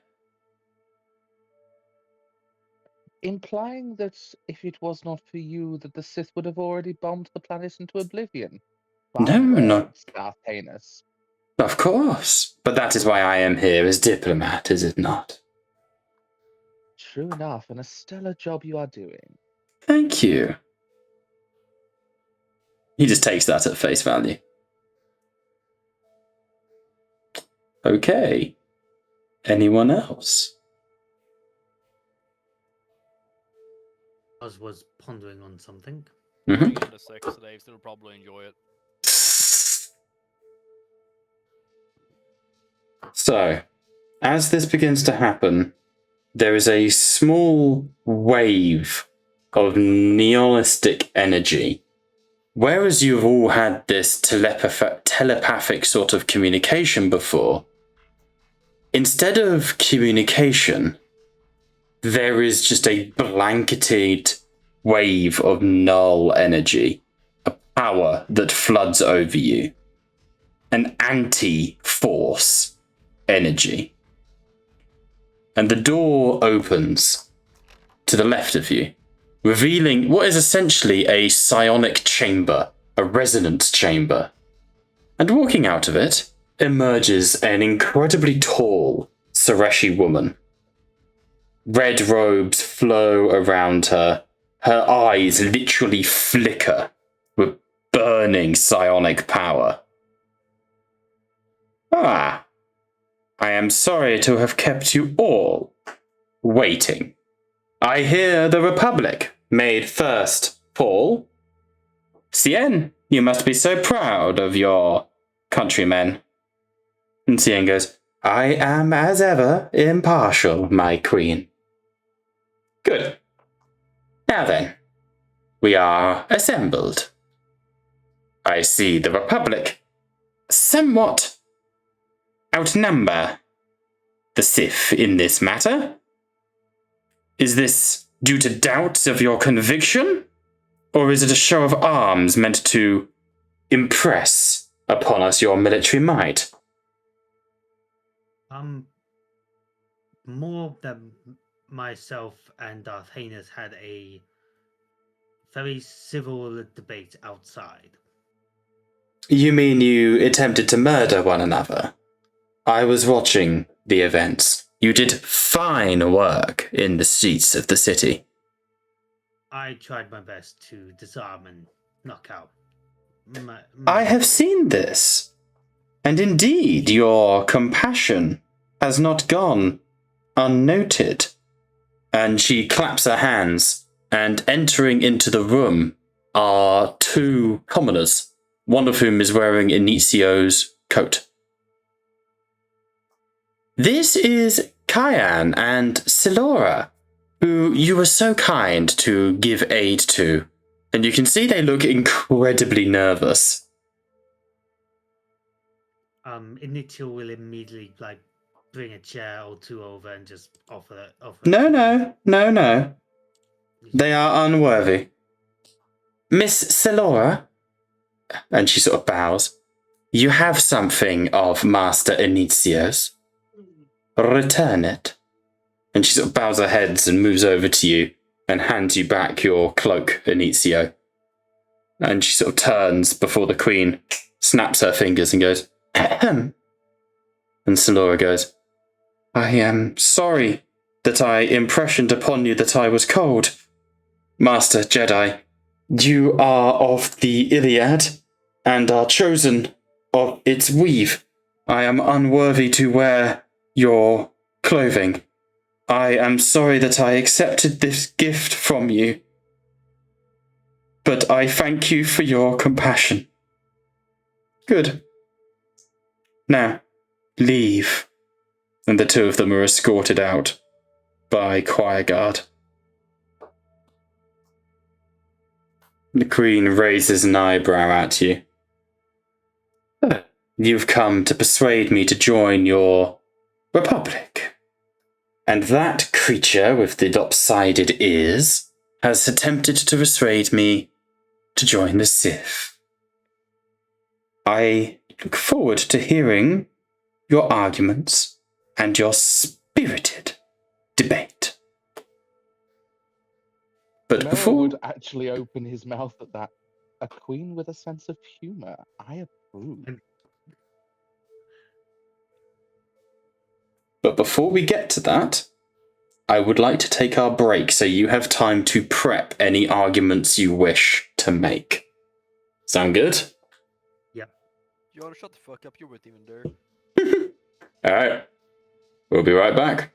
S5: Implying that if it was not for you, that the Sith would have already bombed the planet into oblivion.
S2: No, not...
S5: Darth Heinous.
S2: Of course. But that is why I am here as diplomat, is it not?
S5: True enough, and a stellar job you are doing.
S2: Thank you. He just takes that at face value. Okay. Anyone else?
S7: Oz was pondering on something.
S2: Mm-hmm.
S3: Being the sex slaves, they'll probably enjoy it.
S2: So, as this begins to happen, there is a small wave of nihilistic energy. Whereas you've all had this telepathic sort of communication before, instead of communication, there is just a blanketed wave of null energy, a power that floods over you, an anti-force energy. And the door opens to the left of you, revealing what is essentially a psionic chamber, a resonance chamber. And walking out of it emerges an incredibly tall Sareshi woman. Red robes flow around her. Her eyes literally flicker with burning psionic power. Ah, I am sorry to have kept you all waiting. I hear the Republic made first fall. Cien, you must be so proud of your countrymen. And Cien goes, I am as ever impartial, my queen. Good. Now then, we are assembled. I see the Republic somewhat outnumber the Sith in this matter. Is this due to doubts of your conviction? Or is it a show of arms meant to impress upon us your military might?
S7: More than myself and Darth Heinous had a very civil debate outside.
S2: You mean you attempted to murder one another? I was watching the events. You did fine work in the streets of the city.
S7: I tried my best to disarm and knock out.
S2: I have seen this. And indeed, your compassion has not gone unnoted. And she claps her hands, and entering into the room are two commoners, one of whom is wearing Inizio's coat. This is Kyan and Silora, who you were so kind to give aid to, and you can see they look incredibly nervous.
S7: Initial will immediately bring a chair or two over and just offer.
S2: No. They are unworthy. Miss Silora, and she sort of bows, you have something of Master Inizio's. Return it. And she sort of bows her head and moves over to you and hands you back your cloak, Inizio. And she sort of turns before the queen, snaps her fingers and goes, ahem. And Silora goes, I am sorry that I impressioned upon you that I was cold. Master Jedi, you are of the Iliad and are chosen of its weave. I am unworthy to wear your clothing. I am sorry that I accepted this gift from you, but I thank you for your compassion. Good. Now, leave. And the two of them are escorted out by choir guard. The queen raises an eyebrow at you. You've come to persuade me to join your republic. And that creature with the lopsided ears has attempted to persuade me to join the Sith. I look forward to hearing your arguments and your spirited debate. But
S5: Mel
S2: before...
S5: would actually open his mouth at that. A queen with a sense of humor. I approve.
S2: But before we get to that, I would like to take our break so you have time to prep any arguments you wish to make. Sound good?
S7: Yep.
S3: You wanna shut the fuck up? You weren't even there.
S2: Alright. We'll be right back.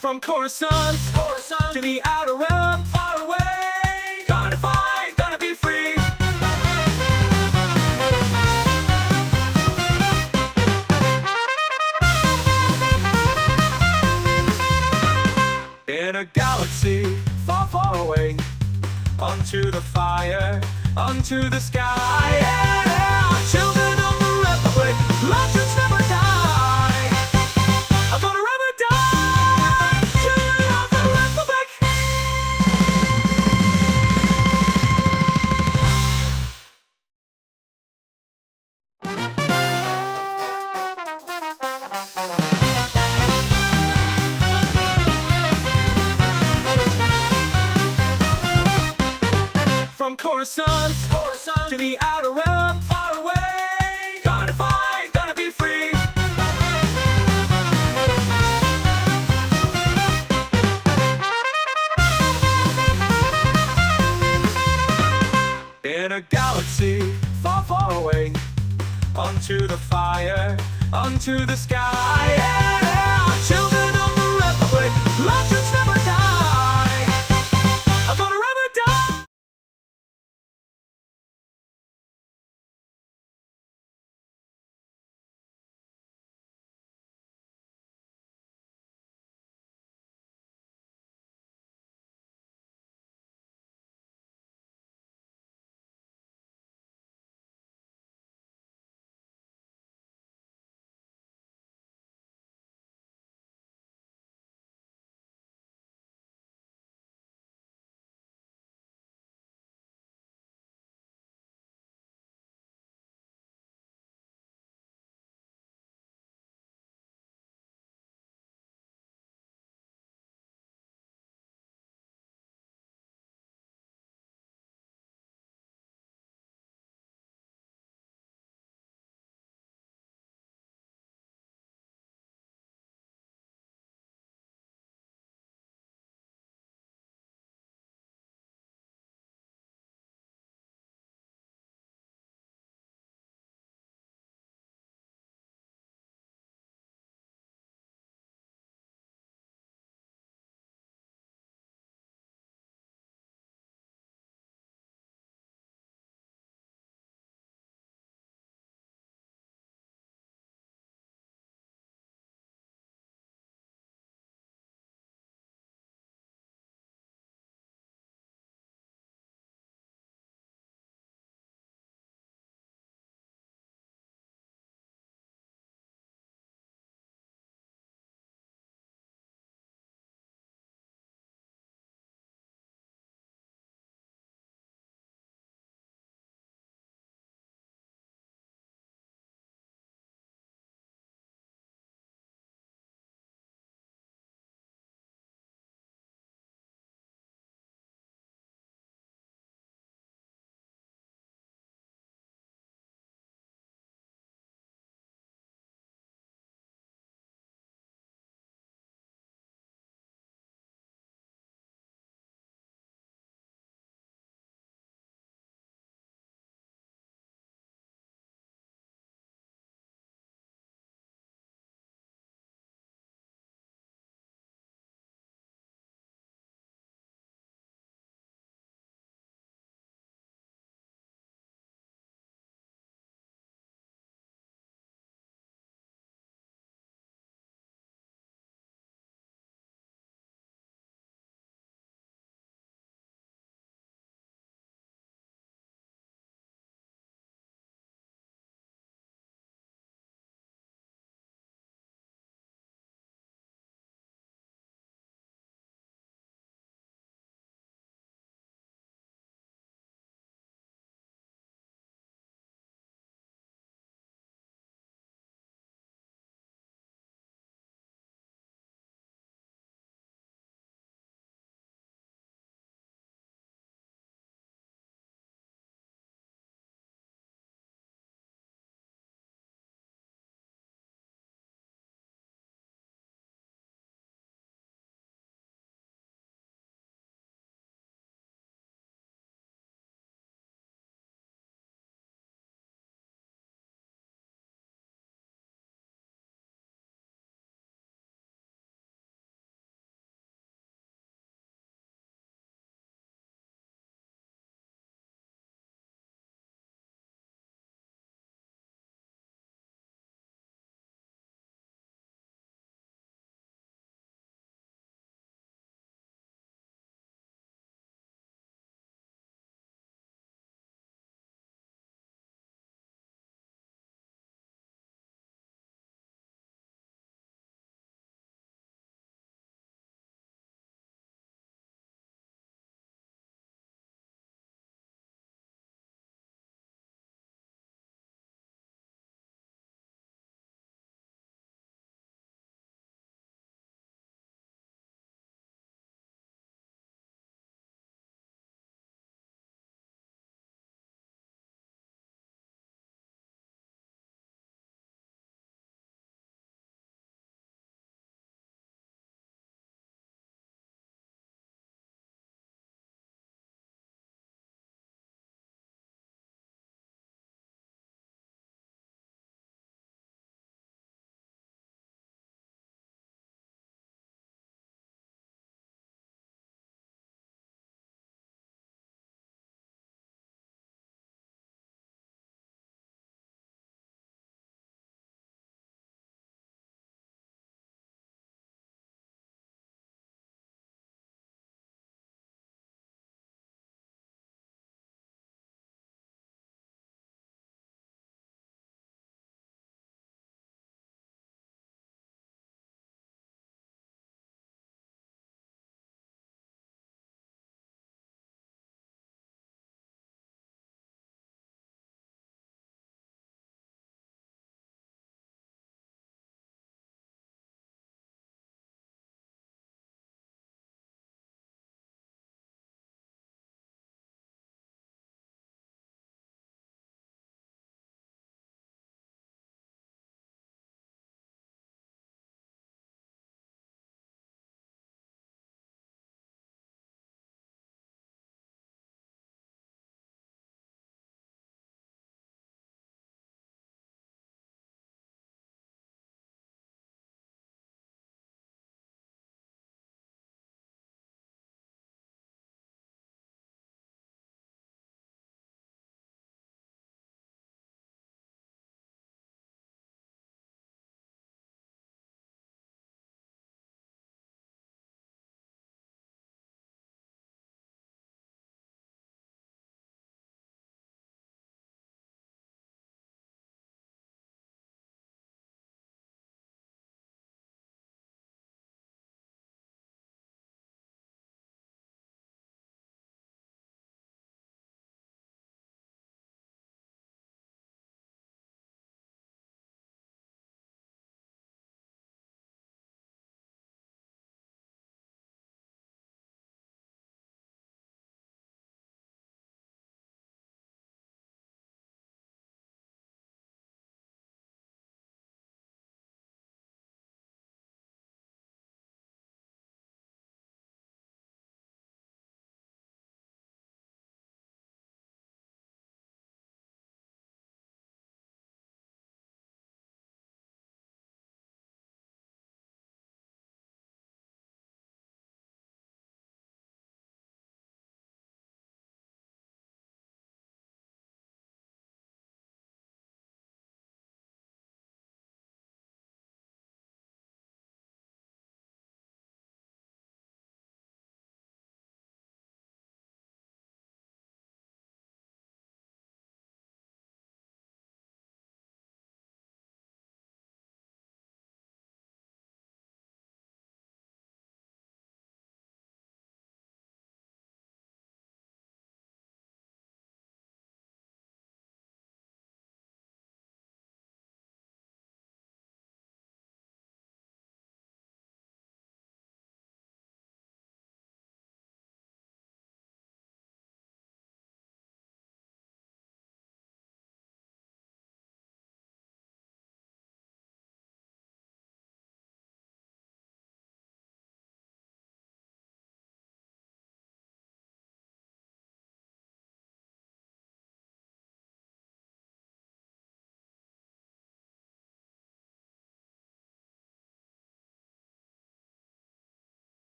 S1: From Coruscant to the outer realm, far away. Gonna fight, gonna be free. In a galaxy far, far away, onto the fire, onto the sky. Yeah, children of the Republic, legends never die. I'm gonna rather die. Children of the Republic. From Coruscant to the outer realm, far away. Gonna fight, gonna be free. In a galaxy far, far away, onto the fire, onto the sky. Yeah, children of the Republic, legends never die. I'm gonna rather die.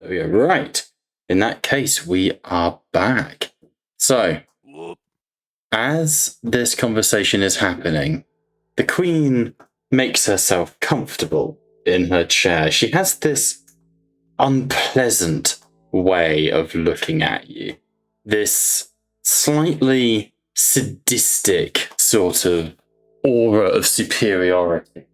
S2: Oh, yeah, right. In that case, we are back. So, as this conversation is happening, the Queen makes herself comfortable in her chair. She has this unpleasant way of looking at you. This slightly sadistic sort of aura of superiority.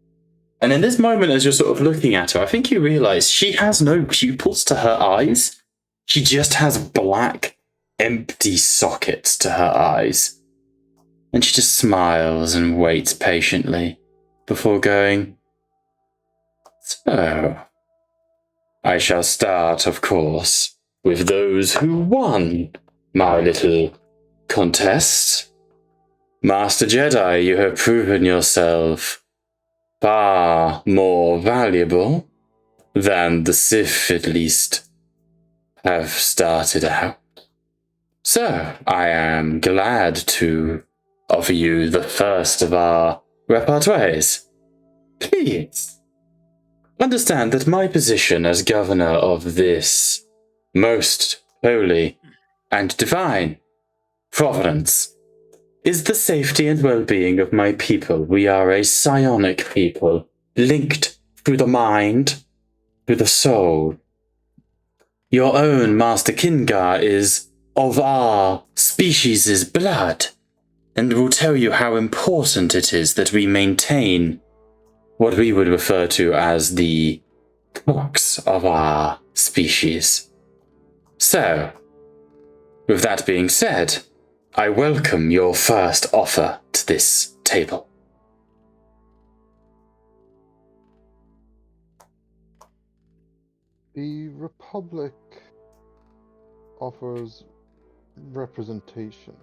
S2: And in this moment, as you're sort of looking at her, I think you realize she has no pupils to her eyes. She just has black, empty sockets to her eyes. And she just smiles and waits patiently before going, "So, I shall start, of course, with those who won my little contest. Master Jedi, you have proven yourself far more valuable than the Sith, at least, have started out. So, I am glad to offer you the first of our repertoires. Please, understand that my position as governor of this most holy and divine providence is the safety and well-being of my people. We are a psionic people, linked through the mind, through the soul. Your own Master Kingar is of our species' blood, and will tell you how important it is that we maintain what we would refer to as the crux of our species. So, with that being said, I welcome your first offer to this table."
S4: The Republic offers representation.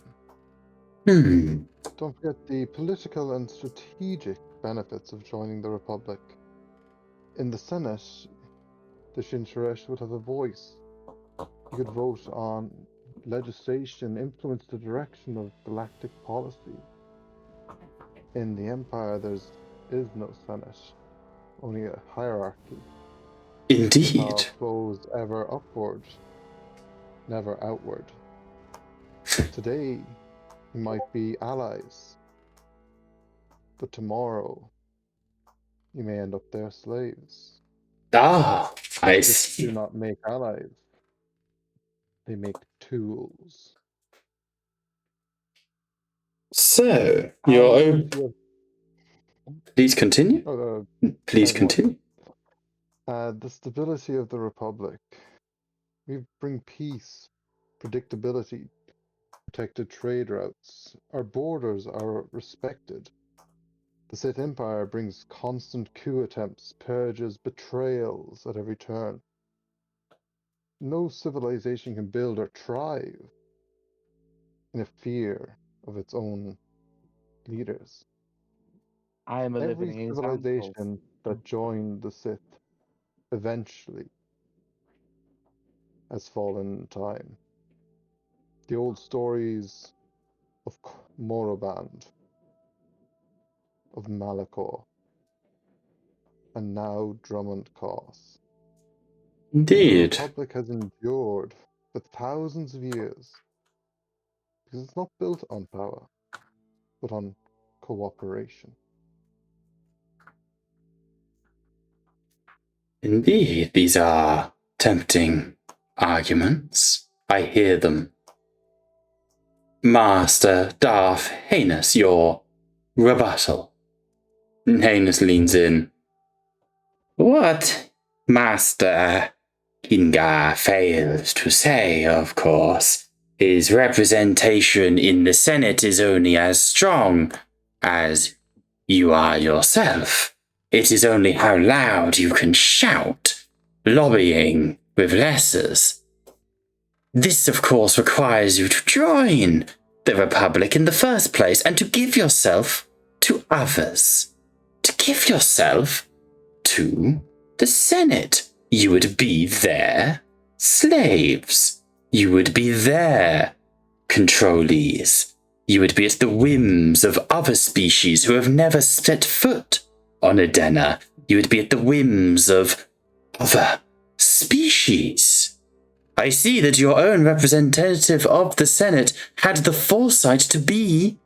S4: Don't forget the political and strategic benefits of joining the Republic. In the Senate, the Shinsuresh would have a voice. You could vote on legislation, influence the direction of galactic policy. In the Empire, there is no Senate, only a hierarchy.
S2: Indeed.
S4: Power flows ever upward, never outward. Today, you might be allies, but tomorrow, you may end up their slaves.
S2: Ah, I
S4: They
S2: see.
S4: do not make allies, they make tools.
S2: So, your Please continue. Please continue.
S4: The stability of the Republic. We bring peace, predictability, protected trade routes. Our borders are respected. The Sith Empire brings constant coup attempts, purges, betrayals at every turn. No civilization can build or thrive in a fear of its own leaders.
S5: I am a
S4: Every
S5: living example.
S4: civilization that joined the Sith eventually has fallen in time. The old stories of Moroband, of Malachor, and now Drummond Coss. The
S2: Indeed.
S4: Republic has endured for thousands of years because it's not built on power, but on cooperation.
S2: Indeed, these are tempting arguments. I hear them. Master Darth Heinous, your rebuttal. Heinous leans in. What Master Kingar fails to say, of course, is representation in the Senate is only as strong as you are yourself. It is only how loud you can shout, lobbying with lessers. This, of course, requires you to join the Republic in the first place and to give yourself to others. To give yourself to the Senate. You would be their slaves. You would be their controlees. You would be at the whims of other species who have never set foot on Edena. You would be at the whims of other species. I see that your own representative of the Senate had the foresight to be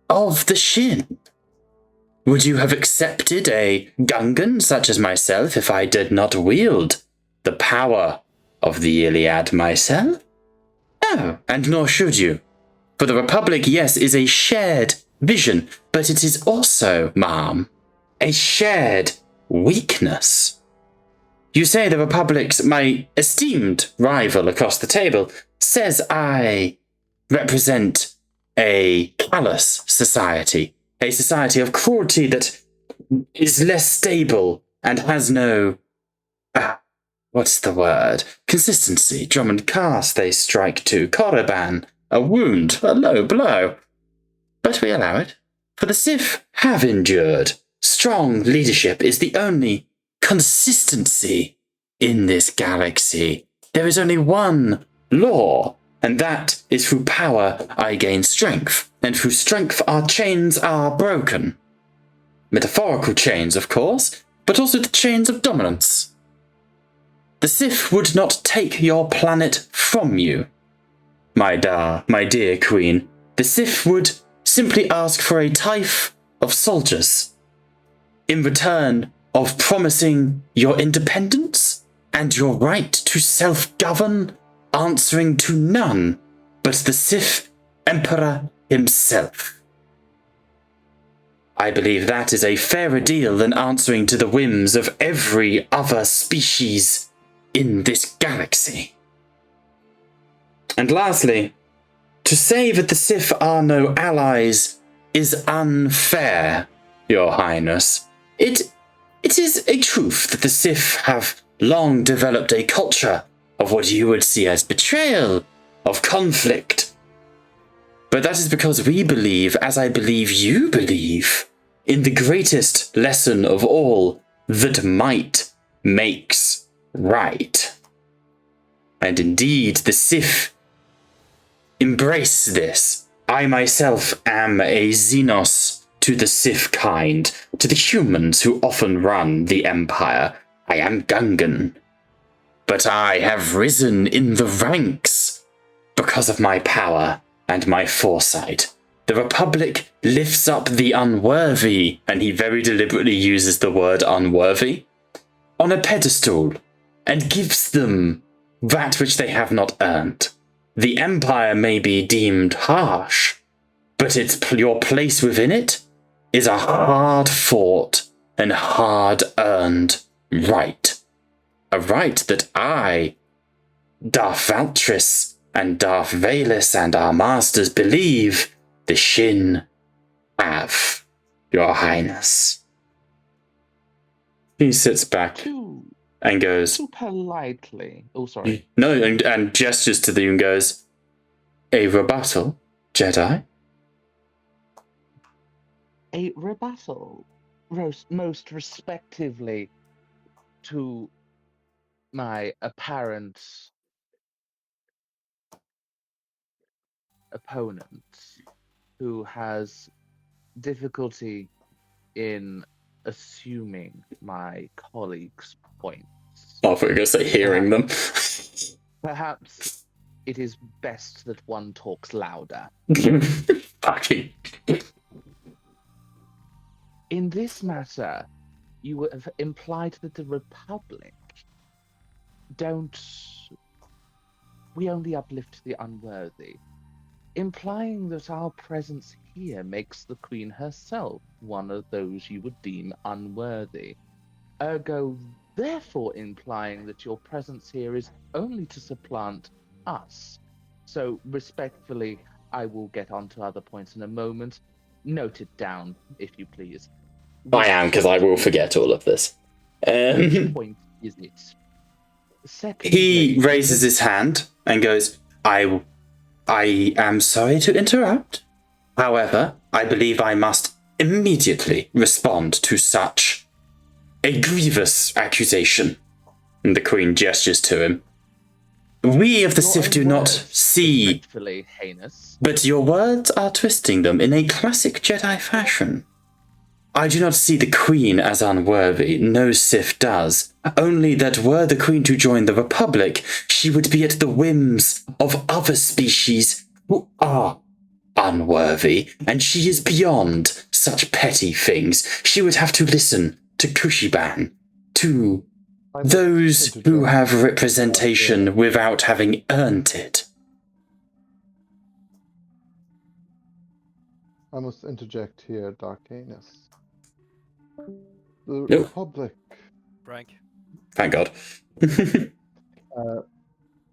S2: of the Shin. Would you have accepted a Gungan such as myself if I did not wield the power of the Iliad myself? No, and nor should you. For the Republic, yes, is a shared vision, but it is also, ma'am, a shared weakness. You say the Republic's my esteemed rival across the table says I represent a callous society, a society of cruelty that is less stable and has no, what's the word? Consistency. Drum and cast they strike to. Korriban, a wound, a low blow. But we allow it, for the Sith have endured. Strong leadership is the only consistency in this galaxy. There is only one law, and that is through power I gain strength, and through strength our chains are broken. Metaphorical chains, of course, but also the chains of dominance. The Sith would not take your planet from you, my dear Queen. The Sith would simply ask for a tithe of soldiers in return of promising your independence and your right to self-govern, answering to none but the Sith Emperor himself. I believe that is a fairer deal than answering to the whims of every other species in this galaxy. And lastly, to say that the Sith are no allies is unfair, Your Highness. It is a truth that the Sith have long developed a culture of what you would see as betrayal, of conflict. But that is because we believe, as I believe you believe, in the greatest lesson of all, that might makes right. And indeed, the Sith embrace this. I myself am a Xenos to the Sith kind, to the humans who often run the Empire. I am Gungan. But I have risen in the ranks because of my power and my foresight. The Republic lifts up the unworthy, and he very deliberately uses the word unworthy, on a pedestal and gives them that which they have not earned. The Empire may be deemed harsh, but your place within it is a hard-fought and hard-earned right. A right that I, Darth Valtris, and Darth Valus, and our masters believe the Shin have, Your Highness. He sits back and goes...
S5: Too politely. Oh, sorry.
S2: No, and gestures to you and goes, a rebuttal, Jedi?
S5: A rebuttal, most respectively, to my apparent opponent, who has difficulty in assuming my colleagues' points.
S2: Oh, I thought you were going to say hearing them.
S5: Perhaps it is best that one talks louder.
S2: Fucking...
S5: In this matter, you have implied that the Republic we only uplift the unworthy, implying that our presence here makes the Queen herself one of those you would deem unworthy. Ergo, therefore implying that your presence here is only to supplant us. So, respectfully, I will get on to other points in a moment. Note it down, if you please.
S2: I am, because I will forget all of this.
S5: Which point is it? Secondly,
S2: he raises his hand and goes, I am sorry to interrupt. However, I believe I must immediately respond to such a grievous accusation. And the Queen gestures to him. We of the Sith do not see,
S5: heinous.
S2: but your words are twisting them in a classic Jedi fashion. I do not see the Queen as unworthy, no Sith does. Only that were the Queen to join the Republic, she would be at the whims of other species who are unworthy, and she is beyond such petty things. She would have to listen to Kushiban, to those who have representation without having earned it.
S4: I must interject here, Dark Anus. The
S2: No.
S4: Republic.
S3: Frank.
S2: Thank God.
S4: The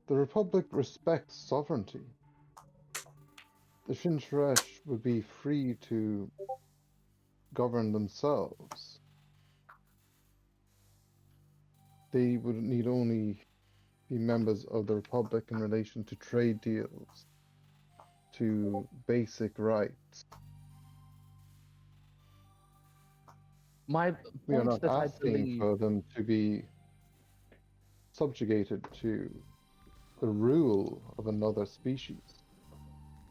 S4: Republic respects sovereignty. The Shinshresh would be free to govern themselves. They would need only be members of the Republic in relation to trade deals, to basic rights.
S5: My
S4: We are
S5: point
S4: not
S5: that I
S4: asking
S5: believe
S4: for them to be subjugated to the rule of another species.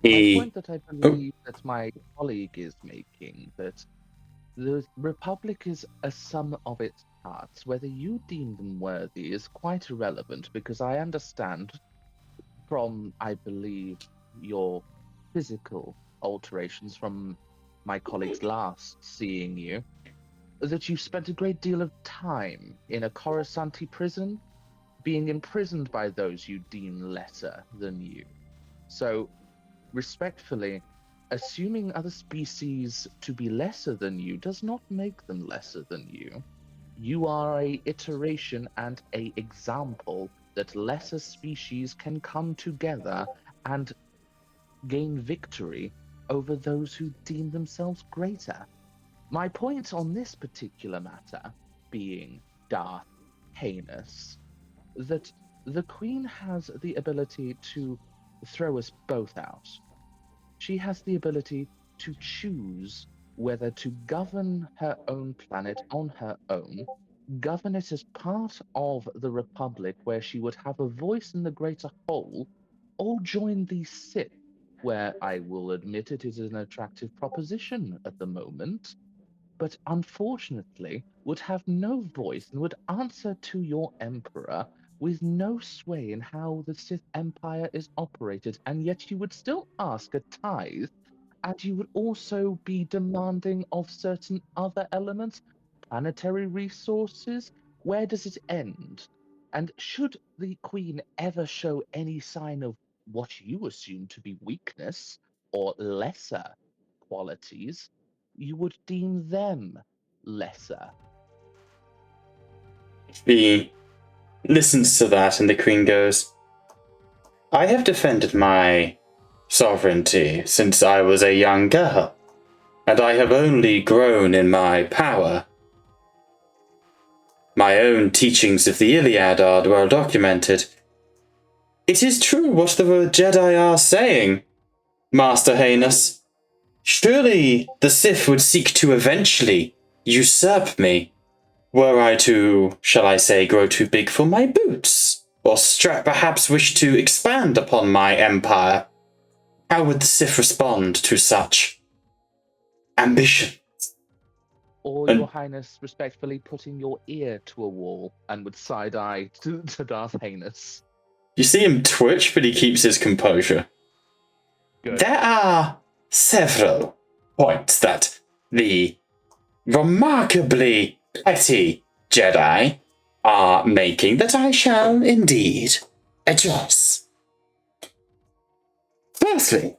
S5: My point that I believe that my colleague is making, that the Republic is a sum of its parts. Whether you deem them worthy is quite irrelevant, because I understand from, I believe, your physical alterations from my colleague's last seeing you, that you spent a great deal of time in a Coruscanti prison, being imprisoned by those you deem lesser than you. So, respectfully, assuming other species to be lesser than you does not make them lesser than you. You are a iteration and a example that lesser species can come together and gain victory over those who deem themselves greater. My point on this particular matter being, Darth Heinous, that the Queen has the ability to throw us both out. She has the ability to choose whether to govern her own planet on her own, govern it as part of the Republic where she would have a voice in the greater whole, or join the Sith, where I will admit it is an attractive proposition at the moment, but unfortunately would have no voice and would answer to your Emperor with no sway in how the Sith Empire is operated, and yet you would still ask a tithe, and you would also be demanding of certain other elements, planetary resources. Where does it end? And should the Queen ever show any sign of what you assume to be weakness or lesser qualities, you would deem them lesser.
S2: He listens to that, and the Queen goes, I have defended my sovereignty since I was a young girl, and I have only grown in my power. My own teachings of the Iliad are well documented. It is true what the Jedi are saying, Master Heinous. Surely the Sith would seek to eventually usurp me, were I to, shall I say, grow too big for my boots, or perhaps wish to expand upon my empire. How would the Sith respond to such ambition?
S5: Or Your Highness respectfully putting your ear to a wall and would side-eye to Darth Heinous.
S2: You see him twitch, but he keeps his composure.
S5: Good.
S2: There are several points that the remarkably petty Jedi are making that I shall indeed address. Firstly,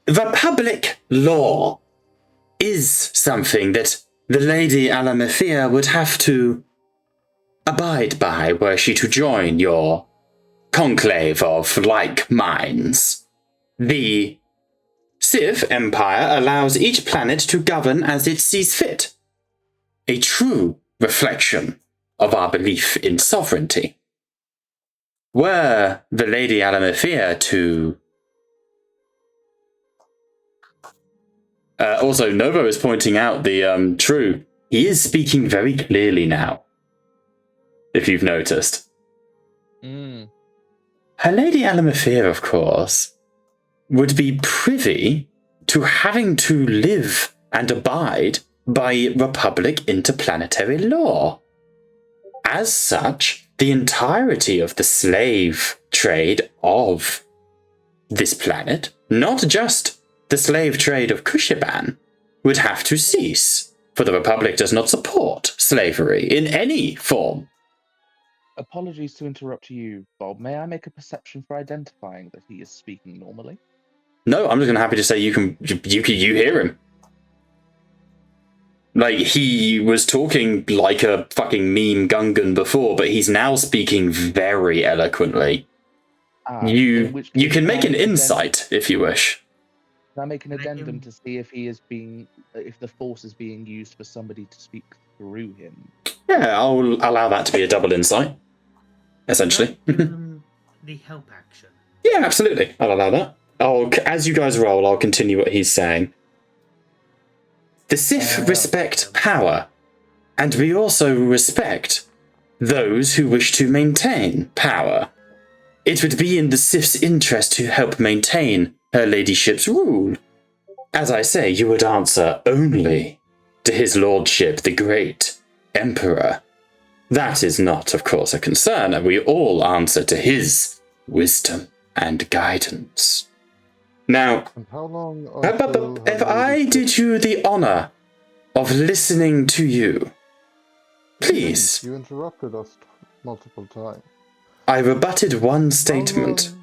S2: Republic law is something that the Lady Alemetheia would have to abide by were she to join your conclave of like minds. The Sith Empire allows each planet to govern as it sees fit, a true reflection of our belief in sovereignty. Were the Lady Alemetheia to... also, Novo is pointing out the true. He is speaking very clearly now, if you've noticed. Her Lady Alemetheia, of course, would be privy to having to live and abide by Republic interplanetary law. As such, the entirety of the slave trade of this planet, not just the slave trade of Kushiban, would have to cease, for the Republic does not support slavery in any form.
S5: Apologies to interrupt you, Bob. May I make a perception for identifying that he is speaking normally?
S2: No, I'm just gonna happy to say you hear him. Like, he was talking like a fucking meme Gungan before, but he's now speaking very eloquently. You can make an insight if you wish.
S5: Can I make an addendum to see if if the force is being used for somebody to speak through him?
S2: Yeah, I'll allow that to be a double insight, essentially.
S7: The help action.
S2: Yeah, absolutely. I'll allow that. As you guys roll, I'll continue what he's saying. The Sith respect power, and we also respect those who wish to maintain power. It would be in the Sith's interest to help maintain her ladyship's rule. As I say, you would answer only to his lordship, the great emperor. That is not, of course, a concern, and we all answer to his wisdom and guidance. Now,
S4: how long
S2: if I did you the honor of listening to you, please.
S4: You interrupted us multiple times.
S2: I rebutted one statement.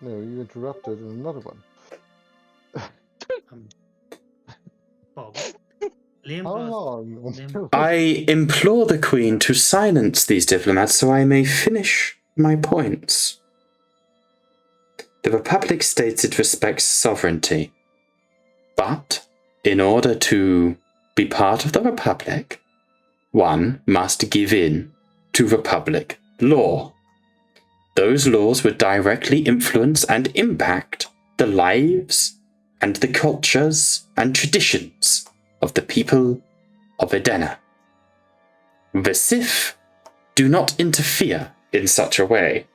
S4: No, you interrupted another one.
S7: Bob. Liam
S4: How long?
S2: I implore the Queen to silence these diplomats so I may finish my points. The Republic states it respects sovereignty, but in order to be part of the Republic, one must give in to Republic law. Those laws would directly influence and impact the lives and the cultures and traditions of the people of Edena. The Sith do not interfere in such a way.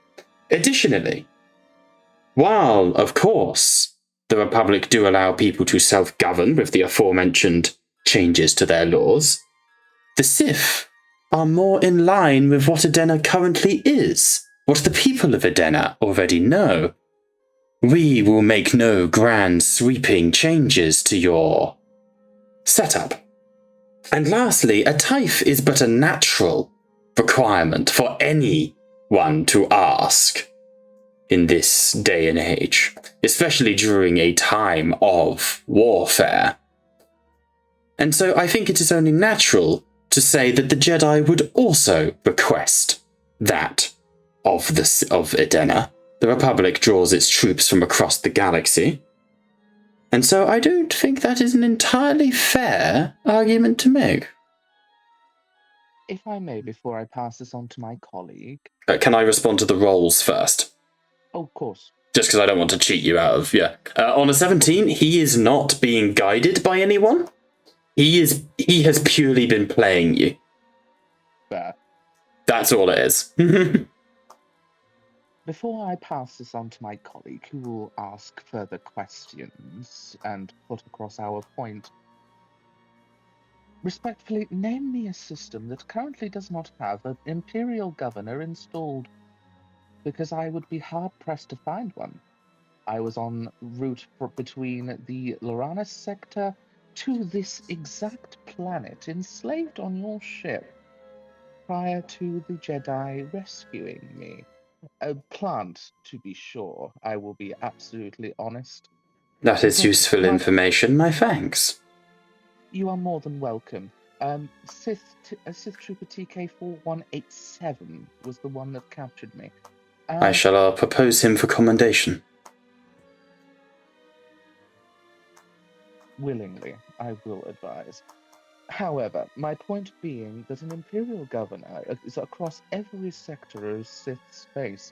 S2: Additionally, while, of course, the Republic do allow people to self-govern with the aforementioned changes to their laws, the Sith are more in line with what Edena currently is, what the people of Edena already know. We will make no grand sweeping changes to your setup. And lastly, a tithe is but a natural requirement for anyone to ask in this day and age, especially during a time of warfare. And so I think it is only natural to say that the Jedi would also request that of Edena. The Republic draws its troops from across the galaxy. And so I don't think that is an entirely fair argument to make.
S5: If I may, before I pass this on to my colleague...
S2: Can I respond to the rolls first?
S5: Oh, of course.
S2: Just because I don't want to cheat you out of, on a 17, he is not being guided by anyone. He has purely been playing you.
S5: Fair.
S2: That's all it is.
S5: Before I pass this on to my colleague, who will ask further questions and put across our point, respectfully, name me a system that currently does not have an Imperial Governor installed, because I would be hard-pressed to find one. I was en route between the Loranus sector to this exact planet, enslaved on your ship, prior to the Jedi rescuing me. A plant, to be sure. I will be absolutely honest.
S2: That is useful information, my thanks.
S5: You are more than welcome. Sith Trooper TK4187 was the one that captured me.
S2: I shall propose him for commendation.
S5: Willingly, I will advise. However, my point being that an Imperial Governor is across every sector of Sith space.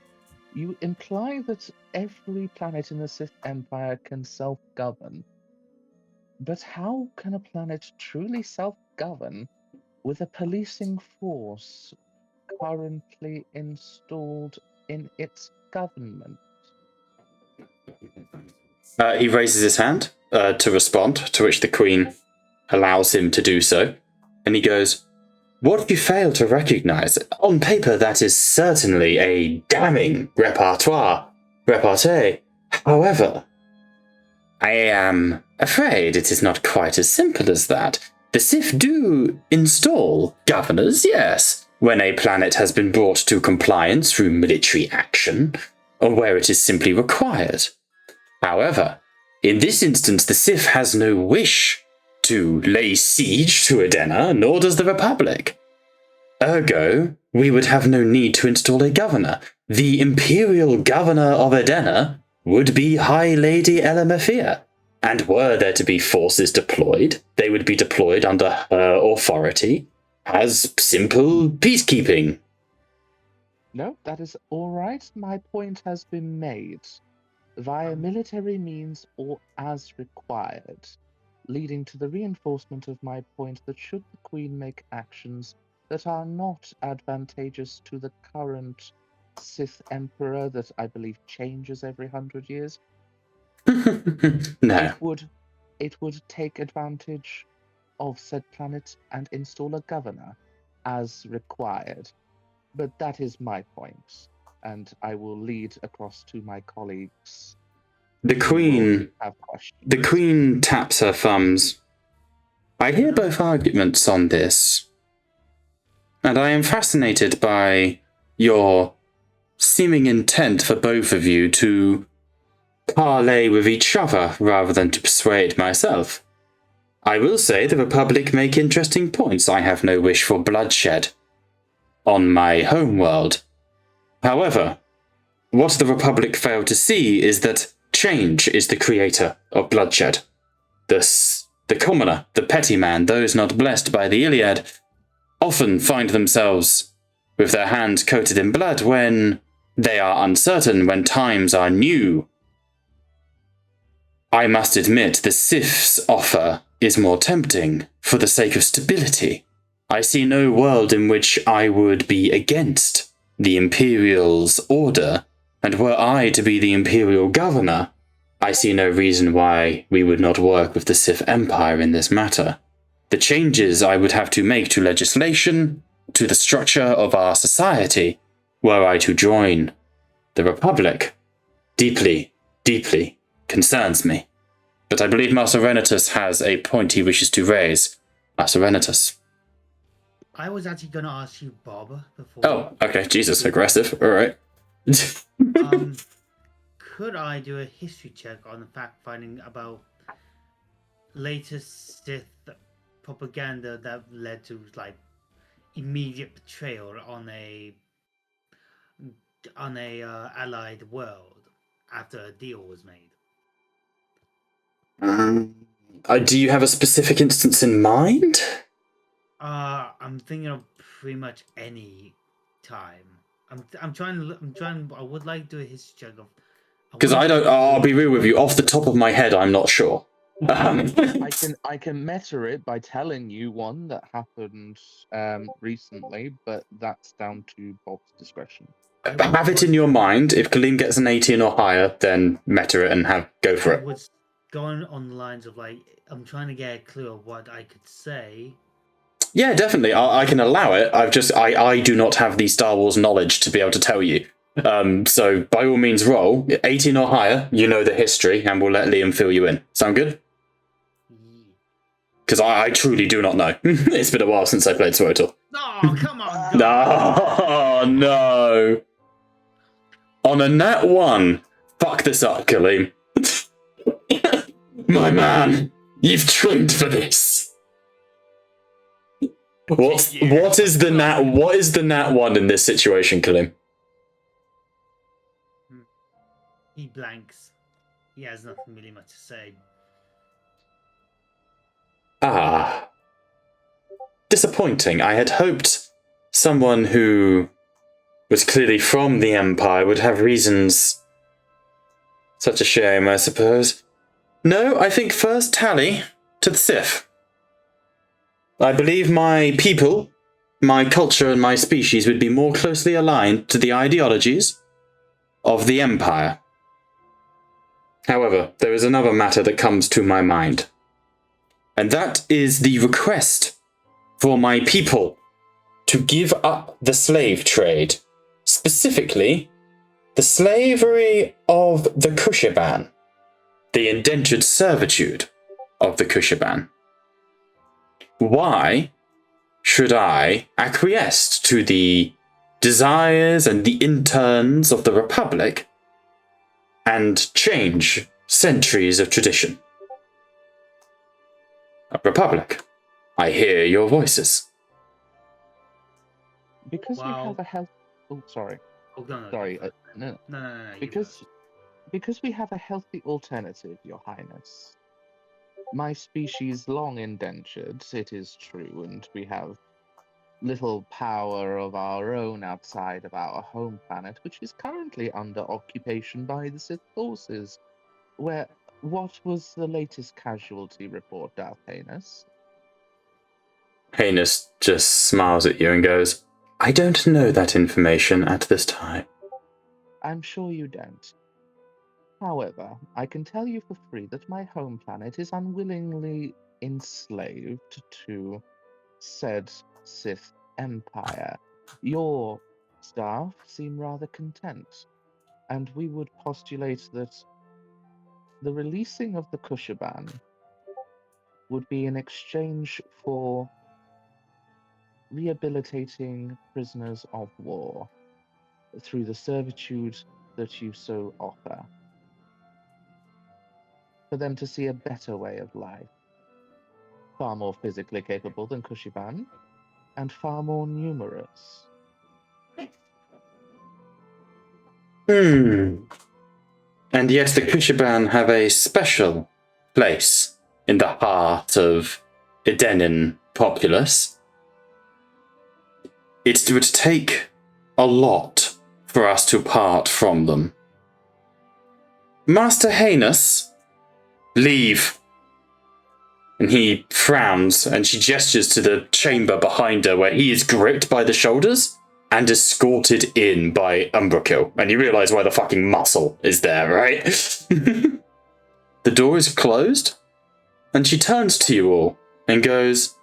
S5: You imply that every planet in the Sith Empire can self-govern. But how can a planet truly self-govern with a policing force currently installed in its government?
S2: He raises his hand. to respond, to which the Queen allows him to do so. And he goes, "What you fail to recognize, on paper that is certainly a damning repartee. However, I am afraid it is not quite as simple as that. The Sith do install governors, yes, when a planet has been brought to compliance through military action, or where it is simply required. However, in this instance, the Sith has no wish to lay siege to Edena, nor does the Republic. Ergo, we would have no need to install a governor. The Imperial Governor of Edena would be High Lady Alemetheia, and were there to be forces deployed, they would be deployed under her authority as simple peacekeeping."
S5: No, that is all right. My point has been made. Via military means or as required, leading to the reinforcement of my point that should the Queen make actions that are not advantageous to the current Sith Emperor that I believe changes every 100 years,
S2: No.
S5: it would take advantage of said planet and install a governor as required. But that is my point, and I will lead across to my colleagues.
S2: The Queen
S5: Have questions.
S2: The Queen taps her thumbs. "I hear both arguments on this, and I am fascinated by your seeming intent for both of you to parley with each other rather than to persuade myself. I will say the Republic make interesting points. I have no wish for bloodshed on my homeworld. However, what the Republic fail to see is that change is the creator of bloodshed. The commoner, the petty man, those not blessed by the Iliad, often find themselves with their hands coated in blood when they are uncertain, when times are new. I must admit the Sith's offer is more tempting for the sake of stability. I see no world in which I would be against the Imperial's order, and were I to be the Imperial Governor, I see no reason why we would not work with the Sith Empire in this matter. The changes I would have to make to legislation, to the structure of our society, were I to join the Republic, deeply, deeply concerns me. But I believe Master Renatus has a point he wishes to raise. Master Renatus.
S7: I was actually going to ask you, Bob, before.
S2: Oh, okay. Jesus, aggressive. All right.
S7: Could I do a history check on the fact-finding about latest Sith propaganda that led to like immediate betrayal on a allied world after a deal was made?
S2: Do you have a specific instance in mind?
S7: I'm thinking of pretty much any time. I'm trying. I would like to do a history check of.
S2: Because I'll be real with you. Off the top of my head, I'm not sure.
S5: I can meta it by telling you one that happened recently, but that's down to Bob's discretion.
S2: Have it in your mind. If Kaleem gets an 18 or higher, then meta it and go for it.
S7: I was going on the lines of like, I'm trying to get a clue of what I could say.
S2: Yeah, definitely. I can allow it. I do not have the Star Wars knowledge to be able to tell you. So by all means roll. 18 or higher, you know the history, and we'll let Liam fill you in. Sound good? Because I truly do not know. It's been a while since I played SWTOR.
S7: Oh, come on!
S2: No, no. On a nat 1. Fuck this up, Kaleem. My man, you've trained for this. What is the nat 1 in this situation, Kaleem?
S7: He blanks. He has nothing really much to say.
S2: Disappointing. I had hoped someone who was clearly from the Empire would have reasons. Such a shame, I suppose. No, I think first tally to the Sith. I believe my people, my culture and my species would be more closely aligned to the ideologies of the Empire. However, there is another matter that comes to my mind. And that is the request for my people to give up the slave trade. Specifically, the slavery of the Kushaban. The indentured servitude of the Kushaban. Why should I acquiesce to the desires and the interns of the Republic and change centuries of tradition? Republic, I hear your voices.
S5: Because we
S7: Wow.
S5: have a health. Oh, sorry.
S7: Oh, no,
S5: Sorry.
S7: No, you
S5: Because we have a healthy alternative, Your Highness. My species long indentured, it is true, and we have little power of our own outside of our home planet, which is currently under occupation by the Sith forces. What was the latest casualty report, Darth Heinous?
S2: Heinous just smiles at you and goes, I don't know that information at this time.
S5: I'm sure you don't. However, I can tell you for free that my home planet is unwillingly enslaved to said Sith Empire. Your staff seem rather content, and we would postulate that the releasing of the Kushaban would be in exchange for rehabilitating prisoners of war through the servitude that you so offer, for them to see a better way of life, far more physically capable than Kushiban, and far more numerous.
S2: And yet the Kushaban have a special place in the heart of Edenin populace. It would take a lot for us to part from them. Master Heinous, leave. And he frowns and she gestures to the chamber behind her where he is gripped by the shoulders and escorted in by Umbrakill. And you realise why the fucking muscle is there, right? The door is closed and she turns to you all and goes,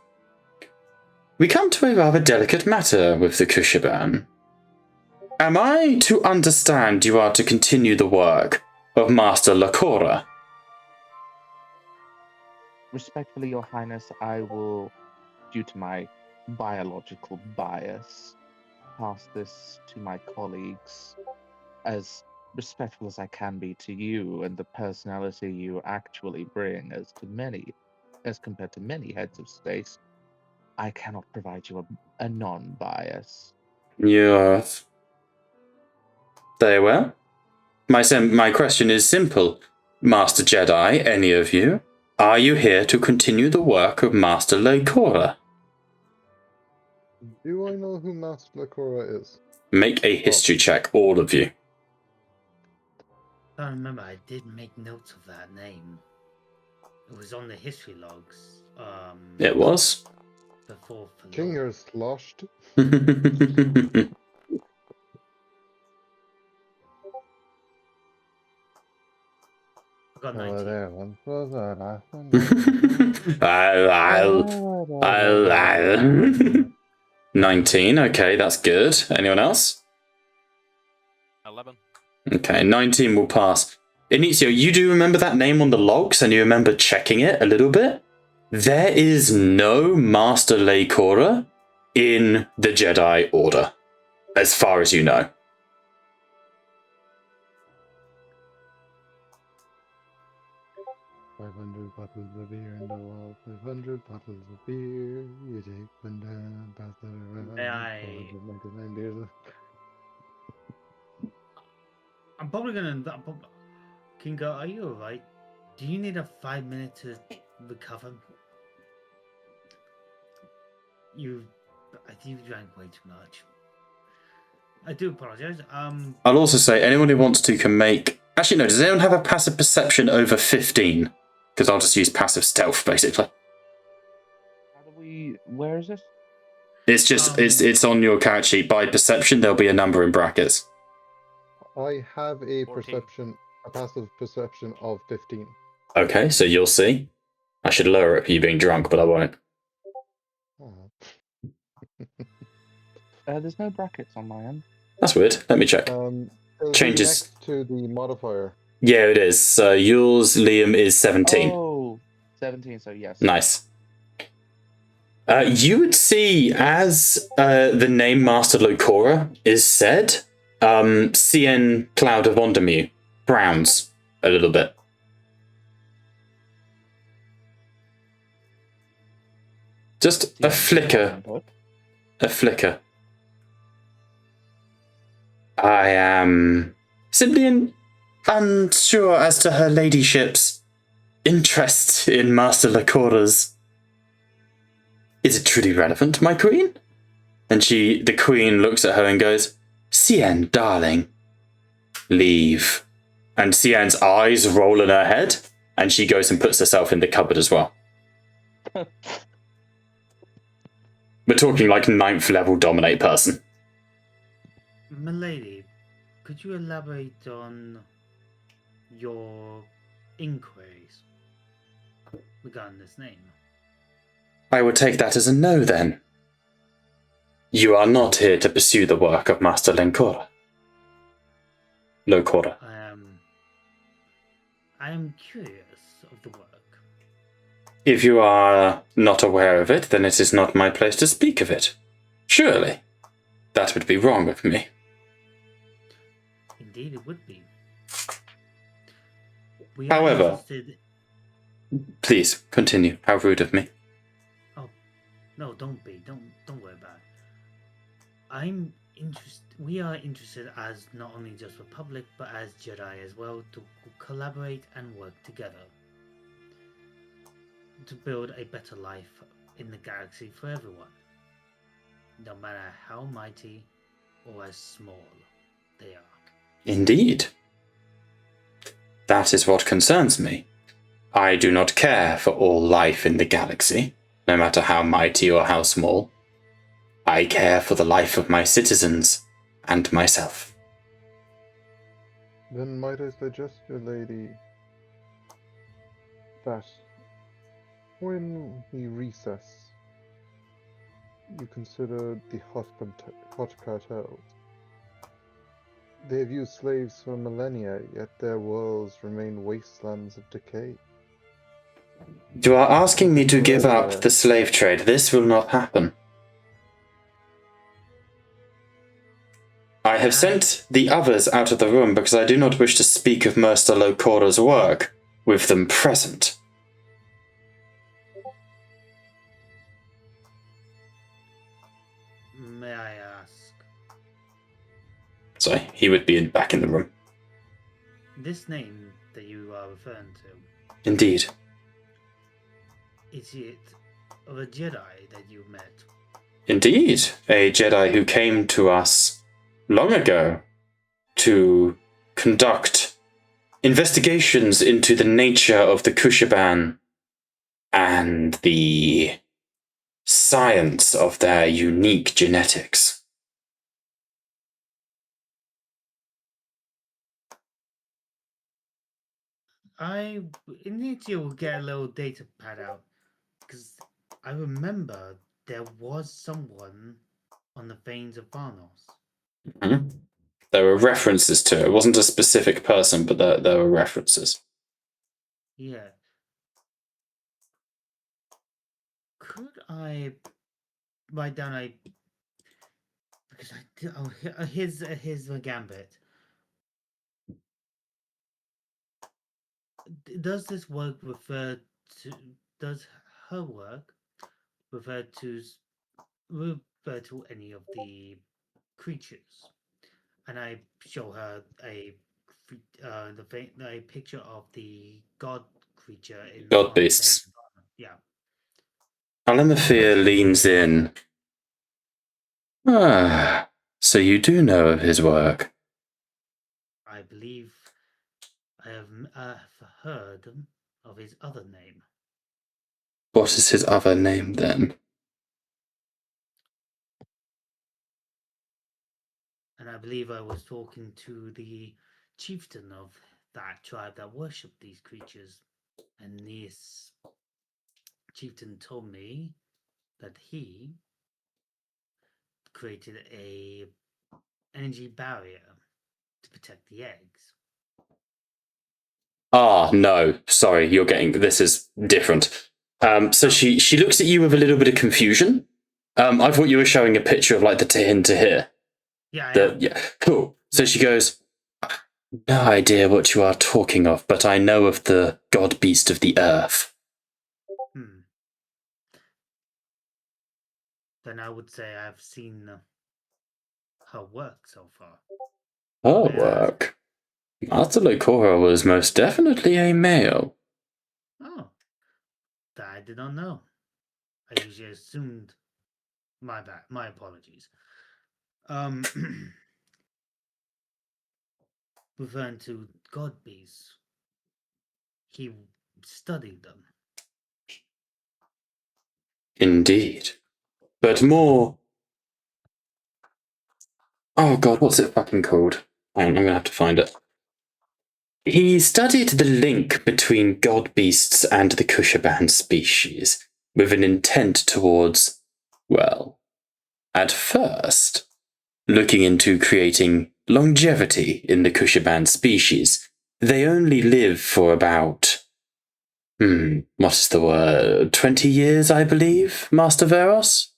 S2: we come to a rather delicate matter with the Kushaban. Am I to understand you are to continue the work of Master Lakora?
S5: Respectfully, Your Highness, I will, due to my biological bias, pass this to my colleagues as respectful as I can be to you and the personality you actually bring as compared to many heads of state. I cannot provide you a non-bias.
S2: Yes. Very well. My question is simple. Master Jedi, any of you, are you here to continue the work of Master Lakora?
S4: Do I know who Master Lakora is?
S2: Make a history check, all of you.
S7: I remember I did make notes of that name. It was on the history logs.
S2: It was.
S7: Before
S4: King, you're sloshed.
S7: I got 19.
S4: Oh, there once was a last
S2: 19, okay, that's good. Anyone else?
S3: 11.
S2: Okay, 19 will pass. Inizio, you do remember that name on the logs and you remember checking it a little bit? There is no Master Lakora in the Jedi Order, as far as you know.
S4: $500 bottles of beer in the wall, 500 bottles of beer. You take one down, pass it around.
S7: I-
S4: 499 beers.
S7: I'm probably gonna. Kingo, are you alright? Do you need a 5 minute to recover? I think you drank way too much. I do apologize.
S2: I'll also say anyone who wants to can make. Actually, no. Does anyone have a passive perception over 15? Because I'll just use passive stealth basically.
S5: How do we? Where is it?
S2: It's just it's on your character sheet. By perception, there'll be a number in brackets.
S4: I have a
S3: 14.
S4: perception A passive perception of 15.
S2: Okay, so you'll see. I should lower it for you being drunk, but I won't.
S4: Oh.
S5: There's no brackets on my end.
S2: That's weird. Let me check.
S4: It'll be
S2: Changes.
S4: next to the modifier.
S2: Yeah, it is. So yours, Liam, is 17.
S5: Oh, 17, so yes.
S2: Nice. You would see, as the name Master Locora is said, CN Cloud of Vondermew browns a little bit. Just a flicker. A flicker. I am simply unsure as to her ladyship's interest in Master Locora's. Is it truly relevant, my queen? And the queen looks at her and goes, Cien, darling, leave. And Cien's eyes roll in her head, and she goes and puts herself in the cupboard as well. We're talking like 9th level dominate person.
S7: Milady, could you elaborate on your inquiries regarding this name?
S2: I would take that as a no, then. You are not here to pursue the work of Master Locora.
S7: I am curious of the work.
S2: If you are not aware of it, then it is not my place to speak of it. Surely. That would be wrong of me.
S7: Indeed, it would be.
S2: However, please continue. How rude of me.
S7: Oh, no, don't be. Don't worry about it. I'm interested. We are interested as not only just Republic, but as Jedi as well, to collaborate and work together to build a better life in the galaxy for everyone, no matter how mighty or as small they are.
S2: Indeed. That is what concerns me. I do not care for all life in the galaxy, no matter how mighty or how small. I care for the life of my citizens and myself.
S4: Then might I suggest, your lady, that when we recess, you consider the hot cartels. They have used slaves for millennia, yet their worlds remain wastelands of decay.
S2: You are asking me to give up the slave trade. This will not happen. I have sent the others out of the room because I do not wish to speak of Master Locora's work with them present.
S7: May I ask?
S2: So he would be back in the room.
S7: This name that you are referring to,
S2: Indeed.
S7: is it of a Jedi that you met?
S2: Indeed. A Jedi who came to us long ago to conduct investigations into the nature of the Kushaban and the science of their unique genetics.
S7: I need to get a little data pad out because I remember there was someone on the veins of Varnos.
S2: Mm-hmm. There were references to it. It wasn't a specific person, but there were references.
S7: Yeah. Could I write down because here's the gambit. Does this work refer to? Does her work refer to any of the creatures? And I show her a picture of the god creature in
S2: God beasts.
S7: Yeah.
S2: Alemetheia leans in. Ah, so you do know of his work.
S7: I believe I have heard of his other name.
S2: What is his other name, then?
S7: And I believe I was talking to the chieftain of that tribe that worshipped these creatures, and this chieftain told me that he created a energy barrier to protect the eggs.
S2: Ah, no, sorry, you're getting this is different. So she looks at you with a little bit of confusion. I thought you were showing a picture of like the Tahin Tahir. Yeah, cool. So she goes, no idea what you are talking of, but I know of the god beast of the earth.
S7: Then I would say I've seen her work so far.
S2: Her work? Master Lokora was most definitely a male.
S7: Oh, that I did not know. I usually assumed. My bad. My apologies. Referring to god beasts, he studied them.
S2: Indeed. But more... Oh god, what's it fucking called? Hang on, I'm gonna have to find it. He studied the link between god beasts and the Kushaban species, with an intent towards, well, at first, looking into creating longevity in the Kushaban species. They only live for about, what is the word, 20 years, I believe, Master Veros?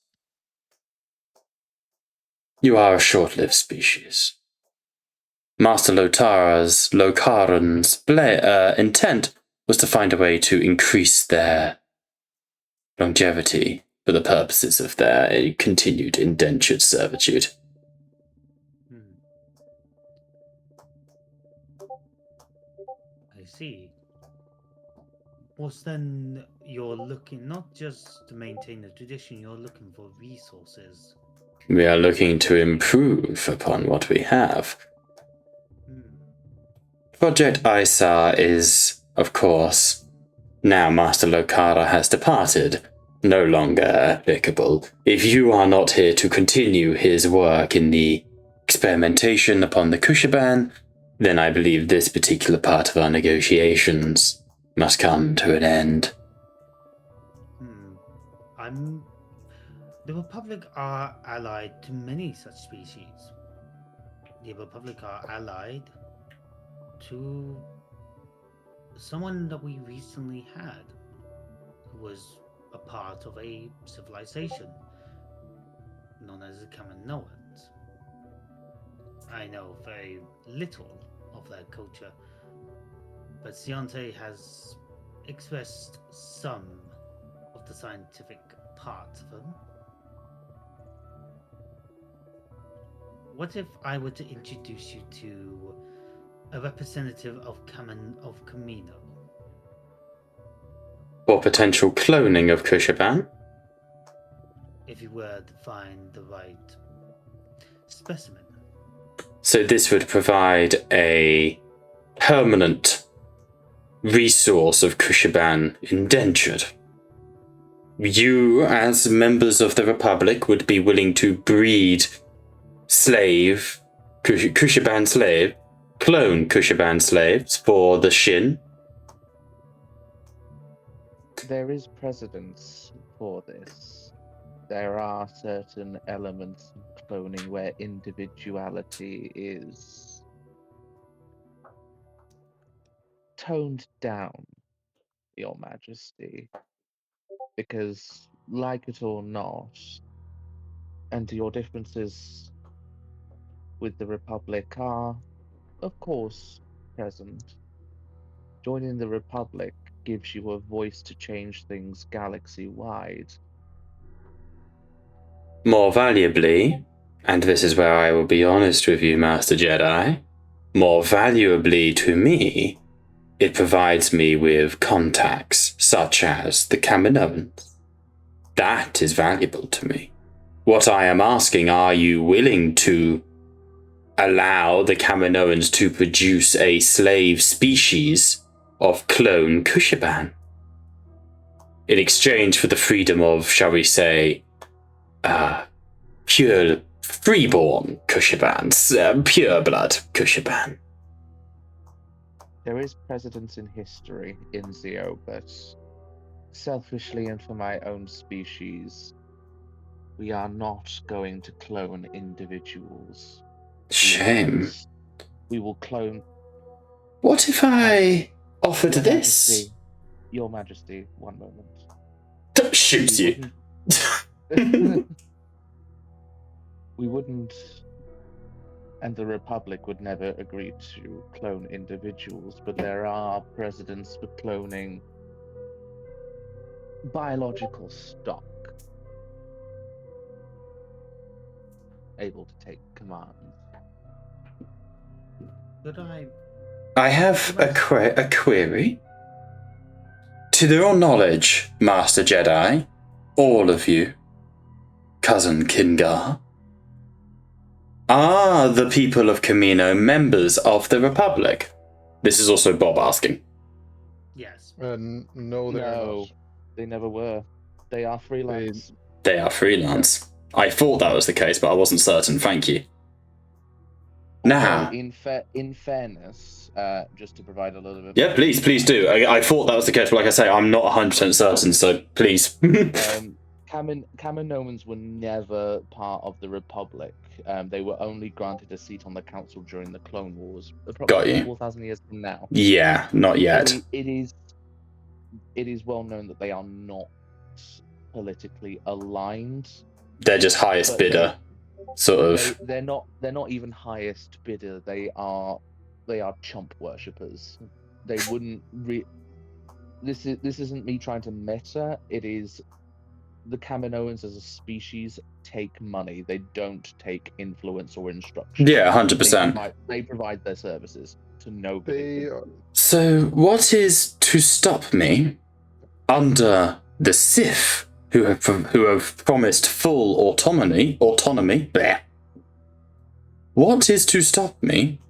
S2: You are a short-lived species. Master Lokaran's intent was to find a way to increase their longevity for the purposes of their continued indentured servitude.
S7: I see. Was then you're looking not just to maintain the tradition, you're looking for resources.
S2: We are looking to improve upon what we have. Project Isar is, of course, now Master Lokara has departed, no longer applicable. If you are not here to continue his work in the experimentation upon the Kushaban, then I believe this particular part of our negotiations must come to an end.
S7: The Republic are allied to many such species. The Republic are allied to someone that we recently had, who was a part of a civilization known as the Kaminoans. I know very little of their culture, but Siante has expressed some of the scientific parts of them. What if I were to introduce you to a representative of Camino?
S2: For potential cloning of Kushaban?
S7: If you were to find the right specimen.
S2: So this would provide a permanent resource of Kushaban indentured. You, as members of the Republic, would be willing to breed Kushaban slave, clone Kushaban slaves for the Shin?
S5: There is precedence for this. There are certain elements of cloning where individuality is toned down, Your Majesty. Because, like it or not, and your differences with the Republic are, of course, present. Joining the Republic gives you a voice to change things galaxy-wide.
S2: More valuably, and this is where I will be honest with you, Master Jedi, more valuably to me, it provides me with contacts such as the Kaminoans. That is valuable to me. What I am asking, are you willing to allow the Kaminoans to produce a slave species of clone Kushaban in exchange for the freedom of, shall we say, pure freeborn Kushabans, pure blood Kushaban?
S5: There is precedence in history in Zeo, but selfishly and for my own species, we are not going to clone individuals.
S2: Shame.
S5: We will clone.
S2: What if I offered
S5: Your
S2: this?
S5: Majesty, Your Majesty, one moment.
S2: Shoots
S5: We
S2: you.
S5: We wouldn't, and the Republic would never agree to clone individuals, but there are precedents for cloning biological stock able to take commands.
S7: Could I?
S2: I have a query. To your knowledge, Master Jedi, all of you, Cousin Kingar, are the people of Camino members of the Republic? This is also Bob asking.
S7: Yes.
S4: No, they are not.
S5: They never were. They are freelance.
S2: They are freelance. I thought that was the case, but I wasn't certain. Thank you. Now,
S5: in fairness, just to provide a little bit.
S2: Yeah, please do. I thought that was the case, but like I say, I'm not 100% certain, so please.
S5: Kaminoans were never part of the Republic. They were only granted a seat on the council during the Clone Wars, approximately 4,000 years from now.
S2: Yeah, not yet.
S5: It is well known that they are not politically aligned.
S2: They're just highest bidder, sort of.
S5: They're not even highest bidder. They are chump worshippers. They wouldn't. This isn't me trying to meta. It is the Kaminoans as a species take money. They don't take influence or instruction.
S2: Yeah, 100%.
S5: They provide their services to nobody.
S2: So, what is to stop me under the Sith, who have promised full autonomy? Bleh. What is to stop me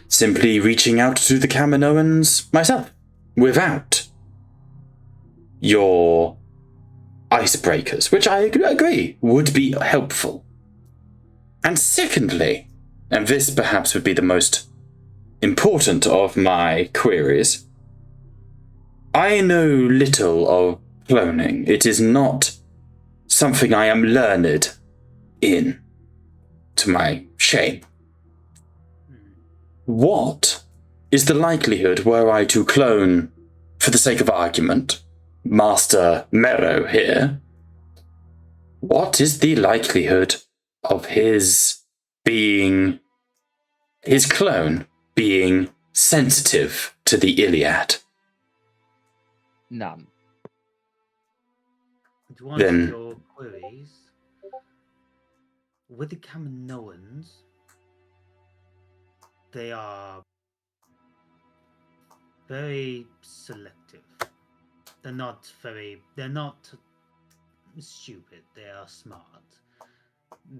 S2: simply reaching out to the Kaminoans myself, without your icebreakers, which I agree would be helpful. And secondly, and this perhaps would be the most important of my queries, I know little of cloning. It is not something I am learned in, to my shame. What is the likelihood, were I to clone, for the sake of argument, Master Mero here, what is the likelihood of his clone being sensitive to the Iliad?
S5: None.
S7: To answer your queries, with the Kaminoans, they are very selective. They're not stupid. They are smart.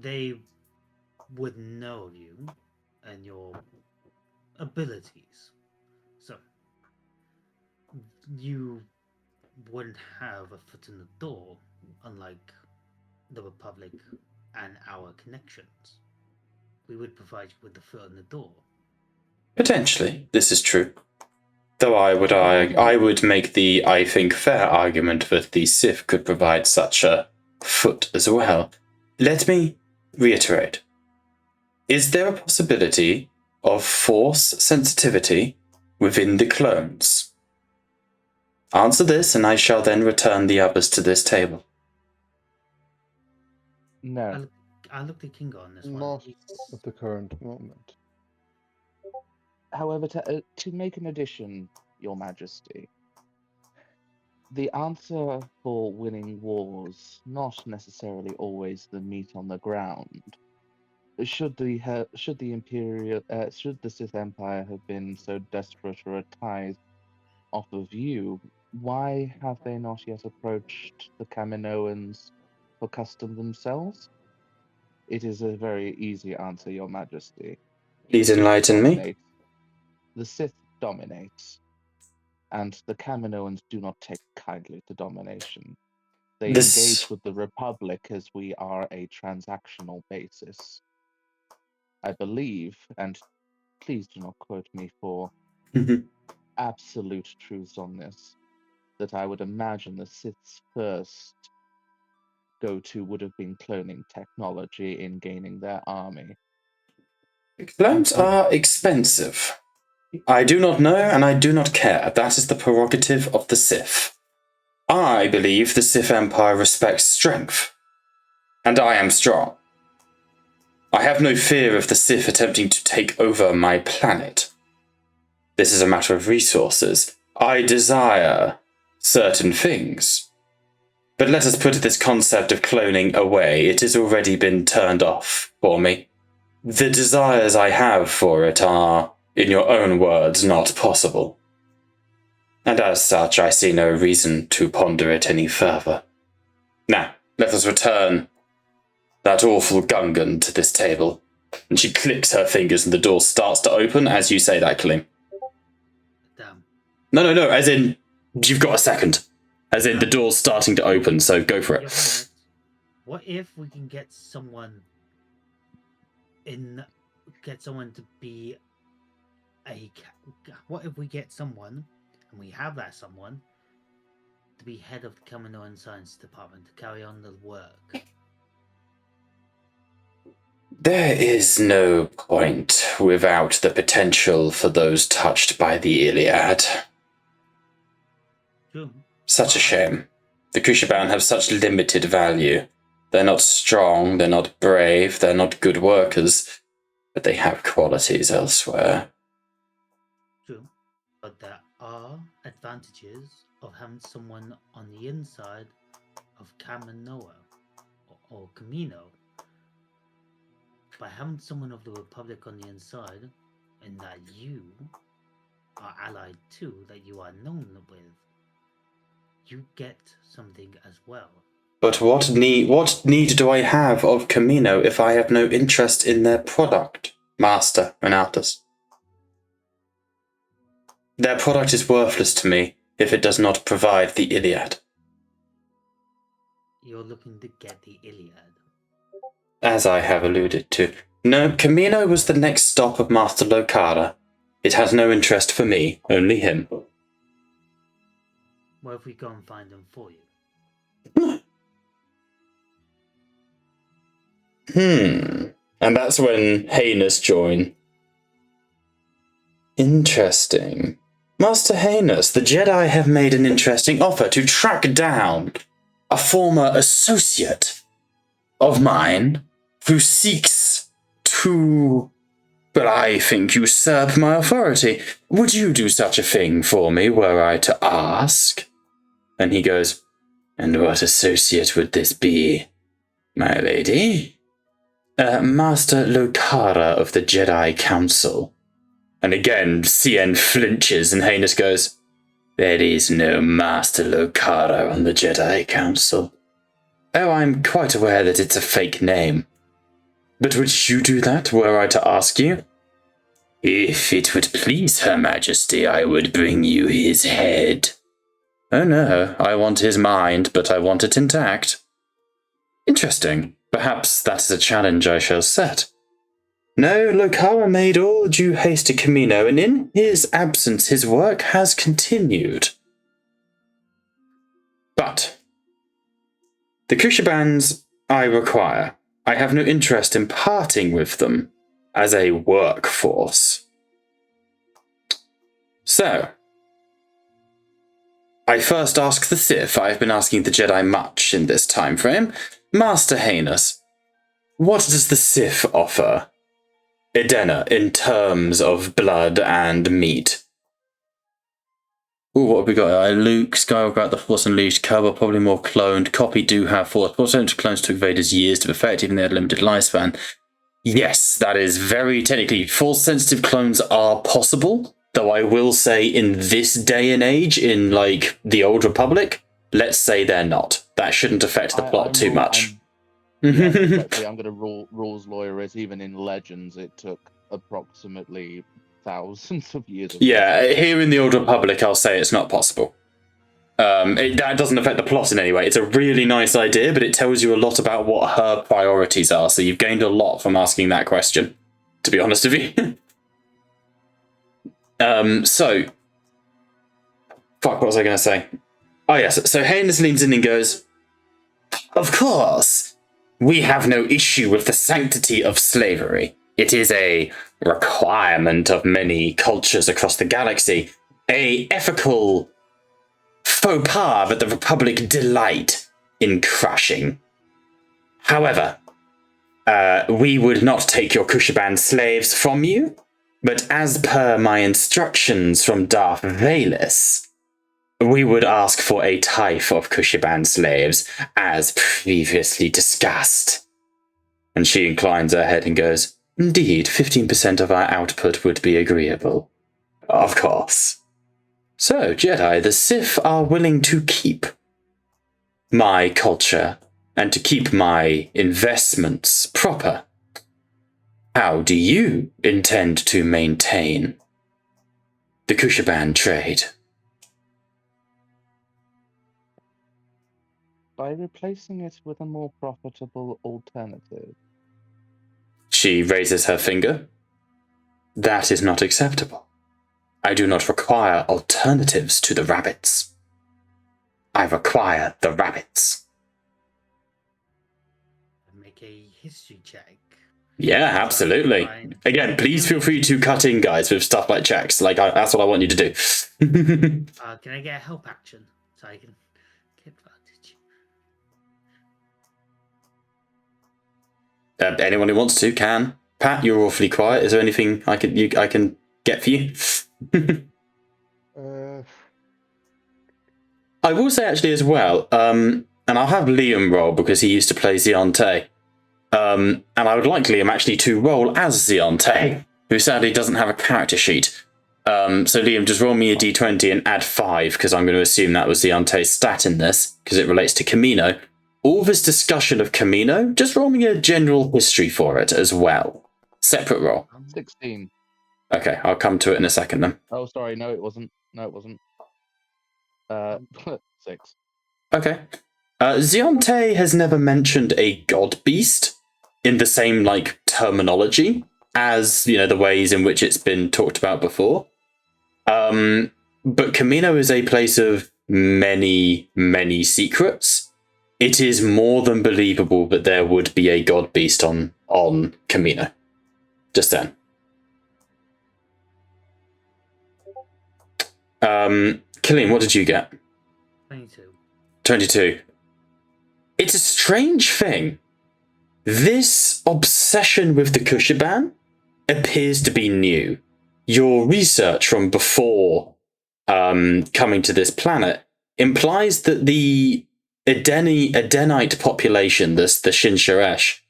S7: They would know you and your abilities. So, you wouldn't have a foot in the door, unlike the Republic and our connections. We would provide you with the foot in the door.
S2: Potentially, this is true. Though I would make the, I think, fair argument that the Sith could provide such a foot as well. Let me reiterate. Is there a possibility of force sensitivity within the clones? Answer this, and I shall then return the others to this table.
S5: No.
S7: I looked at Kingo on this one.
S4: Not at the current moment.
S5: However, to make an addition, Your Majesty, the answer for winning wars not necessarily always the meat on the ground. Should the Sith Empire have been so desperate for a tithe off of you, why have they not yet approached the Kaminoans for custom themselves? It is a very easy answer, Your Majesty.
S2: Please enlighten me.
S5: The Sith dominates, and the Kaminoans do not take kindly to domination. They engage with the Republic as we are a transactional basis. I believe, and please do not quote me for absolute truths on this, that I would imagine the Sith's first go-to would have been cloning technology in gaining their army.
S2: Clones are expensive. I do not know, and I do not care. That is the prerogative of the Sith. I believe the Sith Empire respects strength, and I am strong. I have no fear of the Sith attempting to take over my planet. This is a matter of resources. I desire certain things. But let us put this concept of cloning away. It has already been turned off for me. The desires I have for it are, in your own words, not possible. And as such, I see no reason to ponder it any further. Now, let us return that awful Gungan to this table. And she clicks her fingers and the door starts to open as you say that, Kalim.
S7: Damn.
S2: No, as in, you've got a second. As in, the door's starting to open, so go for
S7: Your
S2: it.
S7: Highness, what if we can get someone to be what if we get someone, and we have that someone, to be head of the Kaminoan Science Department to carry on the work?
S2: There is no point without the potential for those touched by the Iliad.
S7: True.
S2: Such a shame. The Kushaban have such limited value. They're not strong, they're not brave, they're not good workers, but they have qualities elsewhere.
S7: True. But there are advantages of having someone on the inside of Kaminoa or Camino. By having someone of the Republic on the inside, and that you are allied to, that you are known with, you get something as well.
S2: But what need do I have of Camino if I have no interest in their product, Master Renatus? Their product is worthless to me if it does not provide the Iliad.
S7: You're looking to get the Iliad.
S2: As I have alluded to. No, Camino was the next stop of Master Lokara. It has no interest for me, only him.
S7: What if we go and find them for you?
S2: And that's when Heinous join. Interesting. Master Heinous, the Jedi have made an interesting offer to track down a former associate of mine who seeks to, but I think, usurp my authority. Would you do such a thing for me, were I to ask? And he goes, and what associate would this be, my lady? Master Lokara of the Jedi Council. And again, CN flinches and Heinous goes, there is no Master Lokara on the Jedi Council. Oh, I'm quite aware that it's a fake name. But would you do that, were I to ask you? If it would please Her Majesty, I would bring you his head. Oh no, I want his mind, but I want it intact. Interesting. Perhaps that is a challenge I shall set. No, Lokara made all due haste to Camino, and in his absence his work has continued. But the Kushabans I require. I have no interest in parting with them as a workforce. So, I first ask the Sith. I've been asking the Jedi much in this time frame. Master Heinous, what does the Sith offer Edena in terms of blood and meat? Ooh, what have we got? Luke, Skywalker at the Force Unleashed, Kerbal probably more cloned. Copy do have Force. Potential clones took Vader's years to perfect, even they had limited lifespan. Yes, that is very technically. Force-sensitive clones are possible, though I will say in this day and age, in, like, the Old Republic, let's say they're not. That shouldn't affect the plot too much.
S5: I'm going to rules lawyer it. Even in Legends, it took approximately thousands of years.
S2: Here in the Old Republic, I'll say it's not possible. That doesn't affect the plot in any way. It's a really nice idea, but it tells you a lot about what her priorities are, so you've gained a lot from asking that question, to be honest with you. So, fuck, what was I going to say? Oh, yes. So Haynes leans in and goes, "Of course, we have no issue with the sanctity of slavery. It is a requirement of many cultures across the galaxy, a ethical faux pas that the Republic delight in crushing. However, we would not take your Kushaban slaves from you, but as per my instructions from Darth Valus, we would ask for a tithe of Kushaban slaves, as previously discussed." And she inclines her head and goes, "Indeed, 15% of our output would be agreeable. Of course. So, Jedi, the Sith are willing to keep my culture and to keep my investments proper. How do you intend to maintain the Kushaban trade?"
S5: By replacing it with a more profitable alternative.
S2: She raises her finger. "That is not acceptable. I do not require alternatives to the rabbits. I require the rabbits."
S7: Make a history check.
S2: Yeah, absolutely. Again, please feel free to cut in, guys, with stuff like checks. That's what I want you to do.
S7: Can I get a help action so I can get advantage?
S2: Anyone who wants to can. Pat, you're awfully quiet. Is there anything I can get for you? I will say actually as well, and I'll have Liam roll because he used to play Ziante. And I would like Liam actually to roll as Ziante, who sadly doesn't have a character sheet. So Liam, just roll me a d20 and add 5, because I'm going to assume that was Ziante's stat in this, because it relates to Camino. All this discussion of Camino, just roll me a general history for it as well. Separate roll.
S5: 16.
S2: Okay, I'll come to it in a second then.
S5: Oh, sorry, no, it wasn't. 6.
S2: Okay. Ziante has never mentioned a god beast in the same, terminology as, the ways in which it's been talked about before. But Camino is a place of many, many secrets. It is more than believable that there would be a god beast on Camino. Just then. Killian, what did you get?
S7: 22.
S2: 22. It's a strange thing. This obsession with the Kushaban appears to be new. Your research from before coming to this planet implies that the Edenite population, the Shinsharesh,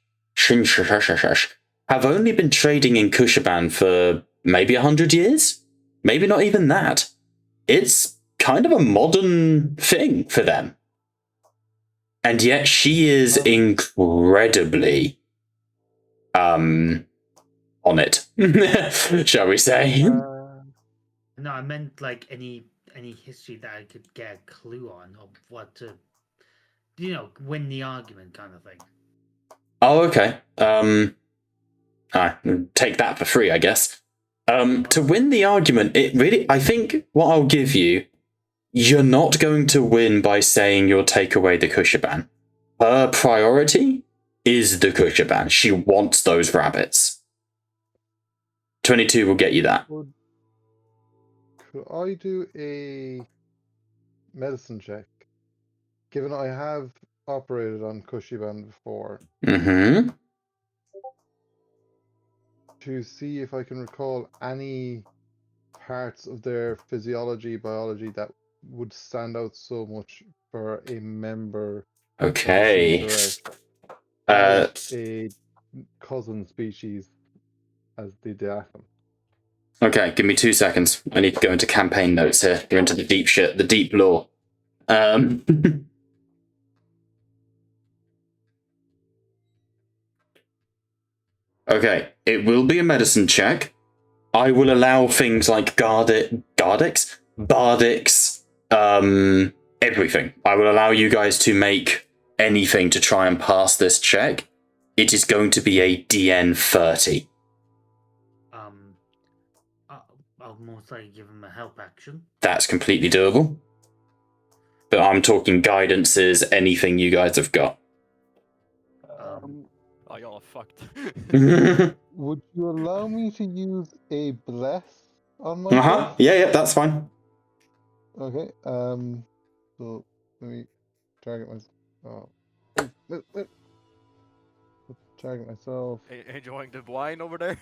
S2: have only been trading in Kushaban for maybe 100 years? Maybe not even that. It's kind of a modern thing for them. And yet she is incredibly on it, shall we say.
S7: No, I meant any history that I could get a clue on of what to, win the argument kind of thing.
S2: Oh, okay. Take that for free, I guess. To win the argument, I think what I'll give you, you're not going to win by saying you'll take away the Kushaban. Her priority is the Kushaban. She wants those rabbits. 22 will get you that.
S4: Could I do a medicine check? Given I have operated on Kushiban before.
S2: Mm-hmm.
S4: To see if I can recall any parts of their physiology, biology that would stand out so much for a member.
S2: Okay.
S4: As a cousin species as the Diatham.
S2: Okay, give me 2 seconds. I need to go into campaign notes here. You're into the deep shit, the deep lore. Okay, it will be a medicine check. I will allow things like bardics, everything. I will allow you guys to make anything to try and pass this check. It is going to be a DN 30.
S7: I'll most likely give him a help action.
S2: That's completely doable. But I'm talking guidances, anything you guys have got.
S3: Oh, y'all are fucked.
S4: Would you allow me to use a bless on myself?
S2: Yeah, that's fine.
S4: Okay. So let me target myself. Target myself.
S3: Enjoying the wine over there?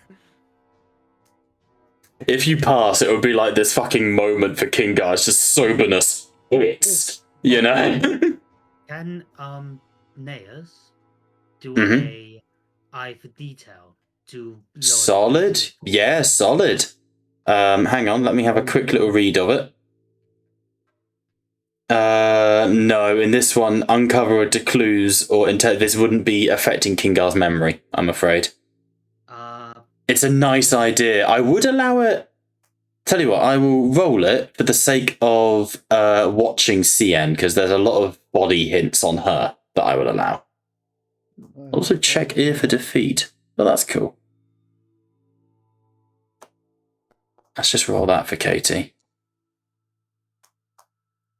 S2: If you pass, it would be like this fucking moment for King Guard's just soberness. You know?
S7: Can Naeus do
S2: Mhm.
S7: a eye for detail to lower
S2: Solid?
S7: the-
S2: Yeah, solid. Hang on, let me have a quick little read of it. No, in this one, uncover the clues or this wouldn't be affecting Kingar's memory, I'm afraid. It's a nice idea. I would allow it. Tell you what, I will roll it for the sake of watching CN, because there's a lot of body hints on her that I will allow. Also check ear for defeat. Well, that's cool. Let's just roll that for Katie.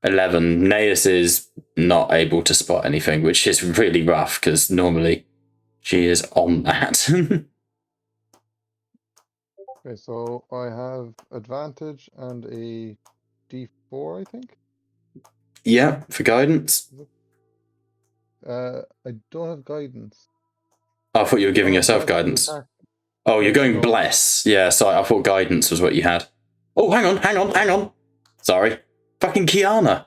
S2: 11. Naeus is not able to spot anything, which is really rough, because normally she is on that.
S4: Okay, so I have advantage and a D4, I think.
S2: Yeah, for guidance.
S4: I don't have guidance.
S2: I thought you were giving
S4: Oh,
S2: yourself
S4: bless,
S2: guidance.
S4: attack.
S2: Oh, you're going
S4: No.
S2: bless. Yeah, sorry, I thought guidance was what you had. Oh, hang on. Sorry. Fucking Kiana.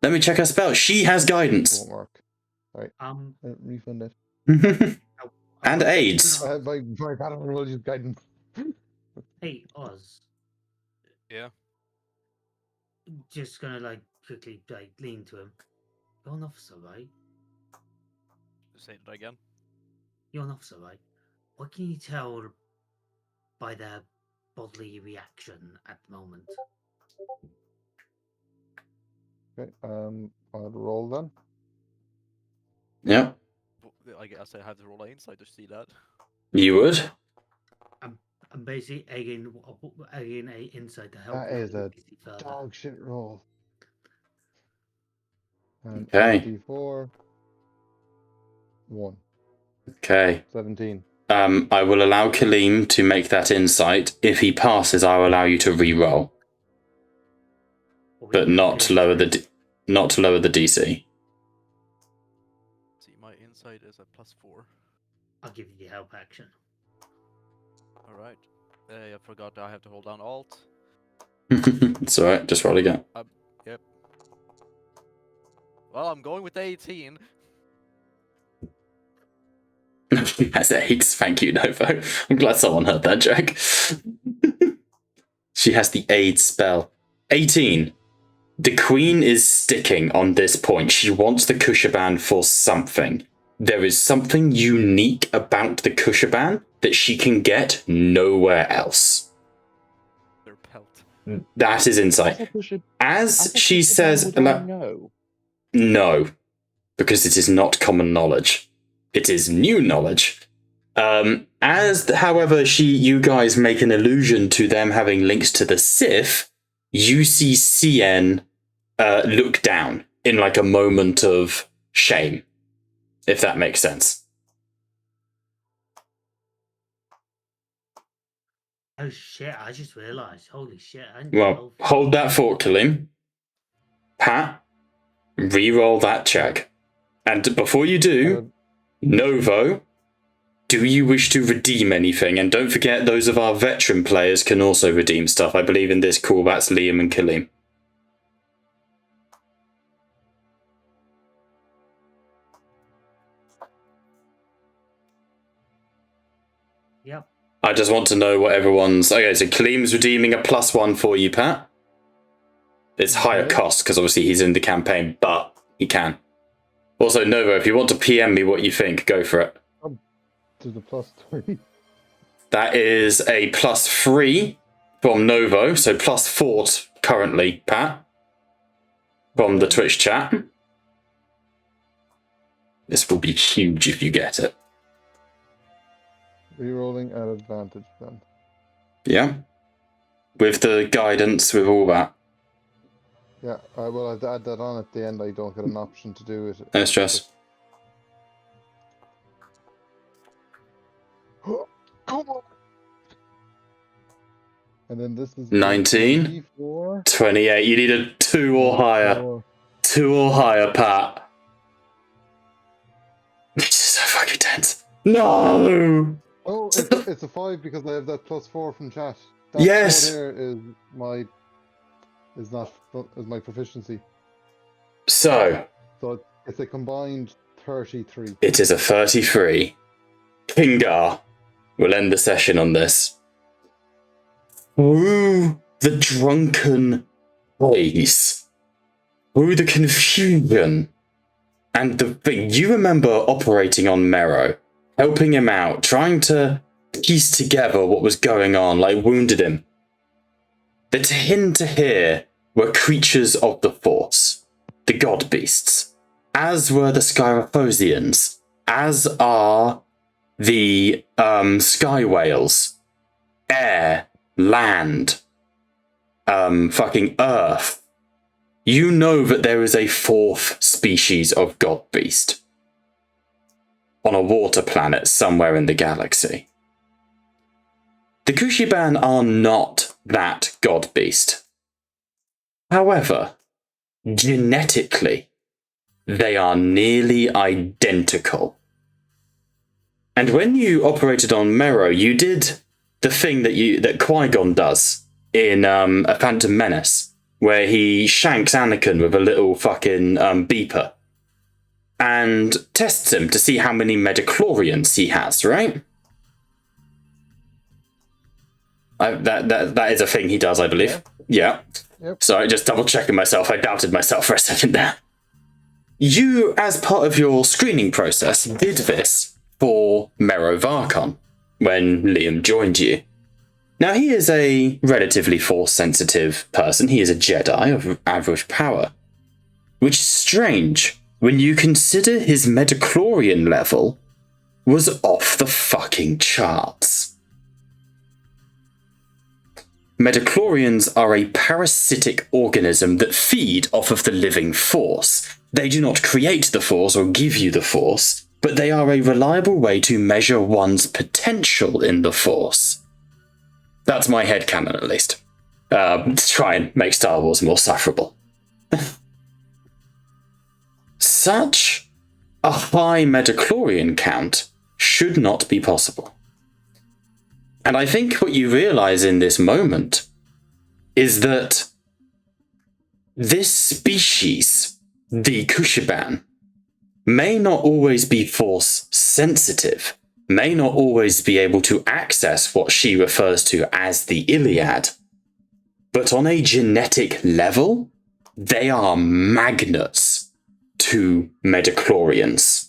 S2: Let me check her spell. She has guidance.
S4: Won't work. Right. Refund it.
S2: And AIDS.
S4: My pattern will use guidance.
S7: Hey, Oz.
S3: Yeah.
S7: Just gonna like quickly like lean to him. You're an officer, right?
S3: Say it again.
S7: You're an officer, right? What can you tell by their bodily reaction at the moment?
S4: Okay, I'll roll then.
S2: Yeah,
S3: I guess I have to roll an insight to see that.
S2: you would.
S7: I'm basically egging a insight to help.
S4: That
S7: you
S4: is a
S7: further.
S4: dog shit roll. And
S2: Okay.
S4: D4. 1.
S2: Okay.
S4: 17.
S2: I will allow Kaleem to make that insight. If he passes, I will allow you to re-roll, but not lower the DC.
S3: See, my insight is a +4.
S7: I'll give you the help action.
S3: Alright. I forgot I have to hold down Alt.
S2: It's alright, just roll again.
S3: Yep. Well, I'm going with 18.
S2: That's AIDS. Thank you, Novo. I'm glad someone heard that joke. She has the AIDS spell. 18. The Queen is sticking on this point. She wants the Kushaban for something. There is something unique about the Kushaban that she can get nowhere else.
S3: Their pelt.
S2: That is insight. As she says,
S5: no,
S2: because it is not common knowledge. It is new knowledge. However, you guys make an allusion to them having links to the Sith, you see CN look down in like a moment of shame, if that makes sense.
S7: Oh shit! I just realised. Holy shit!
S2: Well, hold that thought, Kalim. Pat, re-roll that check. And before you do, Novo, do you wish to redeem anything? And don't forget, those of our veteran players can also redeem stuff. I believe in this call, that's Liam and Kalim.
S7: Yep.
S2: I just want to know what everyone's... Okay, so Kalim's redeeming a +1 for you, Pat. It's higher cost, because obviously he's in the campaign, but he can. Also, Novo, if you want to PM me what you think, go for it.
S4: To the +3.
S2: That is a +3 from Novo, so +4 currently, Pat, from the Twitch chat. This will be huge if you get it.
S4: Rerolling at advantage then.
S2: Yeah. with the guidance, with all that.
S4: Yeah, well, I'd add that on at the end. I don't get an option to do it.
S2: No stress.
S4: Come on! And then this is
S2: 19.
S4: 4.
S2: 28. You need a 2 or higher. 2 or higher, Pat. This is so fucking tense. No!
S4: Oh, it's a 5 because I have that +4 from chat. That
S2: Yes!
S4: 4 there is my proficiency.
S2: So,
S4: So it's a combined 33.
S2: it is a 33. Kingar will end the session on this. Through the drunken haze, through the confusion, and the thing, you remember operating on Mero, helping him out, trying to piece together what was going on, like wounded him. The Tahin Tahir were creatures of the Force, the god beasts, as were the Skyrophosians, as are the sky whales, air, land, fucking earth. You know that there is a 4th species of god beast on a water planet somewhere in the galaxy. The Kushiban are not that god beast. However, genetically, they are nearly identical. And when you operated on Mero, you did the thing that Qui-Gon does in A Phantom Menace, where he shanks Anakin with a little fucking beeper and tests him to see how many midichlorians he has, right? That is a thing he does, I believe. Yeah.
S4: Yep.
S2: Sorry, just double checking myself. I doubted myself for a second there. You, as part of your screening process, did this for Mero Varkon when Liam joined you. Now, he is a relatively Force-sensitive person. He is a Jedi of average power, which is strange when you consider his midichlorian level was off the fucking charts. Midichlorians are a parasitic organism that feed off of the living Force. They do not create the Force or give you the Force, but they are a reliable way to measure one's potential in the Force. That's my headcanon, at least. To try and make Star Wars more sufferable. Such a high midichlorian count should not be possible. And I think what you realize in this moment is that this species, the Kushiban, may not always be Force sensitive, may not always be able to access what she refers to as the Iliad, but on a genetic level, they are magnets to midichlorians.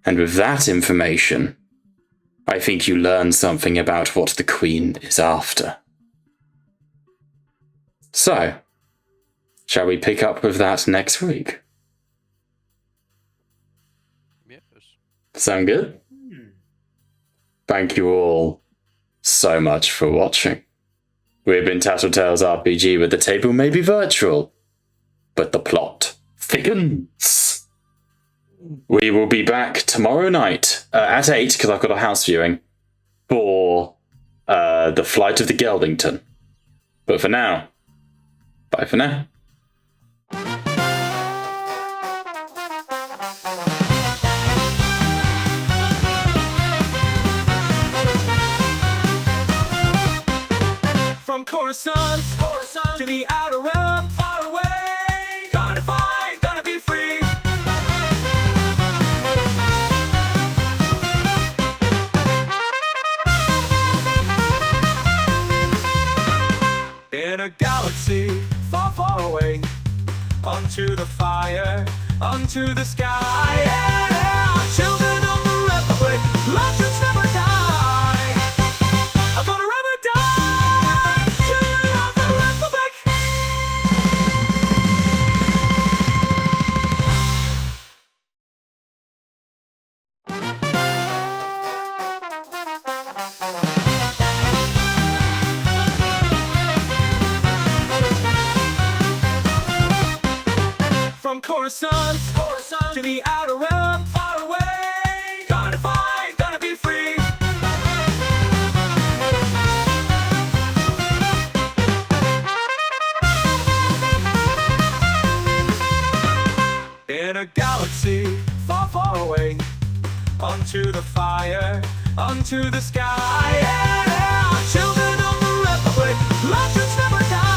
S2: And with that information, I think you learn something about what the Queen is after. So, shall we pick up with that next week?
S3: Yes.
S2: Sound good? Thank you all so much for watching. We've been Tattletales RPG, where the table may be virtual, but the plot thickens. We will be back tomorrow night at 8, because I've got a house viewing, for the Flight of the Geldington. But for now, bye for now.
S1: From Coruscant to the outer realm, far away. Gonna fight, gonna be free. In a galaxy far, far away, onto the fire, onto the sky. Yeah, children of the Republic, legends never die. I'm gonna rather die. Children of the Republic. Coruscant, to the outer realm, far away. Gonna fight, gonna be free. In a galaxy far, far away, onto the fire, onto the sky. Yeah, children of the Republic, legends never die.